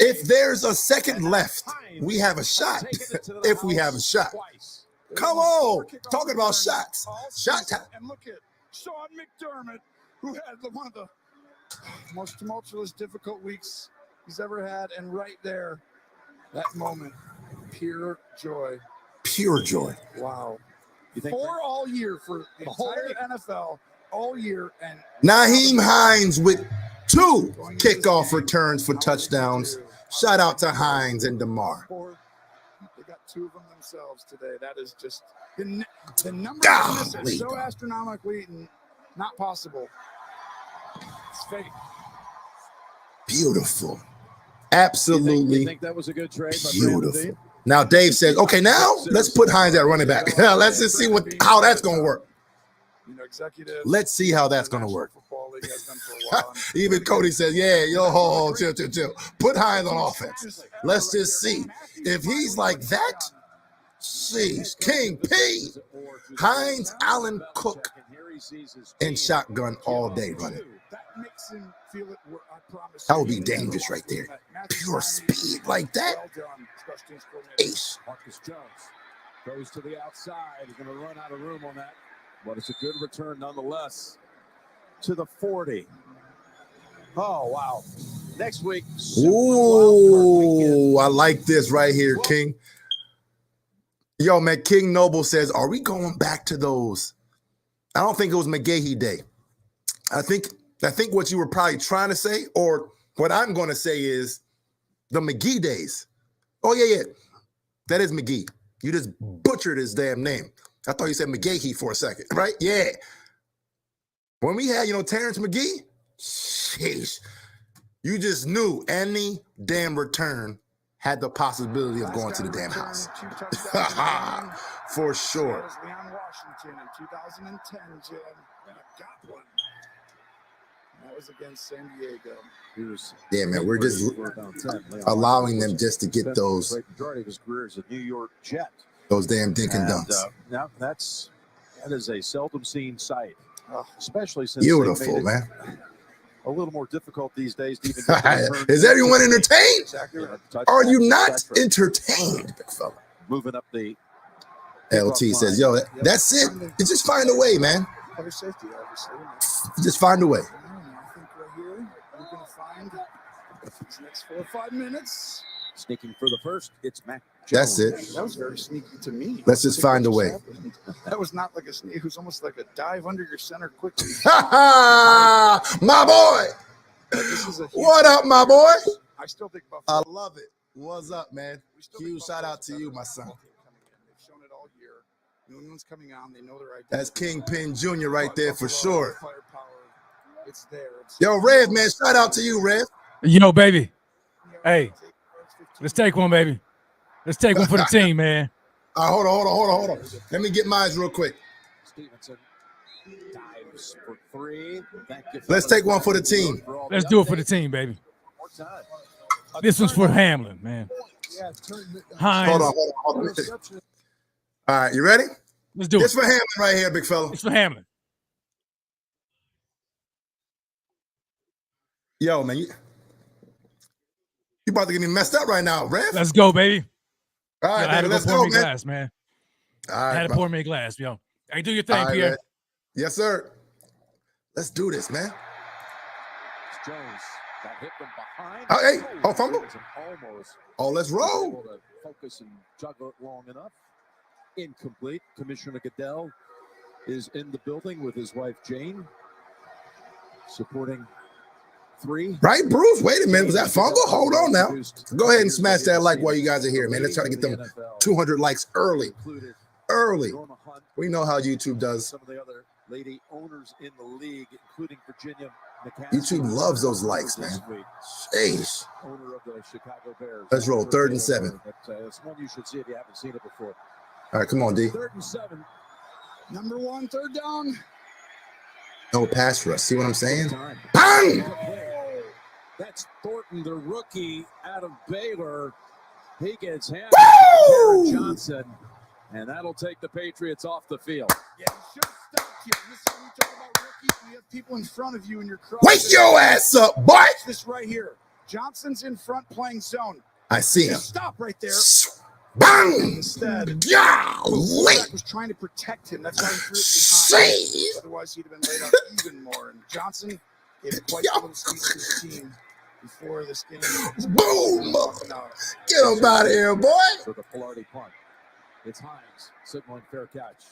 If there's a second left, we have a shot. If we have a shot. Come on. Talking about shots. Shot time. And look at Sean McDermott, who had one of the most tumultuous, difficult weeks he's ever had. And right there, that moment, pure joy. Pure joy. Wow. Four all year for the entire NFL, all year. And Nyheim Hines with 2 kickoff returns for touchdowns. Shout out to Hines and Damar. They got 2 of them themselves today. That is just the number of misses so astronomically not possible. It's fake. Beautiful. Absolutely you think that was a good trade? beautiful. Now Dave says, okay, now let's put Hines at running back. Let's just see how that's going to work. Let's see how that's going to work. Even Cody says, yeah, chill. Put Hines on offense. Let's just see. If he's like that, sheesh, Kingpin, Hines, Allen, Cook, and shotgun all day running. That would be dangerous right there. Pure speed like that. Ace. Marcus Jones goes to the outside. He's going to run out of room on that. But it's a good return nonetheless to the 40. Oh, wow. Next week. Ooh, I like this right here, King. Yo, man, King Noble says, are we going back to those? I don't think it was McGahee Day. I think what you were probably trying to say, or what I'm going to say is the McGee days. Oh, yeah. That is McGee. You just butchered his damn name. I thought you said McGahee for a second, right? Yeah. When we had, Terrence McGee, sheesh, you just knew any damn return had the possibility of going to the damn house. For sure. That was Leon Washington in 2010, Jim. Got one. That was against San Diego. Yeah, man, we're just allowing them just to get those. The majority of his career as a New York Jet. Those damn dink and dunks. Now that is a seldom seen sight, especially since beautiful, man. A little more difficult these days. To even is everyone entertained? Exactly. Are you not entertained, big fella? Moving up the LT says, yo, that's it. You just find a way, man. Better safety, obviously. Just find a way. I think right here, we're going to find these next 4 or 5 minutes. Sneaking for the first, it's Mac Jones. That's it. That was very sneaky to me. Let's just find a way. That was not like a sneak. It was almost like a dive under your center quickly. My boy. What up, my boy? I still think Buffalo. I love it. What's up, man? Huge shout out to you, my son. They've shown it all year. New England's coming on. They know their identity. That's Kingpin Jr. right there for sure. Firepower. It's there. Yo, Rev, man, shout out to you, Rev. Yo, baby. Hey, let's take one, baby. Let's take one for the team, man. Hold on. Let me get mine real quick. Stevenson dives for 3. Let's take one for the team. Let's do it for the team, baby. This one's for Hamlin, man. Hines. Hold on. All right, you ready? Let's do it. It's for Hamlin right here, big fella. It's for Hamlin. Yo, man, you about to get me messed up right now, Rev. Let's go, baby. All right, I had to let's pour go, me man. glass, man. All right, I had to pour me a glass, yo. Hey, do your thing, right, Pierre. man. Yes, sir. Let's do this, man. Jones got hit from behind. Oh, fumble. Almost. Let's roll. Able to focus and juggle it long enough. Incomplete. Commissioner Goodell is in the building with his wife Jane, supporting 3. Right, Bruce? Wait a minute. Was that fumble? Hold on now. Go ahead and smash that like while you guys are here, man. Let's try to get them 200 likes early. We know how YouTube does. Some of the other lady owners in the league, including Virginia McCaskey. YouTube loves those likes, man. Jeez. Owner of the Chicago Bears. Let's roll. 3rd and 7. It's one you should see if you haven't seen it before. All right, come on, D. 3rd and 7. Number 1, 3rd down. No pass rush. See what I'm saying? Bang! That's Thornton, the rookie out of Baylor. He gets hammered by Taron Johnson, and that'll take the Patriots off the field. Yeah, you should have stopped here. This is when we talk about rookies. You have people in front of you in your cross. Wake your ass up, boy! Watch this right here. Johnson's in front playing zone. I see him. Just stop right there. Bang! Instead, Golly! was trying to protect him. That's why he threw it behind. Otherwise, he'd have been laid out even more. And Johnson gave quite a little speech to his team before this game. Boom! Get him out of here, boy! For the Pilardi punt. It's Hines signaling fair catch.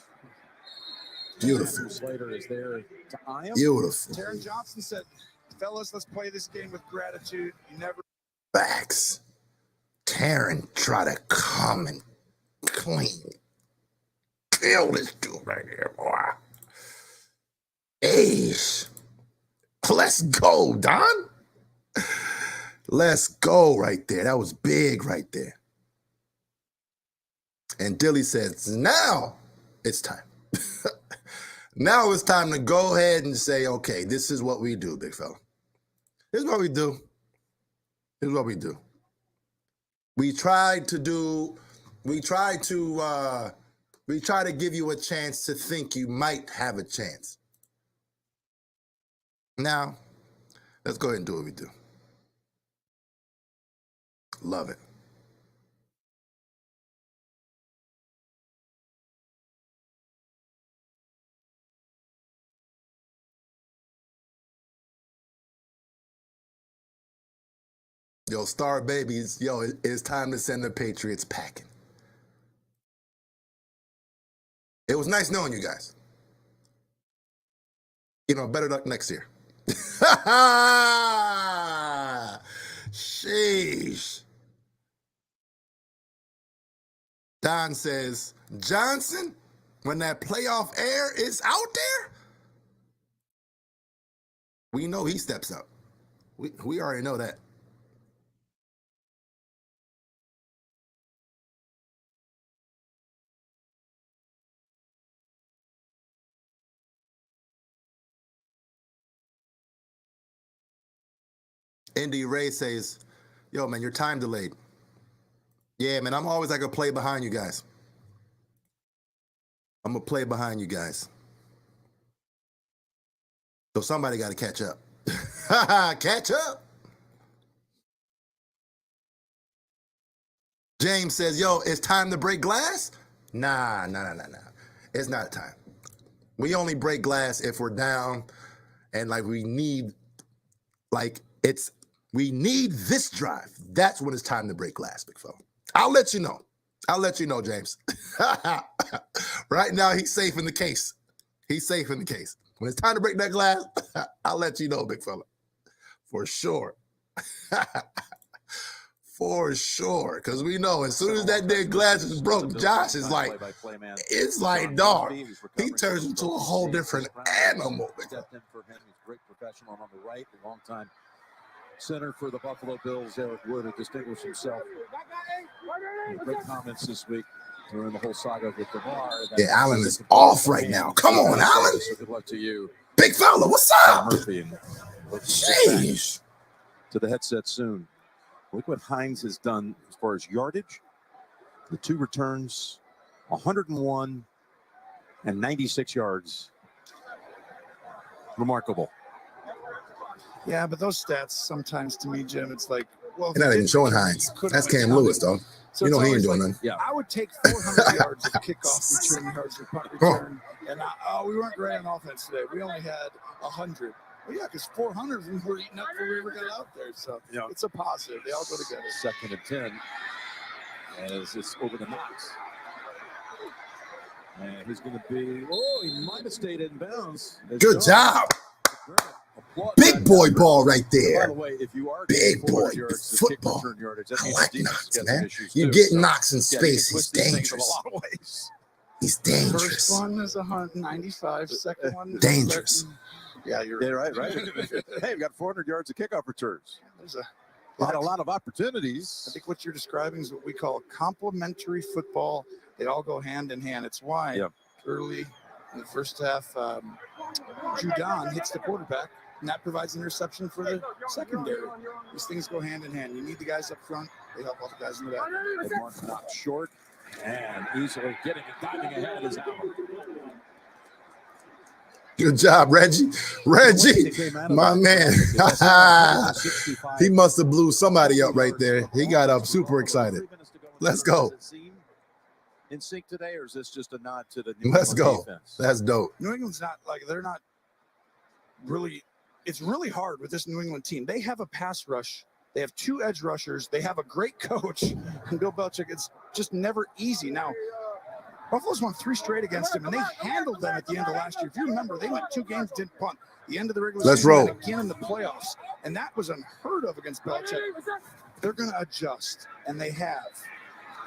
Beautiful. Slater is there to eye him. Beautiful. Taron Johnson said, fellas, let's play this game with gratitude. You never. Facts. Taron try to come and clean. Kill this dude right here, boy. Ace. Let's go, Don. Let's go right there. That was big right there. And Dilly says, now it's time. Now it's time to go ahead and say, okay, this is what we do, big fella. Here's what we do. Here's what we do. We try to give you a chance to think you might have a chance. Now, let's go ahead and do what we do. Love it. Yo, Star Babies, yo, it's time to send the Patriots packing. It was nice knowing you guys. You know, better luck next year. Sheesh. Don says, Johnson, when that playoff air is out there, we know he steps up. We already know that. Indy Ray says, yo, man, your time delayed. Yeah, man, I'm always like a play behind you guys. I'm a play behind you guys. So somebody got to catch up. Catch up. James says, yo, it's time to break glass? Nah. It's not time. We only break glass if we're down and we need this drive. That's when it's time to break glass, big fella. I'll let you know. James. Right now, he's safe in the case. When it's time to break that glass, I'll let you know, big fella. For sure. For sure. Because we know as soon as that dead glass is broke, Josh is like, it's like, dog. He turns into a whole different animal. Stepped in for him. He's a great professional on the right, a long time center for the Buffalo Bills, Eric Wood, who distinguished himself. Great comments this week during the whole saga with Damar. Yeah, Allen is off right now. Come on, Allen. So good luck to you. Big fella, what's up? Murphy, and jeez. To the headset soon. Look what Hines has done as far as yardage. The 2 returns, 101 and 96 yards. Remarkable. Yeah, but those stats sometimes to me, Jim, it's like, well, they're not even showing Hines. That's Cam Lewis, though. So you know he ain't doing nothing. Yeah. I would take 400 yards of kickoff return yards of punt return. And we weren't great on offense today. We only had 100. Well, yeah, because 400 of them were eaten up before we ever got out there. So it's a positive. They all go together. 2nd and 10 as it's over the Knox. And he's going to be, he might have stayed in bounds. Good job. Big boy ball right there. By the way, if you are big boy football. I like Knox, man. You get Knox in space. He's dangerous. He's dangerous. First one is 195. Second one is dangerous. Yeah, you're right. Hey, we got 400 yards of kickoff returns. There's a lot of opportunities. I think what you're describing is what we call complementary football. They all go hand in hand. It's why early in the first half, Judon hits the quarterback And that provides an interception for the secondary. These things go hand in hand. You need the guys up front. They help all the guys in the back. Damar Knox short and easily getting it, diving ahead is Hamlin. Good job, Reggie. Reggie, my man. He must have blew somebody up right there. He got up super excited. Let's go. In sync today, or is this just a nod to the New Let's England go. defense? That's dope. New England's not like they're not really. It's really hard with this New England team. They have a pass rush. They have 2 edge rushers. They have a great coach, and Bill Belichick. It's just never easy. Now, Buffalo's won 3 straight against him, and they handled them at the end of last year. If you remember, they went 2 games, didn't punt. The end of the regular season, roll. and again in the playoffs, and that was unheard of against Belichick. They're going to adjust, and they have,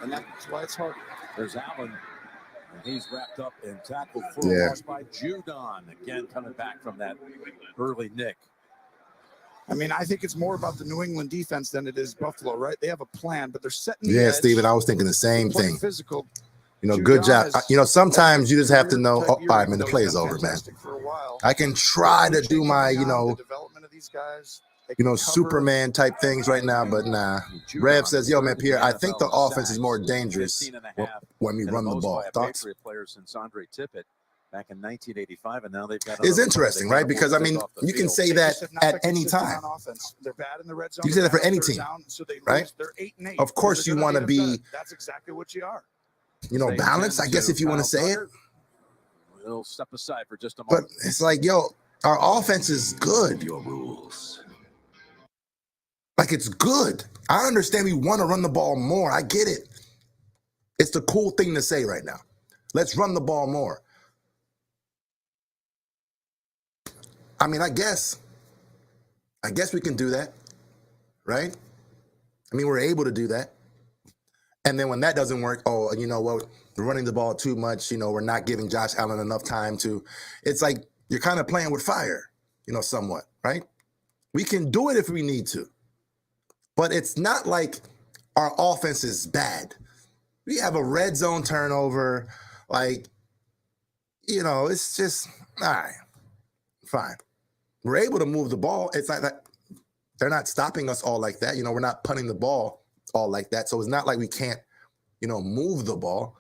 and that's why it's hard. There's Allen. And he's wrapped up and tackled for Yeah. a loss by Judon. Again, coming back from that early nick. I mean, I think it's more about the New England defense than it is Buffalo, right? They have a plan, but they're setting the Yeah, edge. Steven, I was thinking the same They're playing thing. Physical. You know, good job. You know, sometimes you just have to know, oh, all right, man, the play is over, man. Fantastic for a while. I can try to do my, you The know, development of these guys. Superman type things right now, but nah. Rev says, yo, man, Pierre, I think the offense is more dangerous when we run the ball. Thoughts? Patriot player since Andre Tippett back in 1985, and now they've got. It's interesting, right? Because, I mean, you can say that at any time. They're bad in the red zone. You can say that for any team, right? They're 8-8. Of course you want to be, That's exactly what you are. you know, balanced, I guess, if you want to say it. We'll step aside for just a But moment. it's like, yo, our offense is good. Your rules. Like, it's good. I understand we want to run the ball more. I get it. It's the cool thing to say right now. Let's run the ball more. I mean, I guess we can do that, right? I mean, we're able to do that. And then when that doesn't work, oh, you know what? We're running the ball too much. You know, we're not giving Josh Allen enough time to. It's like you're kind of playing with fire, you know, somewhat, right? We can do it if we need to. But it's not like our offense is bad. We have a red zone turnover. Like, you know, it's just, all right, fine. We're able to move the ball. It's like that. They're not stopping us all like that. You know, we're not punting the ball all like that. So it's not like we can't, you know, move the ball.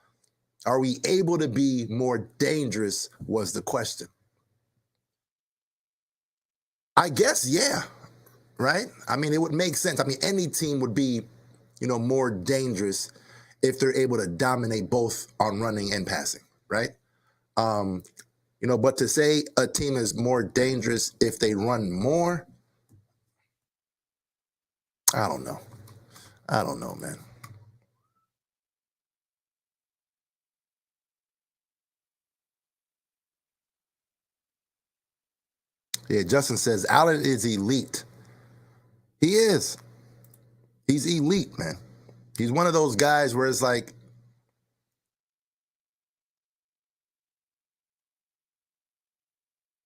Are we able to be more dangerous was the question. I guess, yeah. Right? I mean, it would make sense. I mean, any team would be, you know, more dangerous if they're able to dominate both on running and passing, right? You know, but to say a team is more dangerous if they run more, I don't know. I don't know, man. Yeah, Justin says Allen is elite. He is. He's elite, man. He's one of those guys where it's like,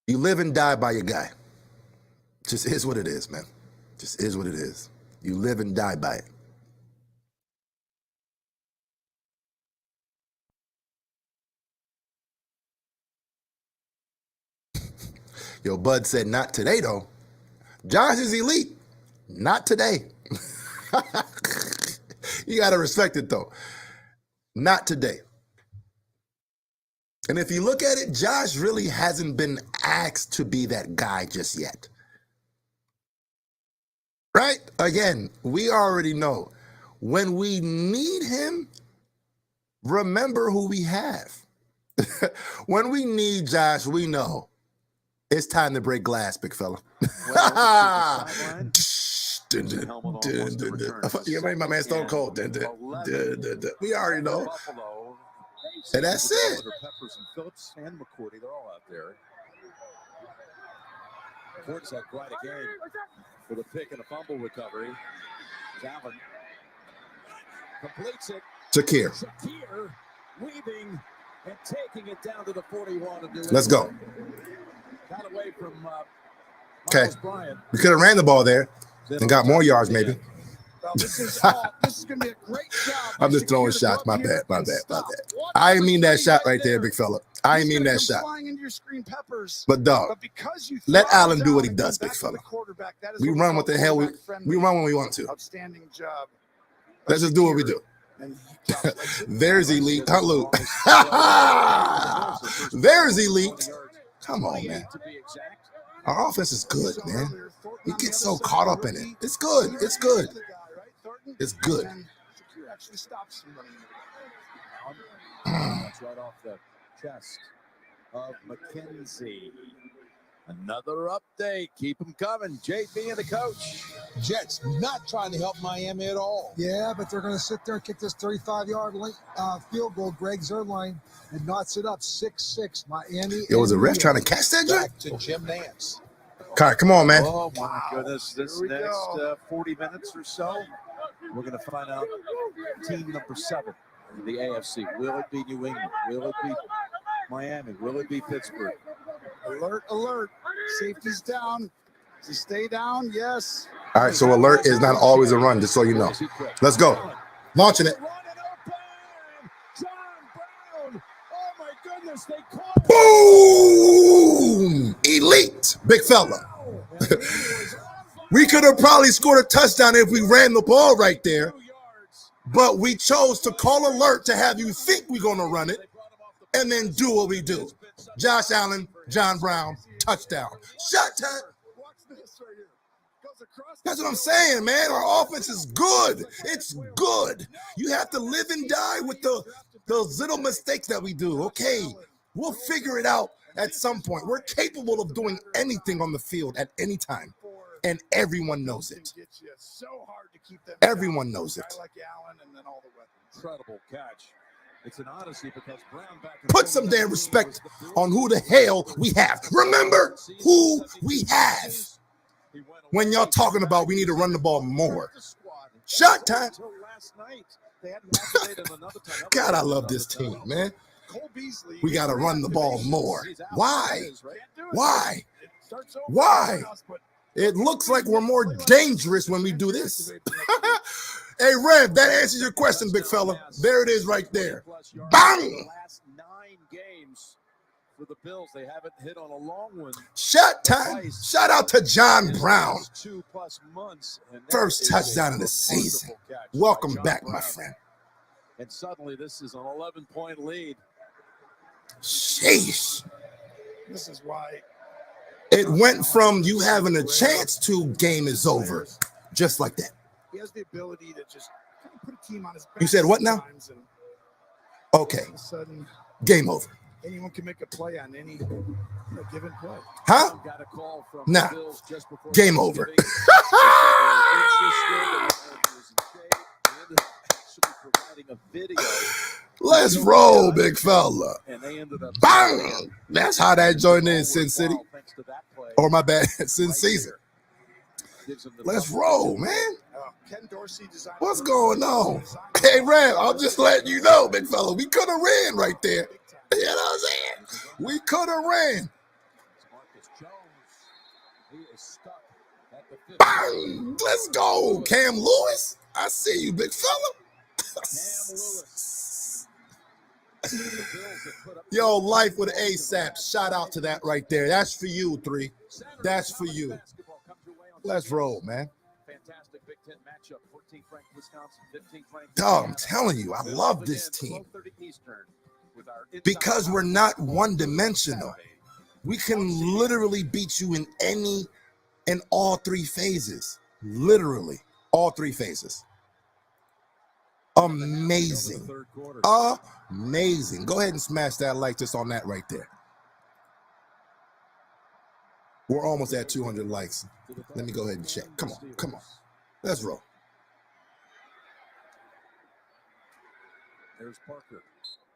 you live and die by your guy. Just is what it is, man. Just is what it is. You live and die by it. Yo, Bud said, not today, though. Josh is elite. Not today. You got to respect it, though. Not today. And if you look at it, Josh really hasn't been asked to be that guy just yet. Right? Again, we already know. When we need him, remember who we have. When we need Josh, we know. It's time to break glass, big fella. You remember my man Stone Cold. We already know. And that's it. Peppers and Phillips and McCourty, they're all out there. Courts had quite a game with a pick and a fumble recovery. Allen completes it. Shakir. Shakir weaving and taking it down to the 41 of New England. Let's go. Got away from okay. We could have ran the ball there and got more yards, maybe. Well, this is going to be a great job. I'm just throwing shots. My bad. I didn't mean that shot right there, big fella. I didn't mean that shot. Flying into your screen peppers. But dog, But because you let throw Allen do what he down does, and big back to the fella. quarterback, that is We what run what the hell we quarterback-friendly. run when we want to. Outstanding job. Let's just do what we do. And he drops like There's elite. Hello. There's elite. Come on, man. Our offense is good, man. We get so caught up in it. It's good. It's good. It's good. Actually stops him running. That's right off the chest of McKenzie. Another update. Keep them coming. JP and the coach. Jets not trying to help Miami at all. Yeah, but they're going to sit there and kick this 35-yard field goal, Greg Zuerlein, and knots it up 6-6. Miami. Yo, was a ref trying to catch that joint? Back to Jim Nance. All right, come on, man. Oh, my goodness. This next 40 minutes or so, we're going to find out team number 7 in the AFC. Will it be New England? Will it be Miami? Will it be Pittsburgh? Alert, alert. Safety's down. Does he stay down? Yes. All right, so alert is not always a run, just so you know. Let's go. Launching it. Boom! Elite, big fella. We could have probably scored a touchdown if we ran the ball right there, but we chose to call alert to have you think we're going to run it and then do what we do. Josh Allen, John Brown, touchdown. Shot time. That's what I'm saying, man. Our offense is good. It's good. You have to live and die with those little mistakes that we do. Okay, we'll figure it out at some point. We're capable of doing anything on the field at any time, and everyone knows it. Everyone knows it. Incredible catch. It's an odyssey because Brown back. Put some damn respect on who the hell we have. Remember who we have. When y'all talking about we need to run the ball more. Shot time. God, I love this team, man. We got to run the ball more. Why? Why? Why? It looks like we're more dangerous when we do this. Hey, Rev, that answers your question, big fella. There it is right there. Bang! Last 9 games for the Bills, they haven't hit on a long one. Shot time. Shout out to John Brown. 2+ months. First touchdown of the season. Welcome back, my friend. And suddenly this is an 11-point lead. Sheesh. This is why. It went from you having a chance to game is over. Just like that. He has the ability to just put a team on his back. You said what now? Okay. All of a sudden, game over. Anyone can make a play on any given play. Huh? Nah. Game over. Let's roll, big fella. Bang! That's how that joined in Sin City. Or my bad, Sin Season. Let's roll, man. What's going on? Hey, Ram, I'm just letting you know, big fella. We could have ran right there. You know what I'm saying? We could have ran. Bang! Let's go, Cam Lewis. I see you, big fella. Yo, life with ASAP. Shout out to that right there. That's for you, 3. That's for you. Let's roll, man. Fantastic Big Ten matchup. 14th ranked Wisconsin, 15th ranked. Dog, I'm telling you, I love this team. Because we're not one-dimensional. We can literally beat you in all 3 phases. Literally, all 3 phases. Amazing. Amazing. Go ahead and smash that like just on that right there. We're almost at 200 likes. Let me go ahead and check. Come on, come on. Let's roll. There's Parker.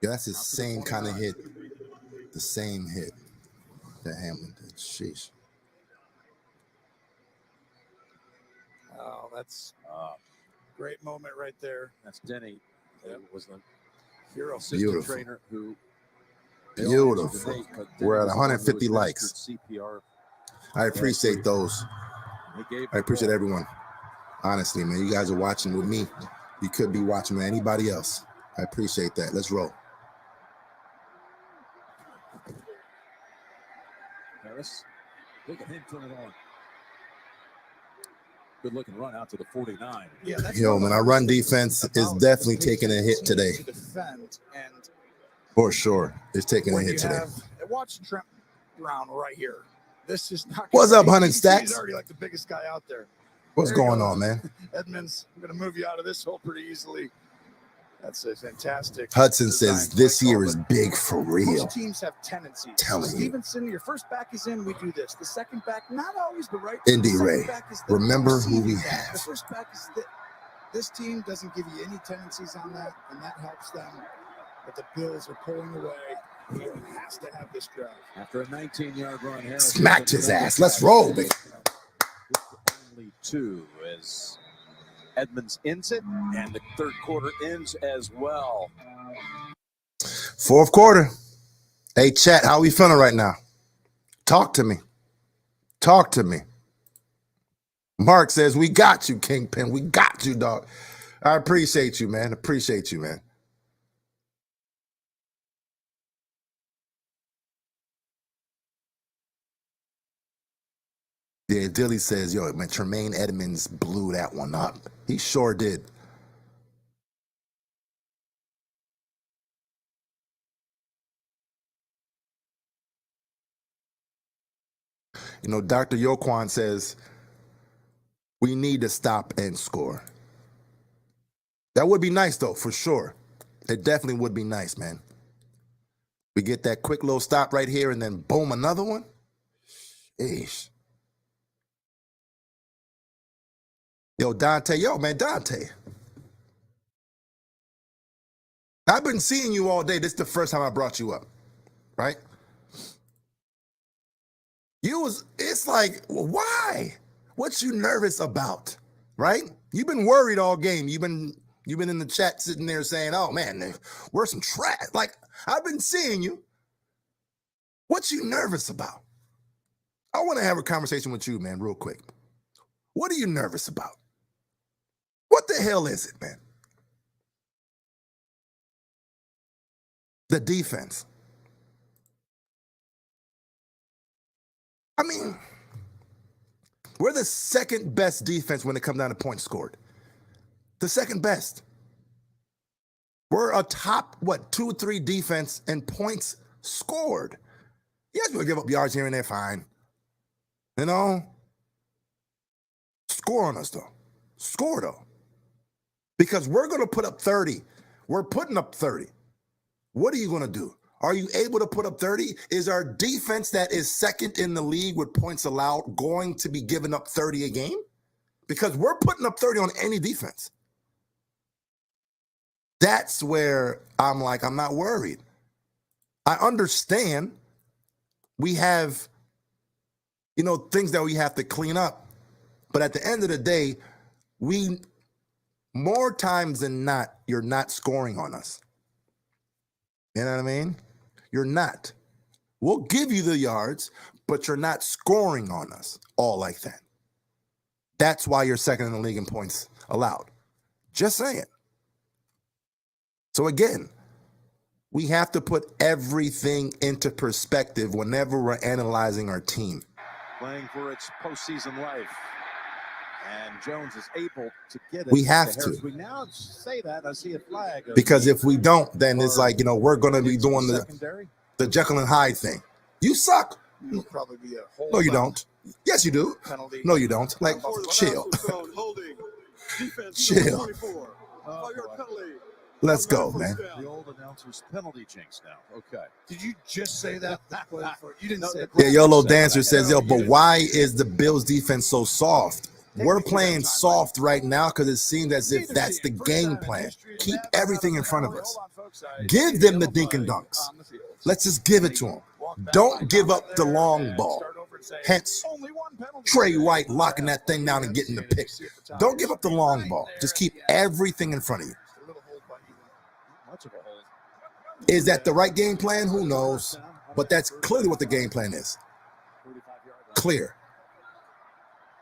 Yeah, that's the same kind of hit. The same hit that Hamlin did. Sheesh. Oh, that's a great moment right there. That's Denny. That was the hero Beautiful. trainer who. Beautiful. We're at 150 likes. I appreciate those. I appreciate everyone. Honestly, man, you guys are watching with me. You could be watching with anybody else. I appreciate that. Let's roll. Harris, look at him turn it on. Good looking run out to the 49. Yeah, Yo, man, our run defense is definitely taking a hit today. To defend, and For sure. It's taking a when hit you today. have, watch Trent Brown right here. This is not. What's up, Hunting He's Stacks? already like the biggest guy out there. What's There you going go. on, man? Edmonds, I'm going to move you out of this hole pretty easily. That's a fantastic. Hudson says design this play year call, is but big for real. Most teams have tendencies. Telling you. Stevenson, your first back is in, we do this. The second back, not always the right. Indy the second Ray, back is the remember who we receiving back. have. The first back is this team doesn't give you any tendencies on that, and that helps them. But the Bills are pulling away. He has to have this drive. After a 19-yard run, Harris Smacked his ass. Let's roll, baby. Only 2 as Edmonds ends it, and the third quarter ends as well. Fourth quarter. Hey, chat, how we feeling right now? Talk to me. Talk to me. Mark says, we got you, Kingpin. We got you, dog. I appreciate you, man. Appreciate you, man. Yeah, Dilly says, yo, man, Tremaine Edmonds blew that one up. He sure did. You know, Dr. Yoquan says, we need to stop and score. That would be nice, though, for sure. It definitely would be nice, man. We get that quick little stop right here and then boom, another one. Eesh. Yo, Dante. Yo, man, Dante. I've been seeing you all day. This is the first time I brought you up, right? It's like, why? What you nervous about, right? You've been worried all game. You've been in the chat sitting there saying, oh, man, we're some trash. Like, I've been seeing you. What you nervous about? I want to have a conversation with you, man, real quick. What are you nervous about? What the hell is it, man? The defense. I mean, we're the second best defense when it comes down to points scored. The second best. We're a top, 2 or 3 defense and points scored. Yes, we'll give up yards here and there, fine. You know? Score on us, though. Score, though. Because we're going to put up 30. We're putting up 30. What are you going to do? Are you able to put up 30? Is our defense that is second in the league with points allowed going to be giving up 30 a game? Because we're putting up 30 on any defense. That's where I'm like, I'm not worried. I understand we have, things that we have to clean up. But at the end of the day, more times than not, you're not scoring on us. You know what I mean? You're not. We'll give you the yards, but you're not scoring on us all like that. That's why you're second in the league in points allowed. Just saying. So again, we have to put everything into perspective whenever we're analyzing our team. Playing for its postseason life. And Jones is able to get it. We have to. We now say that. I see a flag. Because if we don't, then it's like, we're going to be doing the Jekyll and Hyde thing. You suck. It'll probably be a whole. No, you don't. Yes, you do. Penalty. No, you don't. Like, chill. Holding. Defense Chill. 24. Five-yard penalty. Let's go, man. The old announcer's penalty jinx now. Okay. Did you just say that? You didn't say it. Yeah, Yolo Dancer says, but why is the Bills defense so soft? We're playing soft right now because it seems as if that's the game plan. Keep everything in front of us. Give them the dink and dunks. Let's just give it to them. Don't give up the long ball. Hence, Trey White locking that thing down and getting the pick. Don't give up the long ball. Just keep everything in front of you. Is that the right game plan? Who knows? But that's clearly what the game plan is. Clear.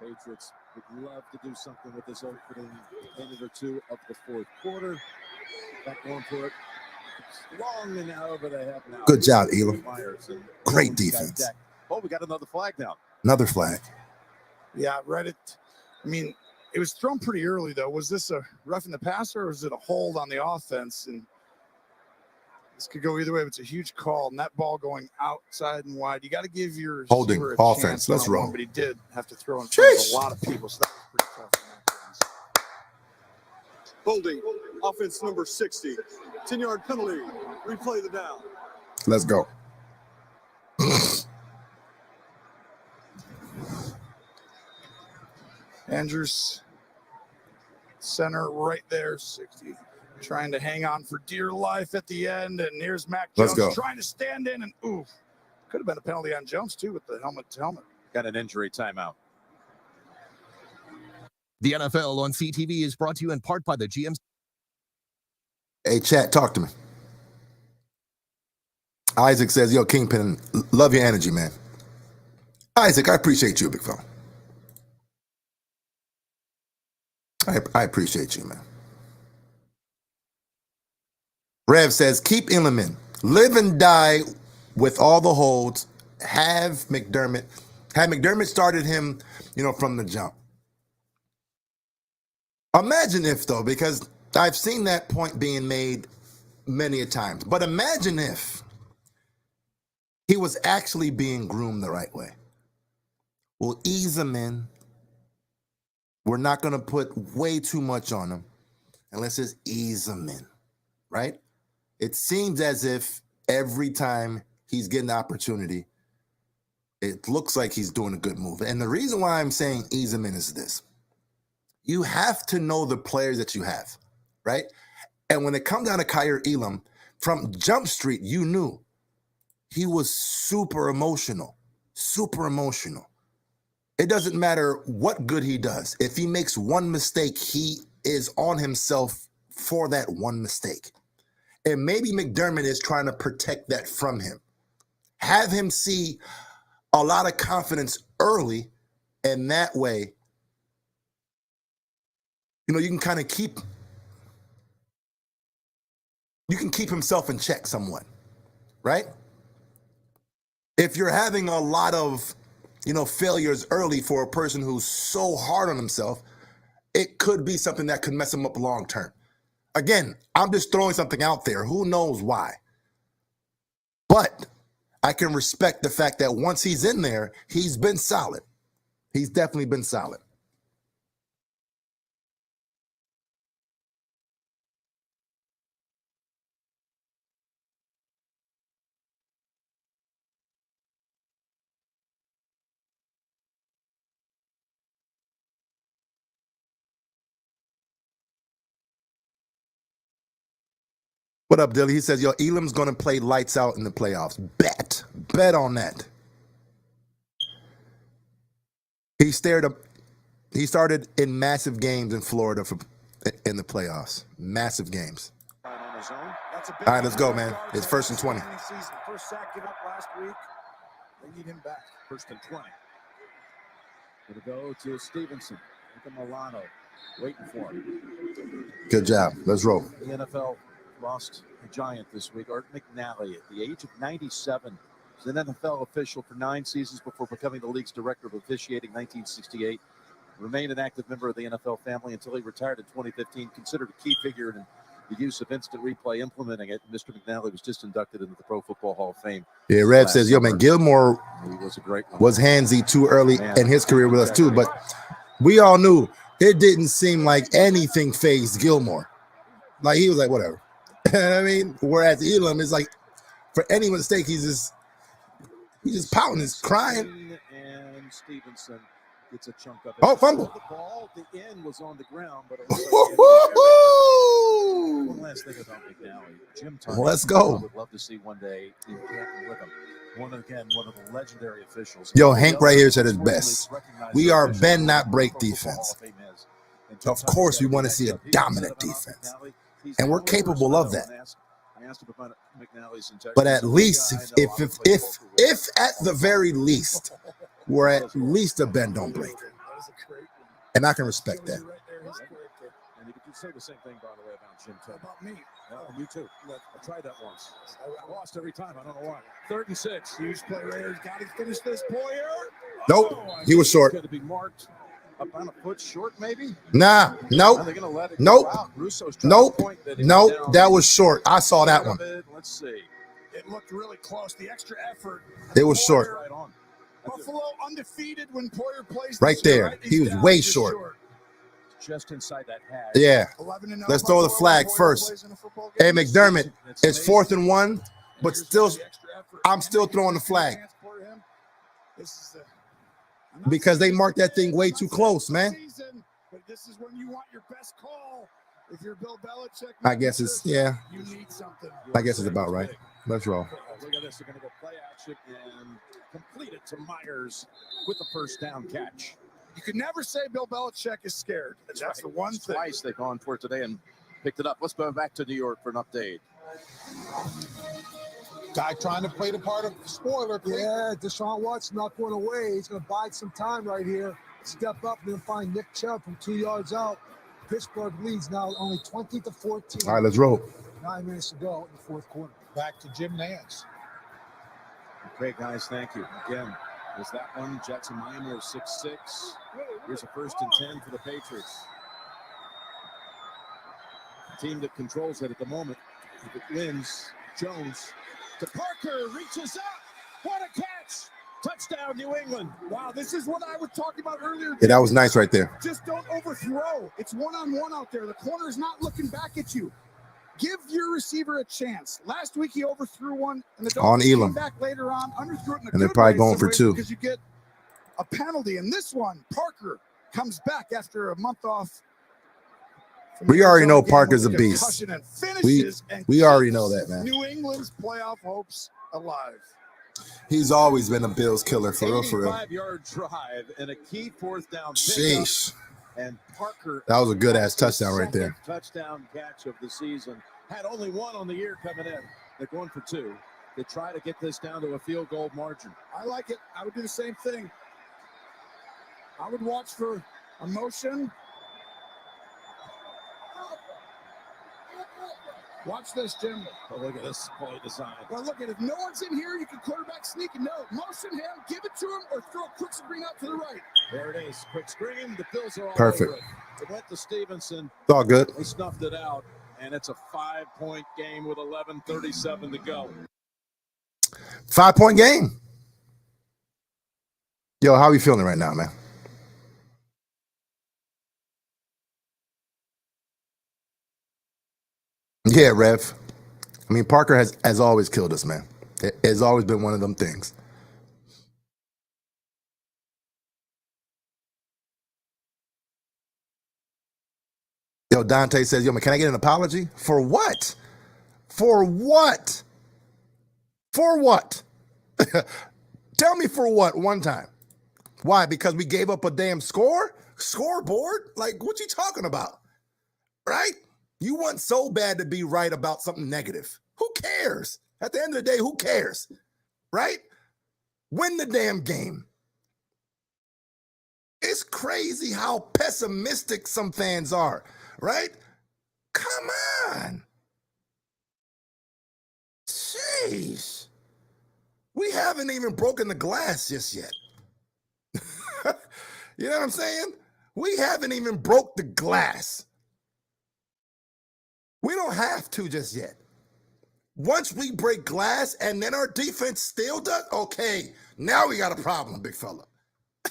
Patriots would love to do something with this opening minute or two of the fourth quarter. Back going for it. It's long and however they have now. Good job, Elam. Great defense. Oh, we got another flag down. Another flag. Yeah, read it. I mean, it was thrown pretty early, though. Was this a roughing the passer, or was it a hold on the offense? And this could go either way, but it's a huge call. And that ball going outside and wide, you got to give your holding receiver a offense. chance Let's roll. but he did have to throw in front of a lot of people, so that was pretty tough. Holding, offense number 60. 10-yard penalty. Replay the down. Let's go. Andrews, center right there, 60. Trying to hang on for dear life at the end. And here's Mac Jones trying to stand in. And, ooh, could have been a penalty on Jones, too, with the helmet to helmet. Got an injury timeout. The NFL on CTV is brought to you in part by the GM. Hey, chat, talk to me. Isaac says, yo, Kingpin, love your energy, man. Isaac, I appreciate you, big fella. I appreciate you, man. Rev says, keep Illiman. Live and die with all the holds. Have McDermott started him, from the jump. Imagine if, though, because I've seen that point being made many a times, but imagine if he was actually being groomed the right way. We'll ease him in. We're not going to put way too much on him, and let's just ease him in, right? It seems as if every time he's getting the opportunity, it looks like he's doing a good move. And the reason why I'm saying ease him in is this. You have to know the players that you have, right? And when it comes down to Kaiir Elam, from Jump Street, you knew he was super emotional. It doesn't matter what good he does. If he makes one mistake, he is on himself for that one mistake. And maybe McDermott is trying to protect that from him. Have him see a lot of confidence early, and that way, you can kind of keep himself in check somewhat, right? If you're having a lot of, failures early for a person who's so hard on himself, it could be something that could mess him up long term. Again, I'm just throwing something out there. Who knows why? But I can respect the fact that once he's in there, he's been solid. He's definitely been solid. What up, Dilly? He says, yo, Elam's going to play lights out in the playoffs. Bet on that. He started in massive games in Florida in the playoffs. Massive games. All right, let's go, man. It's 1st and 20. First sack given up last week. They need him back. 1st and 20. Going to go to Stevenson. Look at Milano. Waiting for him. Good job. Let's roll. The NFL lost a giant this week, Art McNally, at the age of 97. He's an NFL official for 9 seasons before becoming the league's director of officiating in 1968. Remained an active member of the NFL family until he retired in 2015. Considered a key figure in the use of instant replay, implementing it. Mr. McNally was just inducted into the Pro Football Hall of Fame. Yeah, Rev says, yo, man, Gilmore was handsy too early in his career with us too, but we all knew it didn't seem like anything fazed Gilmore. Like, he was like, whatever. I mean, whereas Elam is like, for any mistake, he's just pouting, he's crying. And Stevenson gets a chunk of it. Oh, fumble. The ball at the end was on the ground, but it one last thing about McNally. Jim Tyson, let's go. I would love to see one day in Canton with him. One of the legendary officials. Yo, Hank right here said his best. We are bend, not break defense. Of course, we want to see a dominant defense. And we're capable of that. But at least, if at the very least, we're at least a bend, don't break. And I can respect that. say the same thing, by the way, about Jim How Kelly. about me? Me too. I tried that once. I lost every time. I don't know why. 3rd and 6. Huge play right here. Got to finish this. Poyer. Nope. He was short. Going to be marked about a foot short, maybe. Nah. Nope. Are they going to let it go Nope. out? Russo's trying to Nope. point that he was Nope. down. That was short. I saw that one. Let's see. It looked really close. The extra effort. It was short. Right on. Buffalo undefeated when Poyer plays. Right this year, there. right? He He's was down way just short. Just inside that hash. Yeah. 11-0. Let's throw the Buffalo flag when Poyer first. plays in a football Hey, game. McDermott, It's it's 4th and 1, but Here's still, the extra effort. I'm still throwing the flag This is the, because they marked that thing way too close, man. season, but this is when you want your best call. If you're Bill Belichick, I guess it's, yeah, you need something. I guess it's about right. Let's roll. Look at this. They're going to go play action and complete it to Myers with the first down catch. You could never say Bill Belichick is scared. That's the one thing. Twice they've gone for it today and picked it up. Let's go back to New York for an update. Guy trying to play the part of spoiler. Yeah, Deshaun Watson not going away. He's going to bide some time right here. Step up and then find Nick Chubb from 2 yards out. Pittsburgh leads now only 20-14. All right, let's roll. 9 minutes to go in the 4th quarter. Back to Jim Nance. Okay, guys, thank you. Again, there's that one. Jackson Miami was 6'6". Here's a 1st and 10 for the Patriots. The team that controls it at the moment. If it wins, Jones to Parker, reaches up. What a catch! Touchdown, New England. Wow, this is what I was talking about earlier. Yeah, that was nice right there. Just don't overthrow. It's one-on-one out there. The corner is not looking back at you. Give your receiver a chance. Last week he overthrew one, and the On Dolphins Elam. came back later on, underthrew it in a And they're good probably way going some for ways 2. because you get a penalty. And this one, Parker comes back after a month off. from the We already know Arizona game Parker's with a beast. concussion and finishes and We already keeps know that, man. New England's playoff hopes alive. He's always been a Bills killer, for real, for real. 85-yard drive and a key 4th down pickup. Sheesh. And Parker. That was a good-ass has his touchdown right there. second touchdown catch of the season. Had only 1 on the year coming in. They're going for 2. They try to get this down to a field goal margin. I like it. I would do the same thing. I would watch for a motion. Watch this, Jim. Oh, look at this play design. Well, look at it. If no one's in here, you can quarterback sneak and no. Motion him, give it to him, or throw a quick screen out to the right. There it is. Quick screen. The Bills are all Perfect. over it. It went to Stevenson. It's all good. They snuffed it out, and it's a 5-point game with 11:37 to go. 5-point game. Yo, how we feeling right now, man? Yeah, Rev. I mean, Parker has always killed us, man. It has always been one of them things. Yo, Dante says, yo, man, can I get an apology? For what? For what? For what? Tell me for what one time. Why? Because we gave up a damn scoreboard? Like, what you talking about? Right? You want so bad to be right about something negative. Who cares? At the end of the day, who cares? Right? Win the damn game. It's crazy how pessimistic some fans are, right? Come on. Jeez. We haven't even broken the glass just yet. You know what I'm saying? We haven't even broke the glass. We don't have to just yet. Once we break glass and then our defense still does, okay, now we got a problem, big fella.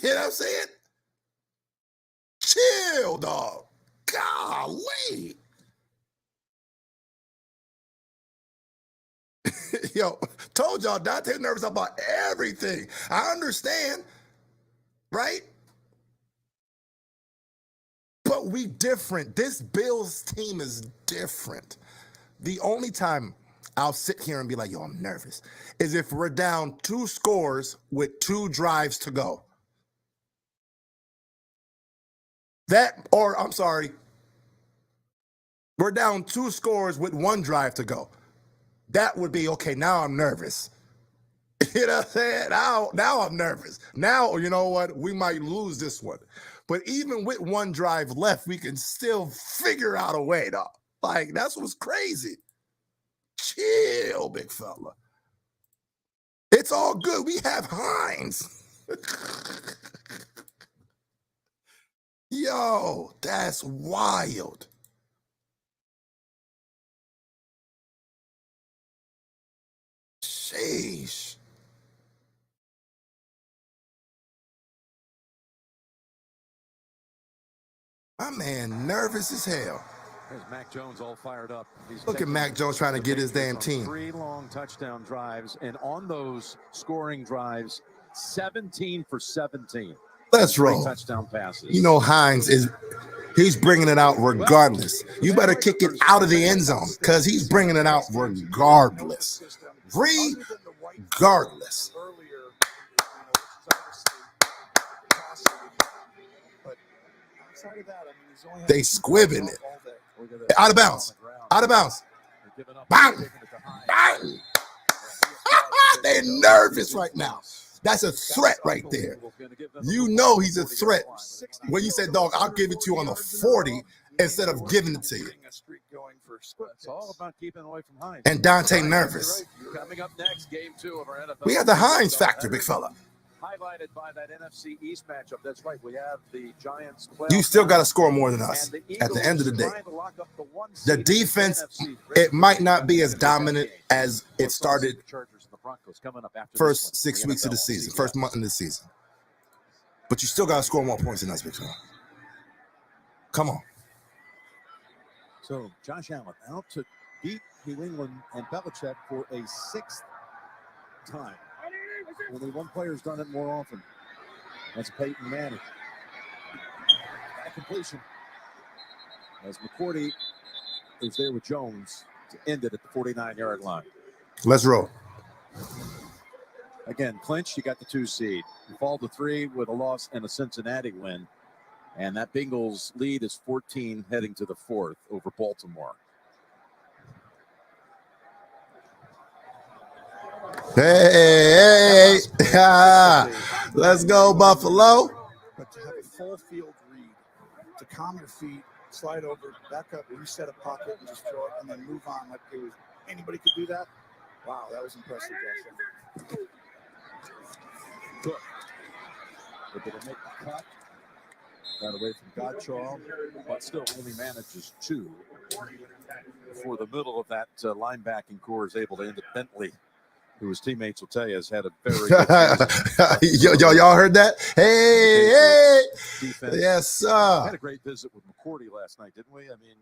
You know what I'm saying? Chill, dog. Golly. Yo, told y'all, Dante's nervous about everything. I understand, right? But we different. This Bills team is different. The only time I'll sit here and be like, yo, I'm nervous, is if we're down 2 scores with 2 drives to go. We're down 2 scores with 1 drive to go. That would be, okay, now I'm nervous. You You know what I'm saying? Now I'm nervous. Now, you know what? We might lose this one. But even with one drive left, we can still figure out a way, though. Like, that's what's crazy. Chill, big fella. It's all good. We have Hines. Yo, that's wild. Sheesh. My man nervous as hell. There's Mac Jones all fired up. Look at Mac Jones trying to get his damn team. 3 long touchdown drives, and on those scoring drives, 17 for 17. Let's roll. 3 touchdown passes. You know Hines he's bringing it out regardless. You better kick it out of the end zone because he's bringing it out regardless. Regardless. They squibbing it. Out of bounds. Out of bounds. Bang! Bang! They're nervous right now. That's a threat right there. You know he's a threat. When you said, dog, I'll give it to you on the 40 instead of giving it to you. It's all about keeping away from Hines. And Dante nervous. Coming up next, game 2 of our NFL. We have the Hines factor, big fella. Highlighted by that NFC East matchup. That's right. We have the Giants. You still got to score more than us at the end of the day. The defense, it might not be as dominant as it started first 6 weeks of the season, first month in the season. But you still got to score more points than us, big fella. Come on. So Josh Allen out to beat New England and Belichick for a 6th time. Only one player's done it more often. That's Peyton Manning. That completion. As McCourty is there with Jones to end it at the 49-yard line. Let's roll. Again, clinch, you got the 2 seed. You fall to 3 with a loss and a Cincinnati win. And that Bengals lead is 14 heading to the 4th over Baltimore. Hey, let's go, Buffalo. But to have a full field read, to calm your feet, slide over, back up, reset a pocket, and just throw it, and then move on like it was anybody could do that. Wow, that was impressive, Jackson. Cook. They're going to make the cut. Got away from Gottschall, but still only manages 2 before the middle of that linebacking core is able to end it. Bentley, who his teammates will tell you has had a very good y'all heard that? Hey, defense. Yes, sir. Had a great visit with McCourty last night, didn't we? I mean,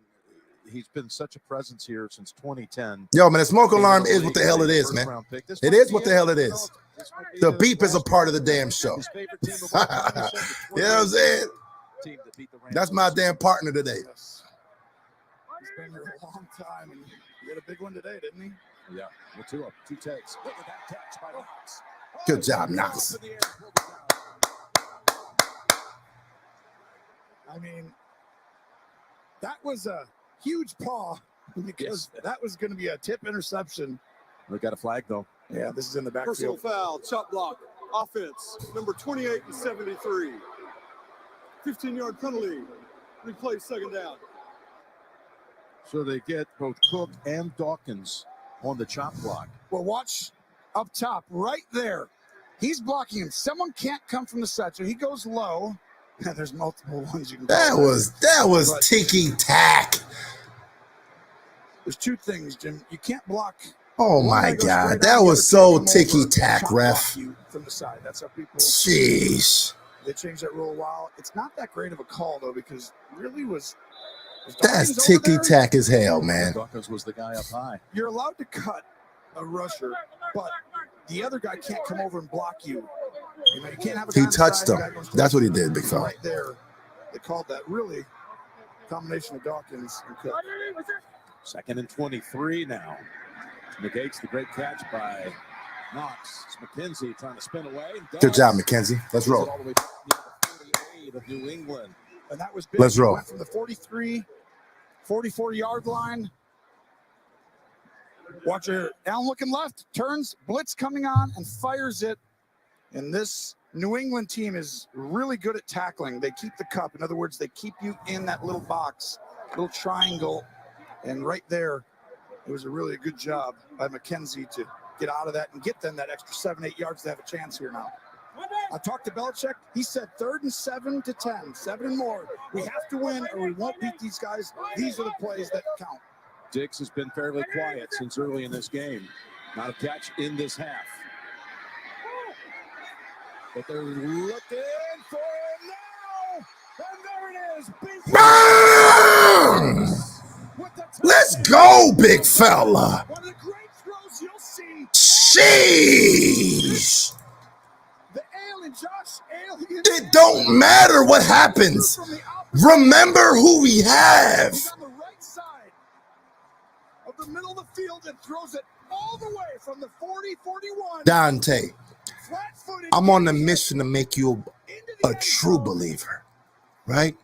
he's been such a presence here since 2010. Yo, man, the smoke alarm is what the hell it is, man. It is what the hell it is. The beep is a part of the damn show. You know what I'm saying? That's my damn partner today. He's been here a long time, and he had a big one today, didn't he? Yeah, well, 2 up, 2 takes. Look at that catch by Knox. Good job, Knox. I mean, that was a huge paw because that was going to be a tip interception. We got a flag, though. Yeah, this is in the backfield. Personal foul, chop block, offense, number 28 and 73. 15-yard penalty, replay 2nd down. So they get both Cook and Dawkins on the chop block. Well, watch up top, right there. He's blocking him. Someone can't come from the side, so he goes low. There's multiple ones you can. That was ticky tack. There's 2 things, Jim. You can't block. Oh my God, that was so ticky tack, ref. From the side. That's how people. Jeez. They changed that rule a while. It's not that great of a call though, because really was that's ticky tack as hell, man. Dawkins was the guy up high. You're allowed to cut a rusher, but the other guy can't come over and block you. You know, you can't have a guy He touched him. That's what he did, big fella. Right there, they called that really combination of Dawkins and Cook. 2nd and 23 now. Negates the great catch by Knox. It's McKenzie trying to spin away. Good job, McKenzie. Let's roll. All the way to the 48 of New England. And that was big. Let's roll. Went from the 43, 44-yard line. Watch here. Allen looking left, turns, blitz coming on, and fires it. And this New England team is really good at tackling. They keep the cup. In other words, they keep you in that little box, little triangle. And right there, it was a really good job by McKenzie to get out of that and get them that extra 7-8 yards to have a chance here now. I talked to Belichick. He said 3rd and 7 to 10, 7 and more. We have to win or we won't beat these guys. These are the plays that count. Diggs has been fairly quiet since early in this game. Not a catch in this half. But they're looking for it now. And there it is. Boom! Let's go, big fella. One of the great throws you'll see. Sheesh. The alien, Josh Alien. It don't matter what happens. Remember who we have. He's on the right side of the middle of the field and throws it all the way from the 40-41. Dante, I'm on a mission to make you a true believer, right?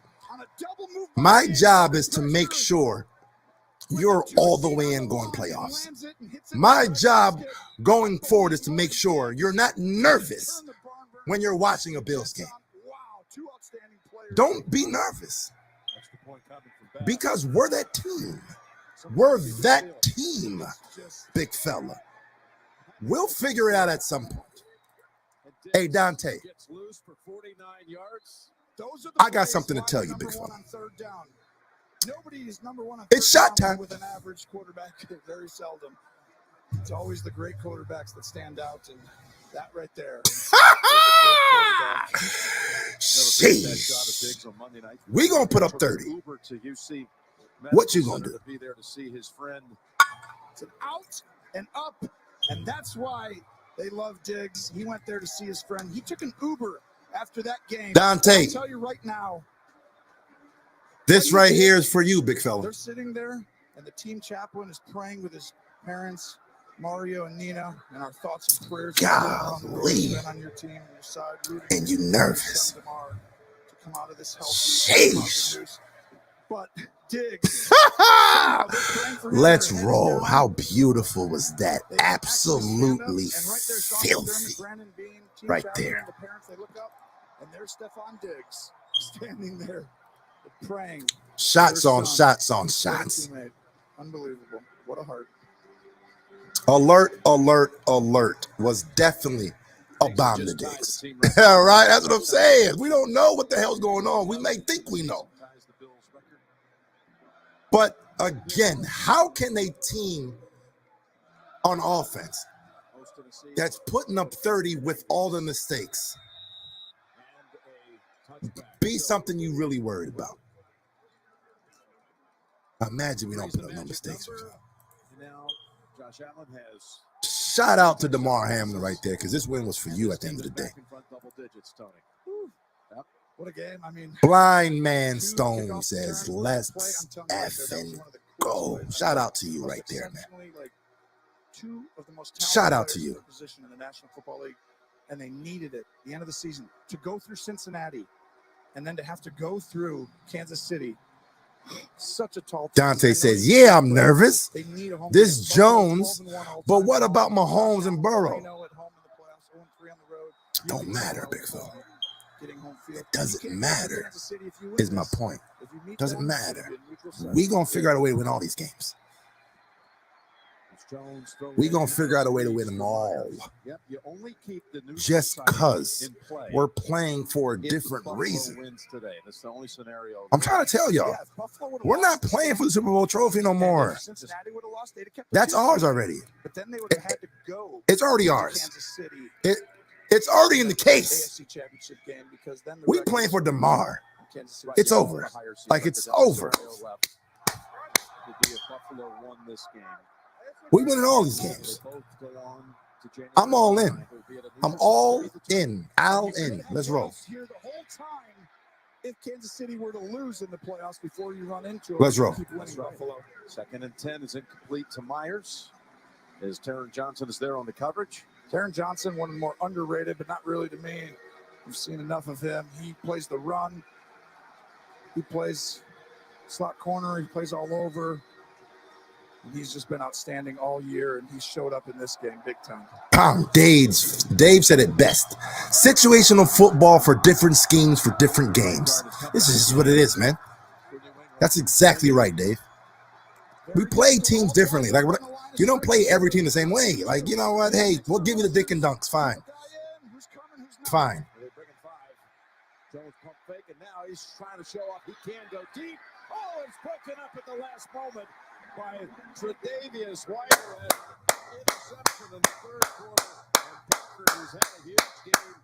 My job is to make sure you're all the way in going playoffs. My job going forward is to make sure you're not nervous when you're watching a Bills game. Don't be nervous because we're that team. We're that team, big fella. We'll figure it out at some point. Hey, Dante, I got something to tell you, big fella. Nobody's number one on It's shot time. with an average quarterback. Very seldom. It's always the great quarterbacks that stand out, and that right there. Sheesh. We gonna put up 30. What you gonna do? Be there to see his friend. It's an out and up, and that's why they love Diggs. He went there to see his friend. He took an Uber after that game. Dante. I'll tell you right now. This right here is for you, big fella. They're sitting there, and the team chaplain is praying with his parents, Mario and Nina, and our thoughts and prayers. Golly. On your team, on your side, And you nervous. Damar to come out of this Sheesh. But Diggs. Let's roll. How beautiful was that? Absolutely filthy. Right there. The parents, they look up, and there's Stephon Diggs standing there praying. Shots on shots on shots. Unbelievable. What a heart. Alert, alert, alert was definitely a bomb to Diggs. All right, that's what I'm saying. We don't know what the hell's going on. We may think we know. But again, how can a team on offense that's putting up 30 with all the mistakes be something you really worried about? Imagine we don't put up no mistakes. Now, Josh Allen has Shout out to Damar Hamlin right there, because this win was for you at the end of the day. What a game. I mean, Blind Man Stone says, let's effing go. Shout out to you right there, man. two of the most Shout out to you. Position in the National Football League, and they needed it at the end of the season to go through Cincinnati and then to have to go through Kansas City. Such a tall. Dante says, yeah, I'm nervous. This Jones, but what about Mahomes and Burrow? Don't matter, big fella. It doesn't matter, is my point. Doesn't matter. We gonna figure out a way to win all these games. We gonna figure out a way to win them all. Just because we're playing for a different reason. I'm trying to tell y'all, we're not playing for the Super Bowl trophy no more. That's ours already. It's already ours. It's already in the case. We playing for Damar. It's over. Like it's over. We winning all these games. I'm all in. I'm all in. All in. Let's roll. If Kansas City were to lose in the playoffs before you run into Let's roll. Second and 10 is incomplete to Myers. As Taron Johnson is there on the coverage. Taron Johnson, one of the more underrated, but not really to me. We've seen enough of him. He plays the run. He plays slot corner. He plays all over. He's just been outstanding all year, and he showed up in this game big time. Dave said it best. Situational football for different schemes for different games. This is just what it is, man. That's exactly right, Dave. We play teams differently. Like, you don't play every team the same way. Like, you know what? Hey, we'll give you the dick and dunks. Fine. Fine. Jones pump fake, and now he's trying to show off he can go deep. Oh, it's broken up at the last moment by Tre'Davious White. Interception in the third quarter. And Parker, who's had a huge game,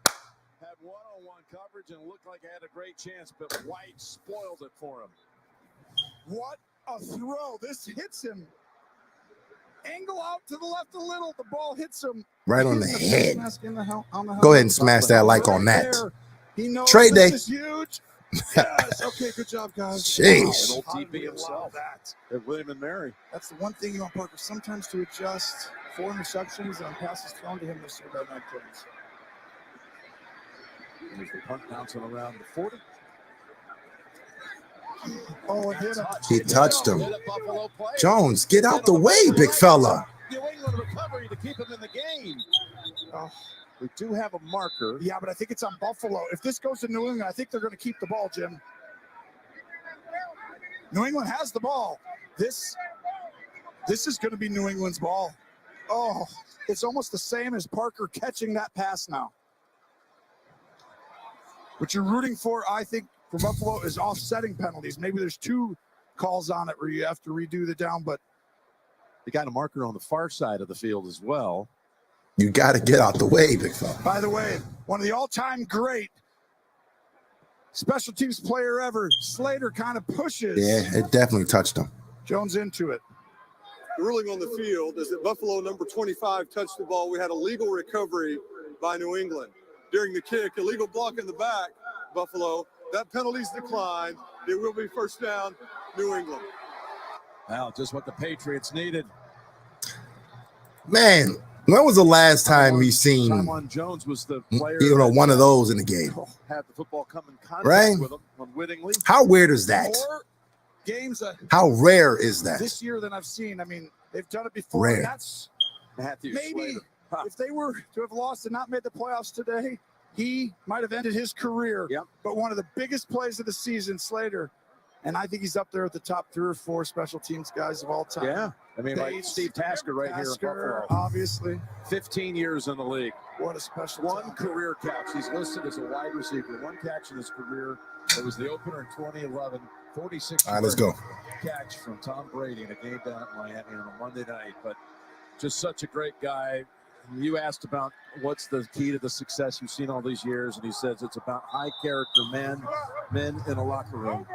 had one-on-one coverage and looked like he had a great chance, but White spoiled it for him. What a throw. This hits him. Angle out to the left a little. The ball hits him. Right on the head. On Go ahead and smash that like on that. He knows Trade day. this is huge. Yes. Okay, good job, guys. Jeez. Wow, an old TP himself. At William and Mary. That's the one thing you want Parker sometimes to adjust. 4 interceptions and passes thrown to him this year by Matt Jones. There's the punt bouncing around the 40. Oh, it hit him. He touched him. Jones, get out the way, big fella. New England recovery to keep him in the game. Oh. We do have a marker. Yeah, but I think it's on Buffalo. If this goes to New England, I think they're going to keep the ball, Jim. New England has the ball. This is going to be New England's ball. Oh, it's almost the same as Parker catching that pass now. What you're rooting for, I think, for Buffalo is offsetting penalties. Maybe there's 2 calls on it where you have to redo the down, but they got a marker on the far side of the field as well. You got to get out the way, big fella. By the way, one of the all-time great special teams player ever, Slater kind of pushes. Yeah, it definitely touched him. Jones into it. The ruling on the field is that Buffalo number 25 touched the ball. We had a legal recovery by New England. During the kick, illegal block in the back, Buffalo. That penalty's declined. It will be first down, New England. Wow, just what the Patriots needed. Man, when was the last time we seen Taron Jones was the player, one of those in the game? Had the football come in contact Right? with him unwittingly. How weird is that? More games How rare is that? this year than I've seen. I mean, they've done it before. Rare. And that's Matthew maybe Slater. if they were to have lost and not made the playoffs today, he might have ended his career. Yep. But one of the biggest plays of the season, Slater, and I think he's up there at the top 3 or 4 special teams guys of all time. Yeah, I mean, like Bates, Steve Tasker right here in Tasker, Buffalo. obviously. 15 years in the league. What a special One talent. career catch. He's listed as a wide receiver. 1 catch in his career. It was the opener in 2011. 46 All right, let's go. catch from Tom Brady in a game down at Miami on a Monday night. But just such a great guy. You asked about what's the key to the success you've seen all these years, and he says it's about high character men in a locker room.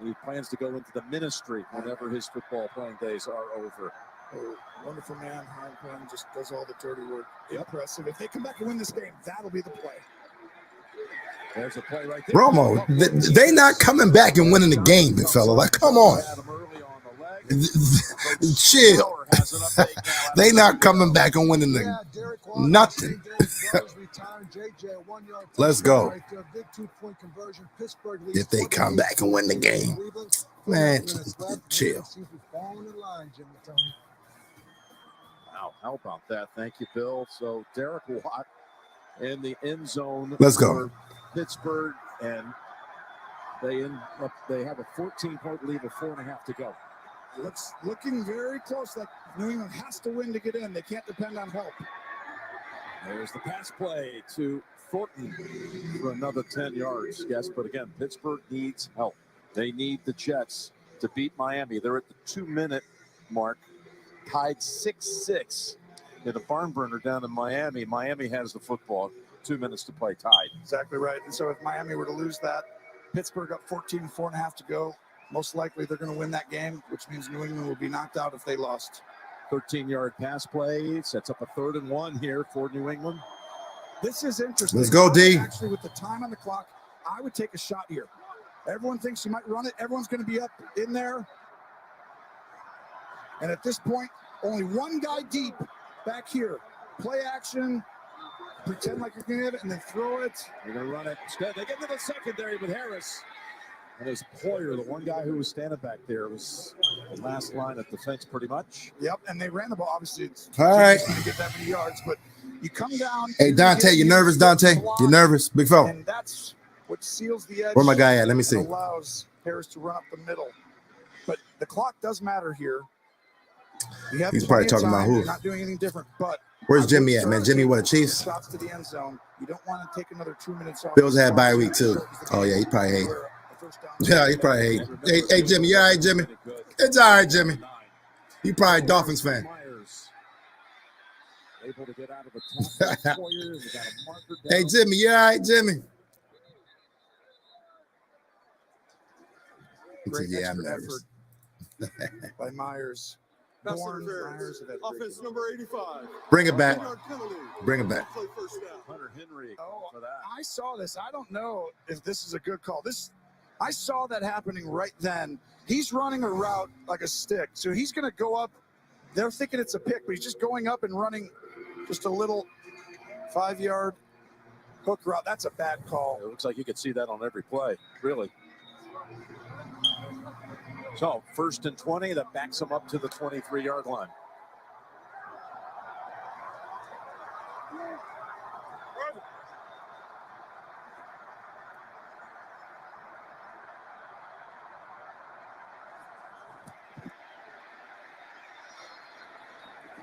He plans to go into the ministry whenever his football playing days are over. Oh, wonderful man. Hines just does all the dirty work. Impressive. If they come back and win this game, that'll be the play. There's a play right there. Romo, they not coming back and winning the game, big fella. Like, come on. Chill. They not coming back and winning the nothing. Let's go. If they come back and win the game, man, chill. Wow, how about that? Thank you, Bill. So Derek Watt in the end zone. Let's go. For Pittsburgh, and they have a 14-point lead with 4.5 to go. It's looking very close. Like New England has to win to get in. They can't depend on help. There's the pass play to Thornton for another 10 yards. Yes, but again, Pittsburgh needs help. They need the Jets to beat Miami. They're at the 2-minute mark, tied 6-6 in a barn burner down in Miami. Miami has the football. 2 minutes to play, tied. Exactly right. And so if Miami were to lose that, Pittsburgh up 14, 4.5 to go. Most likely they're going to win that game, which means New England will be knocked out if they lost. 13-yard pass play sets up a 3rd and 1 here for New England. This is interesting. Let's go, D. Actually, with the time on the clock, I would take a shot here. Everyone thinks you might run it. Everyone's going to be up in there. And at this point, only one guy deep back here. Play action. Pretend like you're going to hit it and then throw it. They're going to run it. Instead, they get to the secondary with Harris. And his Poyer, the one guy who was standing back there, was the last line of defense pretty much. Yep, and they ran the ball. Obviously, it's All right. going to get that many yards, but you come down. Hey, Dante, you nervous, Dante? You nervous? Big fella. And that's what seals the edge. Where my guy at? Let me see. Allows Harris to run up the middle. But the clock does matter here. He's probably talking about who. You're not doing anything different, but where's Jimmy at, man? Jimmy, what, Chiefs? Shots to the end zone. You don't want to take another 2 minutes off. Bills had bye week too. Oh yeah, he probably hate. Yeah, he probably hate. Hey, Jimmy, you all right, Jimmy? It's all right, Jimmy. You probably a Dolphins fan. Able to get out of the top. Hey, Jimmy, you all right, Jimmy? Great Yeah, I'm effort nervous. by Myers. Offense number 85. Bring it back. Bring it back. Hunter Henry. For that. I saw this. I don't know if this is a good call. I saw that happening right then. He's running a route like a stick. So he's going to go up. They're thinking it's a pick, but he's just going up and running just a little 5-yard hook route. That's a bad call. It looks like you could see that on every play, really. So 1st and 20, that backs him up to the 23-yard line.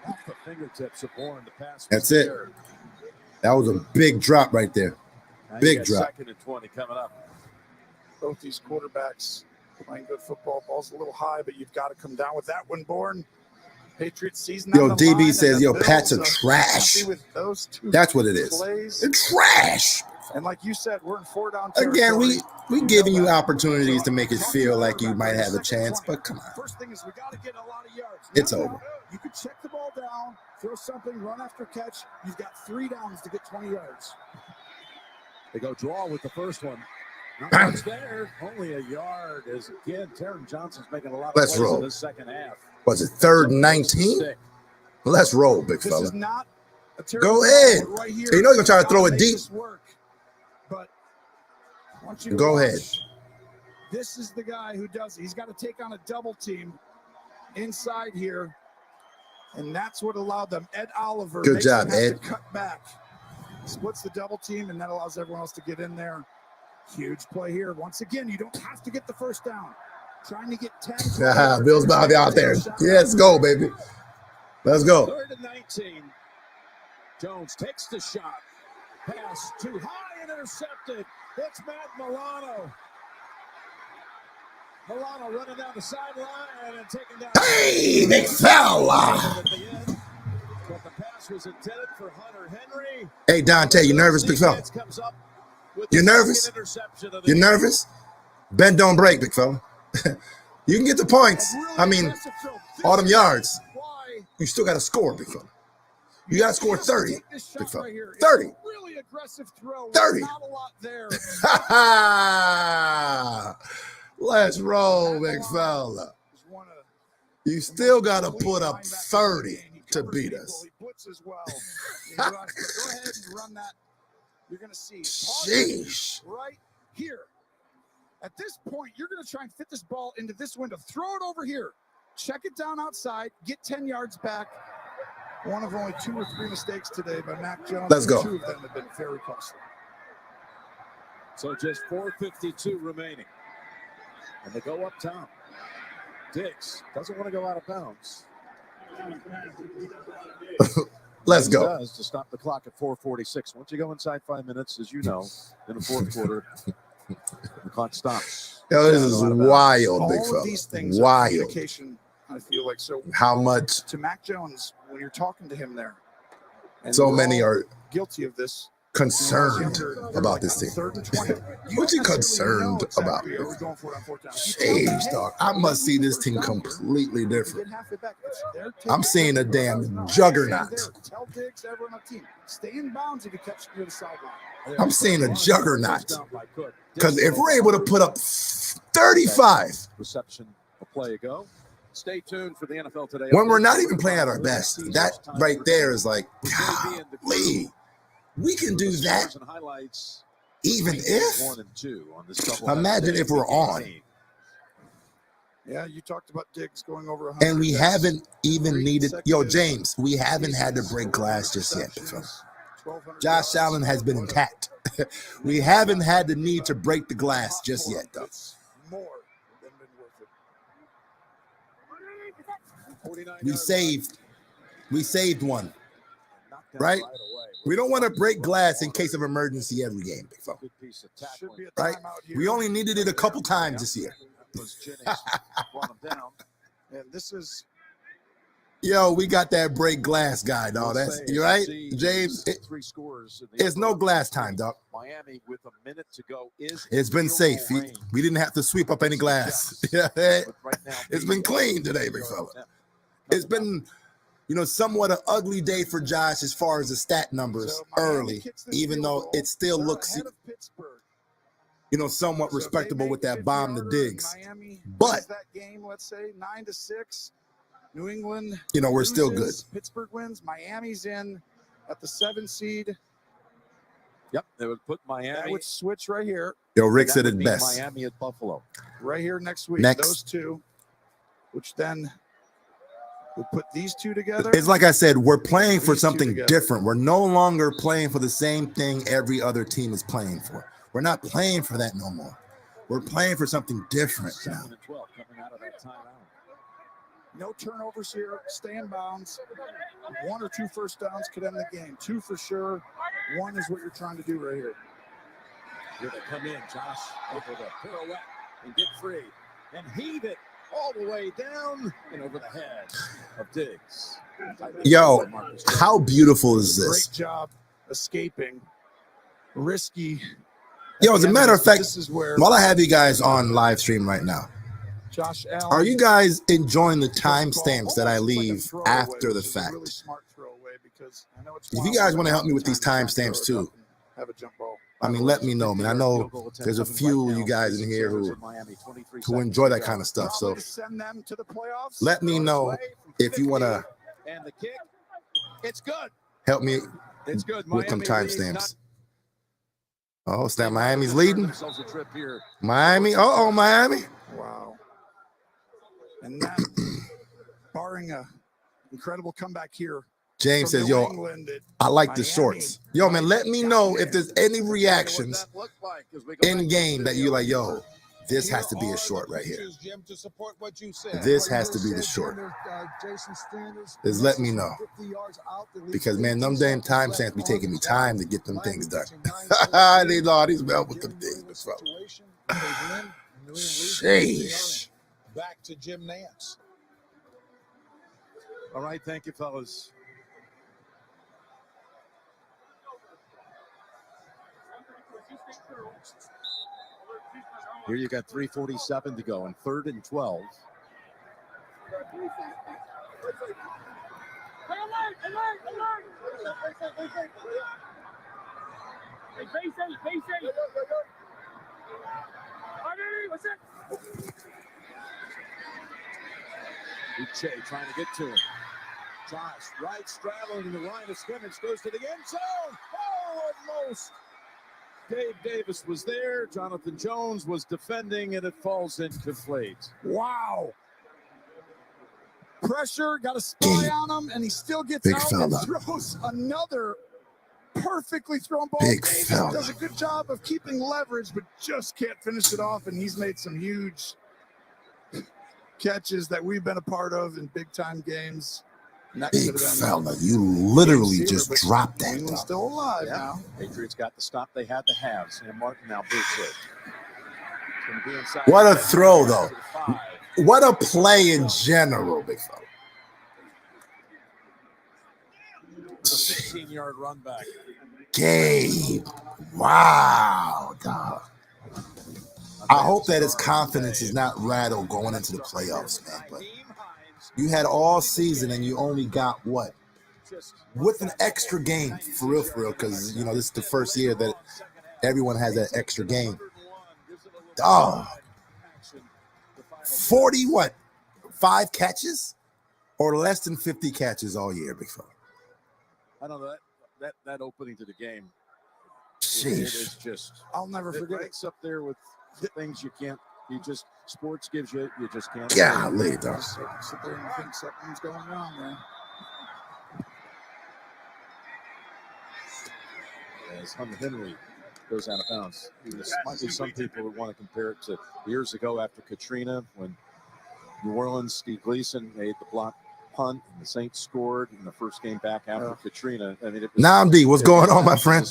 Off the fingertips of Warren, the pass. That's it. That was a big drop right there. Big drop. 2nd and 20 coming up. Both these quarterbacks playing good football. Ball's a little high, but you've got to come down with that one, Bourne. Patriots season. Yo, DB says, yo, Pats are trash. That's what it is. They're trash. And like you said, we're in 4-down Again, territory. we giving you opportunities to make it feel like you might have a chance, but come on. First thing is we got to get a lot of yards. It's over. You can check the ball down, throw something, run after catch. You've got 3 downs to get 20 yards. They go draw with the first one. Not much there. Only a yard. As again, Taron Johnson's making a lot of plays in this second half. Was it 3rd and 19? Let's roll, big fella. This is not a Go ahead. right here. So you know you're going to try to throw it deep. But I want you to Go watch. ahead. This is the guy who does it. He's got to take on a double team inside here. And that's what allowed them. Ed Oliver. Good job, Ed. To cut back. Splits the double team, and that allows everyone else to get in there. Huge play here. Once again, you don't have to get the first down. Trying to get 10. Bill's Bobby out there. Let's go, baby. Let's go. 3rd and 19. Jones takes the shot. Pass too high and intercepted. It's Matt Milano. Milano running down the sideline and taking down. Hey, big fella. But the pass was intended for Hunter Henry. Hey, Dante, you nervous, big fella? You nervous? You nervous? Bend don't break, big fella. You can get the points. I mean, all them yards. You still got to score, big fella. You got to score 30, big fella. 30. Really aggressive throw. 30. Not a lot there. Let's roll, big fella. You still got to put up 30 to beat us. He blitzes well. Go ahead and run that. You're going to see. Sheesh. Right here. At this point, you're going to try and fit this ball into this window. Throw it over here. Check it down outside. Get 10 yards back. One of only 2 or 3 mistakes today by Mac Jones. Let's go. 2 of them have been very costly. So just 4:52 remaining. And they go uptown. Diggs doesn't want to go out of bounds. Let's go. He does to stop the clock at 4:46. Once you go inside 5 minutes, as you know, in the fourth quarter, the clock stops. Yo, this is wild, big All of these fella. things are Wild. communication, I feel like. So How much? to Mac Jones, when you're talking to him there, and So we're many all are guilty of this. concerned about this team. 3rd and 20. What you concerned about? Jeez, dog. I must see this team completely different. I'm seeing a damn juggernaut. Tell Diggs, everyone on the team, stay in bounds if you catch near the sideline. I'm seeing a juggernaut. Because if we're able to put up 35 reception a play ago. Stay tuned for the NFL Today. when we're not even playing at our best, that right there is like, golly, we can do that. And highlights Even if? 1 and 2 on this double. Imagine if we're on. Yeah, you talked about Diggs going over 100. And we haven't even needed, James, we haven't had to break glass just yet. Josh Allen has been intact. We haven't had the need to break the glass just yet, though. More than been worth it. We saved one, right? We don't want to break glass in case of emergency every game, big fella. Right? We only needed it a couple times this year. And this is, we got that break glass guy, dog. That's you right, James. It's no glass time, dog. Miami with a minute to go is. It's been safe. We didn't have to sweep up any glass. It's been clean today, big fella. It's been, somewhat an ugly day for Josh as far as the stat numbers early, even though it still looks, somewhat respectable with that bomb to Diggs. But that game, let's say 9-6. New England, we're still good. Pittsburgh wins. Miami's in at the 7 seed. Yep, they would put Miami. That would switch right here. Rick said it best. Miami at Buffalo. Right here next week. Those two, which then would put these two together. It's like I said, we're playing for something different. We're no longer playing for the same thing every other team is playing for. We're not playing for that no more. We're playing for something different now. 7-12 coming out of that timeout. No turnovers here. Stay in bounds. 1 or 2 first downs could end the game. 2 for sure. 1 is what you're trying to do right here. Here they come in. Josh over the pirouette and get free and heave it all the way down and over the head of Diggs. How beautiful is this? Great job escaping. Risky. As a matter of fact, while I have you guys on live stream right now, Josh Allen, are you guys enjoying the timestamps that I leave after the fact? Really smart throwaway because I know it's if you guys want to help me with these timestamps too, let me know, man. I know there's a few of you guys in here who enjoy that kind of stuff. So let me know if you want to help me with some timestamps. Oh, it's that Miami's leading. Miami. Miami. Wow. And that, barring a incredible comeback here. James says, I like the shorts. Man, let me know if there's any reactions in game that you like, this has to be a short right here. This has to be the short. Just let me know. Because, man, them damn timestamps be taking me time to get them things done. They know these well with them things. Sheesh. Back to Jim Nance. All right, thank you, fellas. Here you got 3:47 to go and 3rd and 12. Uche trying to get to him. Josh right straddling the line of scrimmage, goes to the end zone. Oh, almost. Dave Davis was there. Jonathan Jones was defending, and it falls incomplete. Wow. Pressure, got a spy on him, and he still gets out and throws another perfectly thrown ball. Davis does a good job of keeping leverage, but just can't finish it off, and he's made some huge catches that we've been a part of in big-time games. Big fella, you literally just dropped that. England's still alive now. Patriots got the stop they had to have. Sam Martin now boots it. What a throw, though. What a play in general, big fella. The 15-yard run back. Gabe. Wow, dog. I hope that his confidence is not rattled going into the playoffs, man. But you had all season and you only got what? With an extra game, for real, because, this is the first year that everyone has that extra game. Dog. 5 catches or less than 50 catches all year, big fella? I don't know that opening to the game. It is just. I'll never forget it. It's up there with things you can't. Sports gives you just can't. Golly, dog. Just sit there and think something's going wrong, man. As Hunter Henry goes out of bounds. There might be some people who want to compare it to years ago after Katrina, when New Orleans, Steve Gleason made the block punt and the Saints scored in the first game back after Katrina. I mean, Namdi, what's going on, my friend?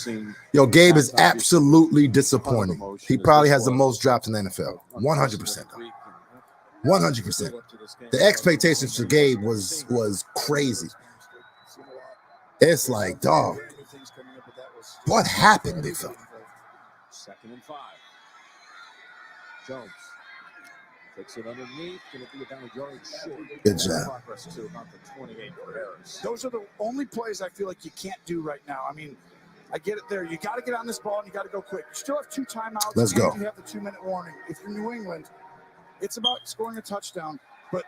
Yo, Gabe is absolutely disappointing. He probably has the most drops in the NFL. 100%. 100%. The expectations for Gabe was crazy. It's like, dog, what happened, big fella? 2nd and 5. Jones takes it underneath. Going to be about a yard short. Good job. Progress to about the 28 for Harris. Those are the only plays I feel like you can't do right now. I mean, I get it there. You got to get on this ball and you got to go quick. You still have 2 timeouts. Let's go. You have the 2-minute warning. If you're New England, it's about scoring a touchdown. But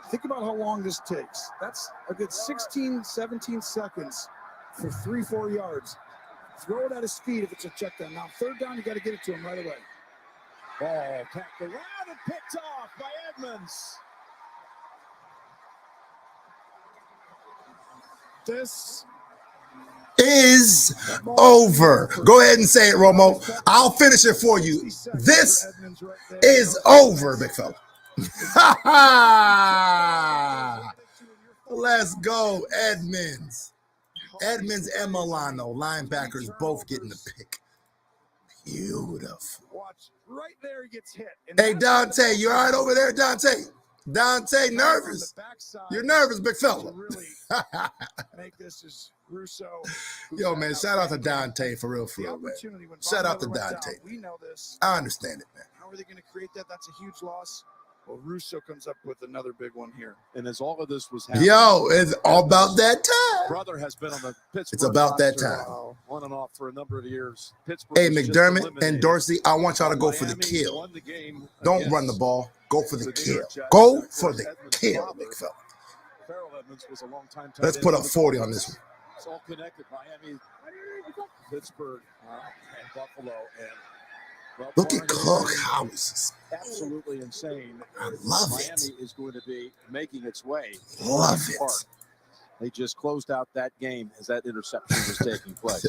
think about how long this takes. That's a good 16, 17 seconds for 3-4 yards. Throw it at his feet if it's a check down. Now, 3rd down, you got to get it to him right away. Ball packed around and picked off by Edmonds. This is over. Go ahead and say it, Romo. I'll finish it for you. This is over, big fella. Let's go, Edmonds. Edmonds and Milano, linebackers, both getting the pick. Beautiful. Watch right there, he gets hit. Hey, Dante, you all right over there, Dante? Dante, nervous? You're nervous, big fella. Make this as Russo. Yo, man, shout out to Dante for real, man. Shout out to Dante. We know this. I understand it, man. How are they going to create that? That's a huge loss. Well, Russo comes up with another big one here. And as all of this was happening, yo, it's all about that time. Brother has been on the Pittsburgh. It's about that time. On and off for a number of years. Pittsburgh. Hey, McDermott and Dorsey, I want y'all to go for the kill. Don't run the ball. Go for the kill. Go for the kill, big fella. Let's put up 40 on this one. It's all connected. Miami, Pittsburgh, and Buffalo, and look at Cook. How is this? Absolutely insane. I love Miami it. Is going to be making its way. Love it. Park. They just closed out that game as that interception was taking place.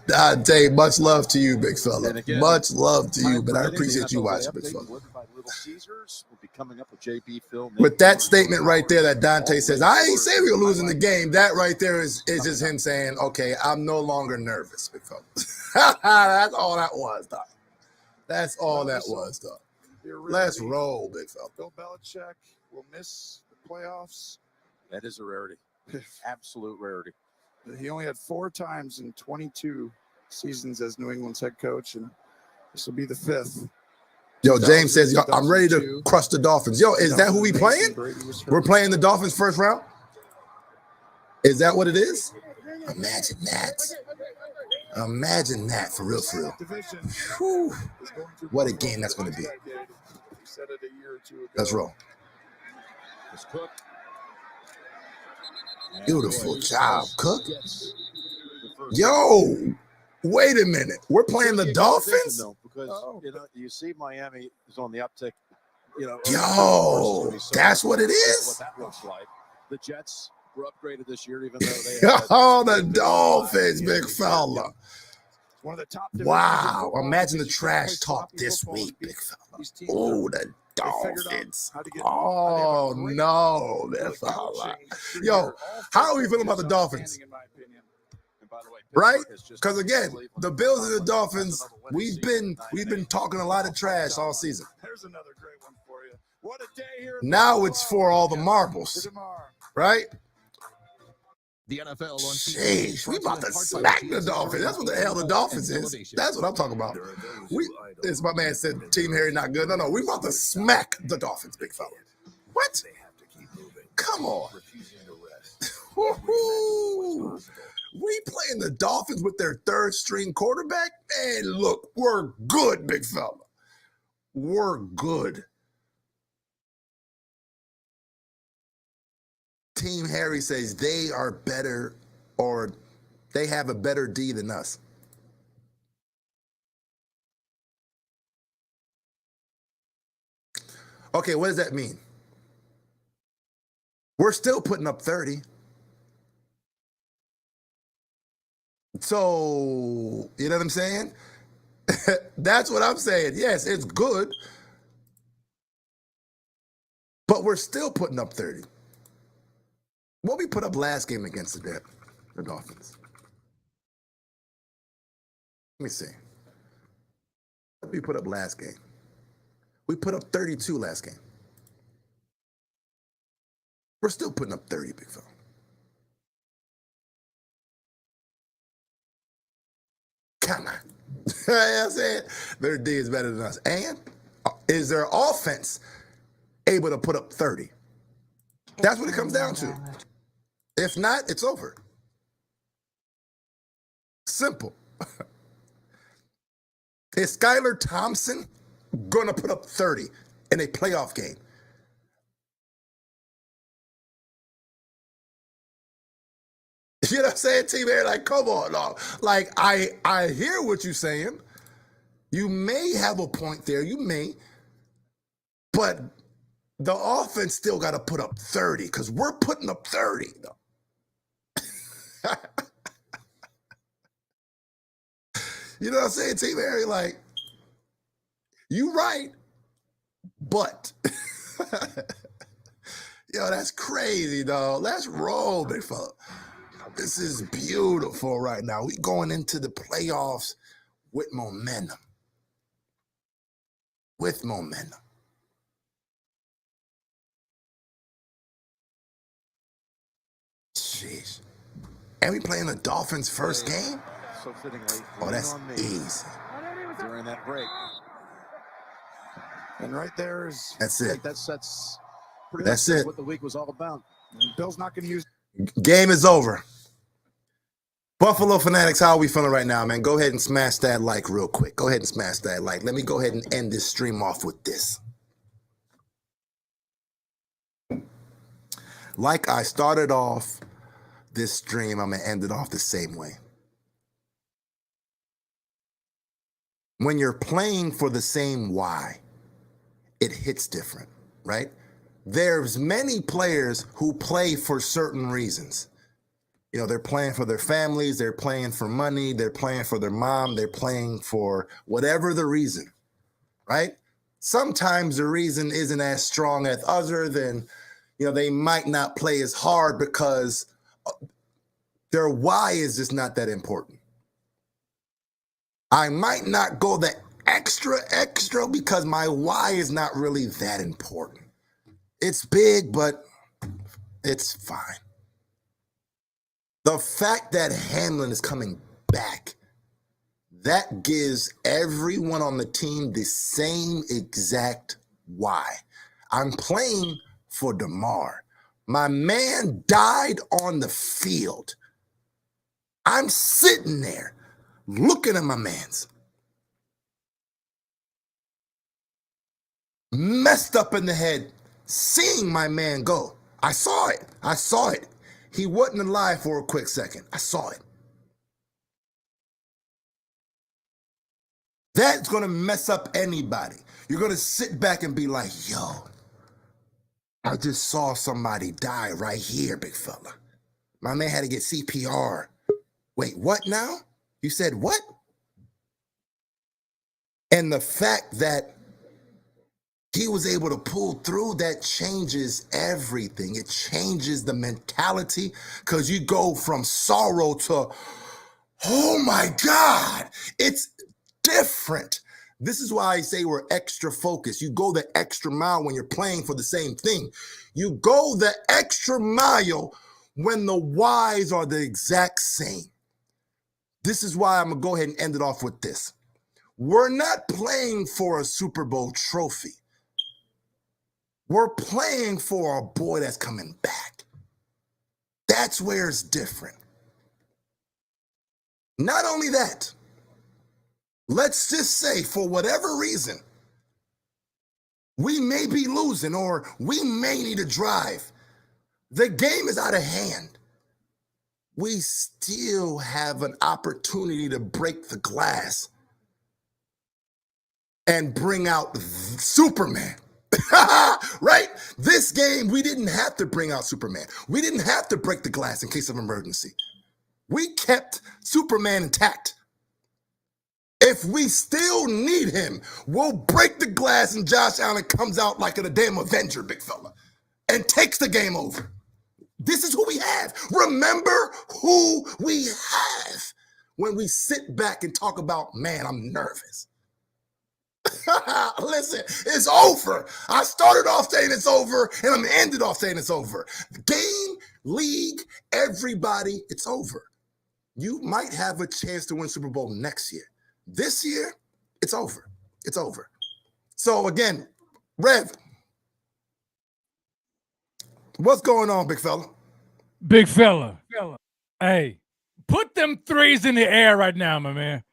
Dante, much love to you, big fella. Again, much love to you, but I appreciate you watching, big fella. Little Caesars will be coming up with JB Phil. With that statement right there that Dante says, I ain't say we were losing the game. That right there is just him saying, okay, I'm no longer nervous, big fella. That's all that was, Doc. That's all that was, Doc. Let's roll, big fella. Bill Belichick will miss the playoffs. That is a rarity. Absolute rarity. He only had 4 times in 22 seasons as New England's head coach, and this will be the 5th. Yo, James says, yo, I'm ready to crush the Dolphins. Yo, is that who we playing? We're playing the Dolphins first round? Is that what it is? Imagine that. Imagine that, for real, for real. Whew. What a game that's going to be. Let's roll. Beautiful job, Cook. Yo, wait a minute. We're playing the Dolphins? Because you see Miami is on the uptick. Yo, that's what it is? What that looks like. The Jets were upgraded this year, even though they oh, the Dolphins, big fella. One of the top. Wow. Imagine the trash talk this week, big fella. Oh, the Dolphins. Oh, no, big fella. Yo, how are we feeling about the Dolphins? Right? Because again, the Bills and the Dolphins, we've been talking a lot of trash all season. There's another great one for you. What a day here. Now it's for all the marbles, right? The NFL on Jeez, we about to smack the Dolphins. That's what the hell the Dolphins is. That's what I'm talking about. As my man said, Team Harry not good. No, we about to smack the Dolphins, big fella. What? Come on. We playing the Dolphins with their 3rd string quarterback? Man, look, we're good, big fella. We're good. Team Harry says they are better, or They have a better D than us. Okay, what does that mean? We're still putting up 30. So, you know what I'm saying? That's what I'm saying. Yes, it's good, but we're still putting up 30. What we put up last game against the Dolphins? Let me see. What did we put up last game? We put up 32 last game. We're still putting up 30, big fella. Come on. You know what I'm saying? Their D is better than us. And is their offense able to put up 30? That's what it comes down to. If not, it's over. Simple. Is Skylar Thompson going to put up 30 in a playoff game? You know what I'm saying, T-Man? Like, come on, dog. Like, I hear what you're saying. You may have a point there. You may. But the offense still got to put up 30 because we're putting up 30, though. You know what I'm saying, T-Man? Like, you right, but. Yo, that's crazy, dog. Let's roll, big fella. This is beautiful right now. We going into the playoffs with momentum. With momentum. Jeez. And we playing the Dolphins' first game? Oh, that's easy. During that break. And right there is... That's it. That's pretty That's much it. what the week was all about. And Bill's not going to use... Game is over. Buffalo Fanatics, how are we feeling right now, man? Go ahead and smash that like real quick. Go ahead and smash that like. Let me go ahead and end this stream off with this. Like I started off this stream, I'm going to end it off the same way. When you're playing for the same why, it hits different, right? There's many players who play for certain reasons. You know, they're playing for their families, they're playing for money, they're playing for their mom, they're playing for whatever the reason, right? Sometimes the reason isn't as strong as other than, you know, they might not play as hard because their why is just not that important. I might not go the extra because my why is not really that important. It's big, but it's fine. The fact that Hamlin is coming back, that gives everyone on the team the same exact why. I'm playing for Damar. My man died on the field. I'm sitting there looking at my man's. Messed up in the head, seeing my man go. I saw it. I saw it. He wasn't alive for a quick second. I saw it. That's going to mess up anybody. You're going to sit back and be like, yo, I just saw somebody die right here, big fella. My man had to get CPR. Wait, what now? You said what? And the fact that he was able to pull through, that changes everything. It changes the mentality because you go from sorrow to, oh my God, it's different. This is why I say we're extra focused. You go the extra mile when you're playing for the same thing. You go the extra mile when the whys are the exact same. This is why I'm going to go ahead and end it off with this. We're not playing for a Super Bowl trophy. We're playing for a boy that's coming back. That's where it's different. Not only that, let's just say for whatever reason, we may be losing or we may need a drive. The game is out of hand. we still have an opportunity to break the glass and bring out Superman. Right? This game, we didn't have to bring out Superman. We didn't have to break the glass in case of emergency. We kept Superman intact. If we still need him, we'll break the glass and Josh Allen comes out like a damn Avenger, big fella, and takes the game over. This is who we have. Remember who we have when we sit back and talk about, man, I'm nervous. Listen, it's over. I started off saying it's over, and I'm ended off saying it's over. Game, league, everybody, it's over. You might have a chance to win Super Bowl next year. This year, it's over. It's over. So again, Rev, what's going on, big fella? Big fella. Hey, put them threes in the air right now, my man.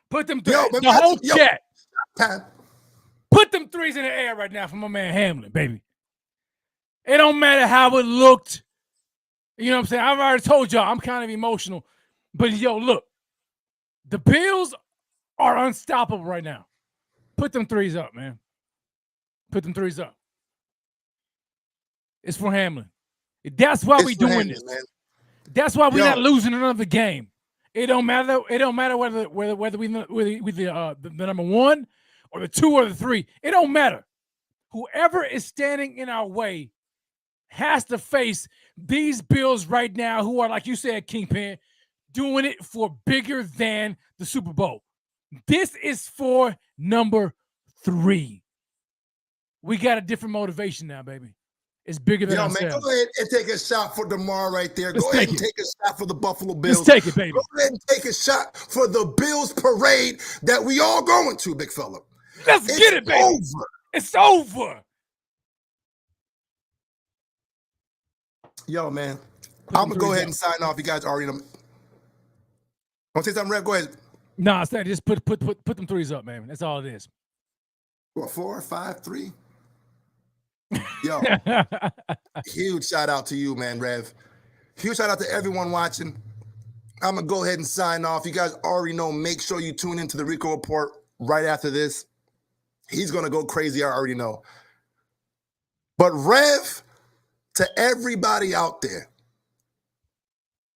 Put them threes. The whole chat. Put them threes in the air right now for my man Hamlin, baby. It don't matter how it looked. You know what I'm saying? I've already told y'all I'm kind of emotional. But, yo, look. The Bills are unstoppable right now. Put them threes up, man. Put them threes up. It's for Hamlin. That's why we're doing this. Man. That's why we're not losing another game. It don't matter. It don't matter whether we the number 1 or the 2 or the 3. It don't matter. Whoever is standing in our way has to face these Bills right now, who are, like you said, Kingpin, doing it for bigger than the Super Bowl. This is for number 3. We got a different motivation now, baby. It's bigger than ourselves. Man, go ahead and take a shot for Damar right there. Go ahead and take a shot for the Buffalo Bills. Let's take it, baby. Go ahead and take a shot for the Bills parade that we all going to, big fella. Let's get it, baby. Over. It's over. Yo, man. I'm going to go ahead and sign off. You guys already know. Want to say something, Rev? Go ahead. No, it's not. Just put them threes up, man. That's all it is. What, 4, 5, 3? Yo, huge shout out to you, man, Rev. Huge shout out to everyone watching. I'm going to go ahead and sign off. You guys already know, make sure you tune into the Rico Report right after this. He's going to go crazy, I already know. But Rev, to everybody out there,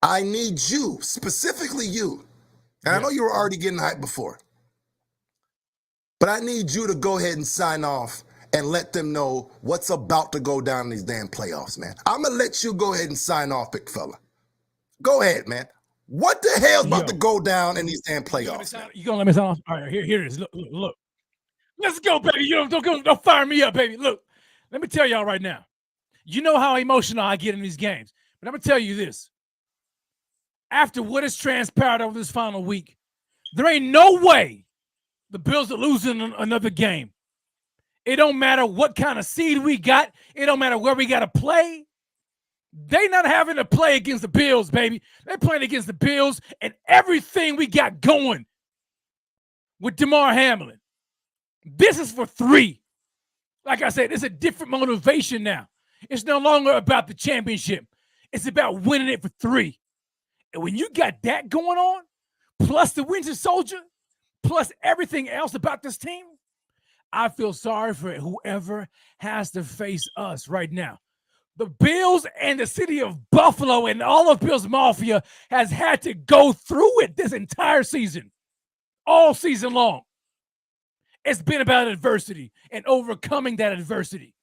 I need you, specifically you, and I know you were already getting hyped before, but I need you to go ahead and sign off and let them know what's about to go down in these damn playoffs, man. I'm going to let you go ahead and sign off, big fella. Go ahead, man. What the hell's about to go down in these damn playoffs? You going to let me sign off? All right, here it is. Look. Let's go, baby. Don't fire me up, baby. Look, let me tell y'all right now. You know how emotional I get in these games. But I'm going to tell you this. After what has transpired over this final week, there ain't no way the Bills are losing another game. It don't matter what kind of seed we got. It don't matter where we got to play. They not having to play against the Bills, baby. They're playing against the Bills and everything we got going with Damar Hamlin. This is for 3. Like I said, it's a different motivation now. It's no longer about the championship. It's about winning it for 3. And when you got that going on, plus the Winter Soldier, plus everything else about this team, I feel sorry for whoever has to face us right now. The Bills and the city of Buffalo and all of Bills Mafia has had to go through it this entire season, all season long. It's been about adversity and overcoming that adversity.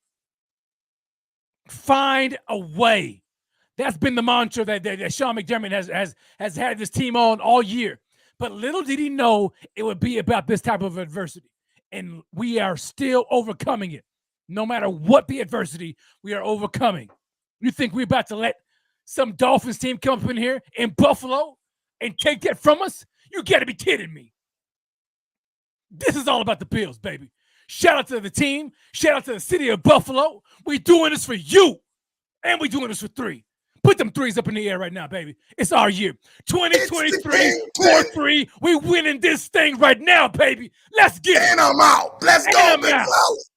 Find a way. That's been the mantra that Sean McDermott has had this team on all year. But little did he know it would be about this type of adversity. And we are still overcoming it. No matter what the adversity, we are overcoming. You think we're about to let some Dolphins team come up in here in Buffalo and take that from us? You got to be kidding me. This is all about the Bills, baby. Shout out to the team. Shout out to the city of Buffalo. We're doing this for you. And we're doing this for 3. Put them threes up in the air right now, baby. It's our year. 2023, 4-3. We winning this thing right now, baby. Let's get it. And I'm out. Let's go, big fellas.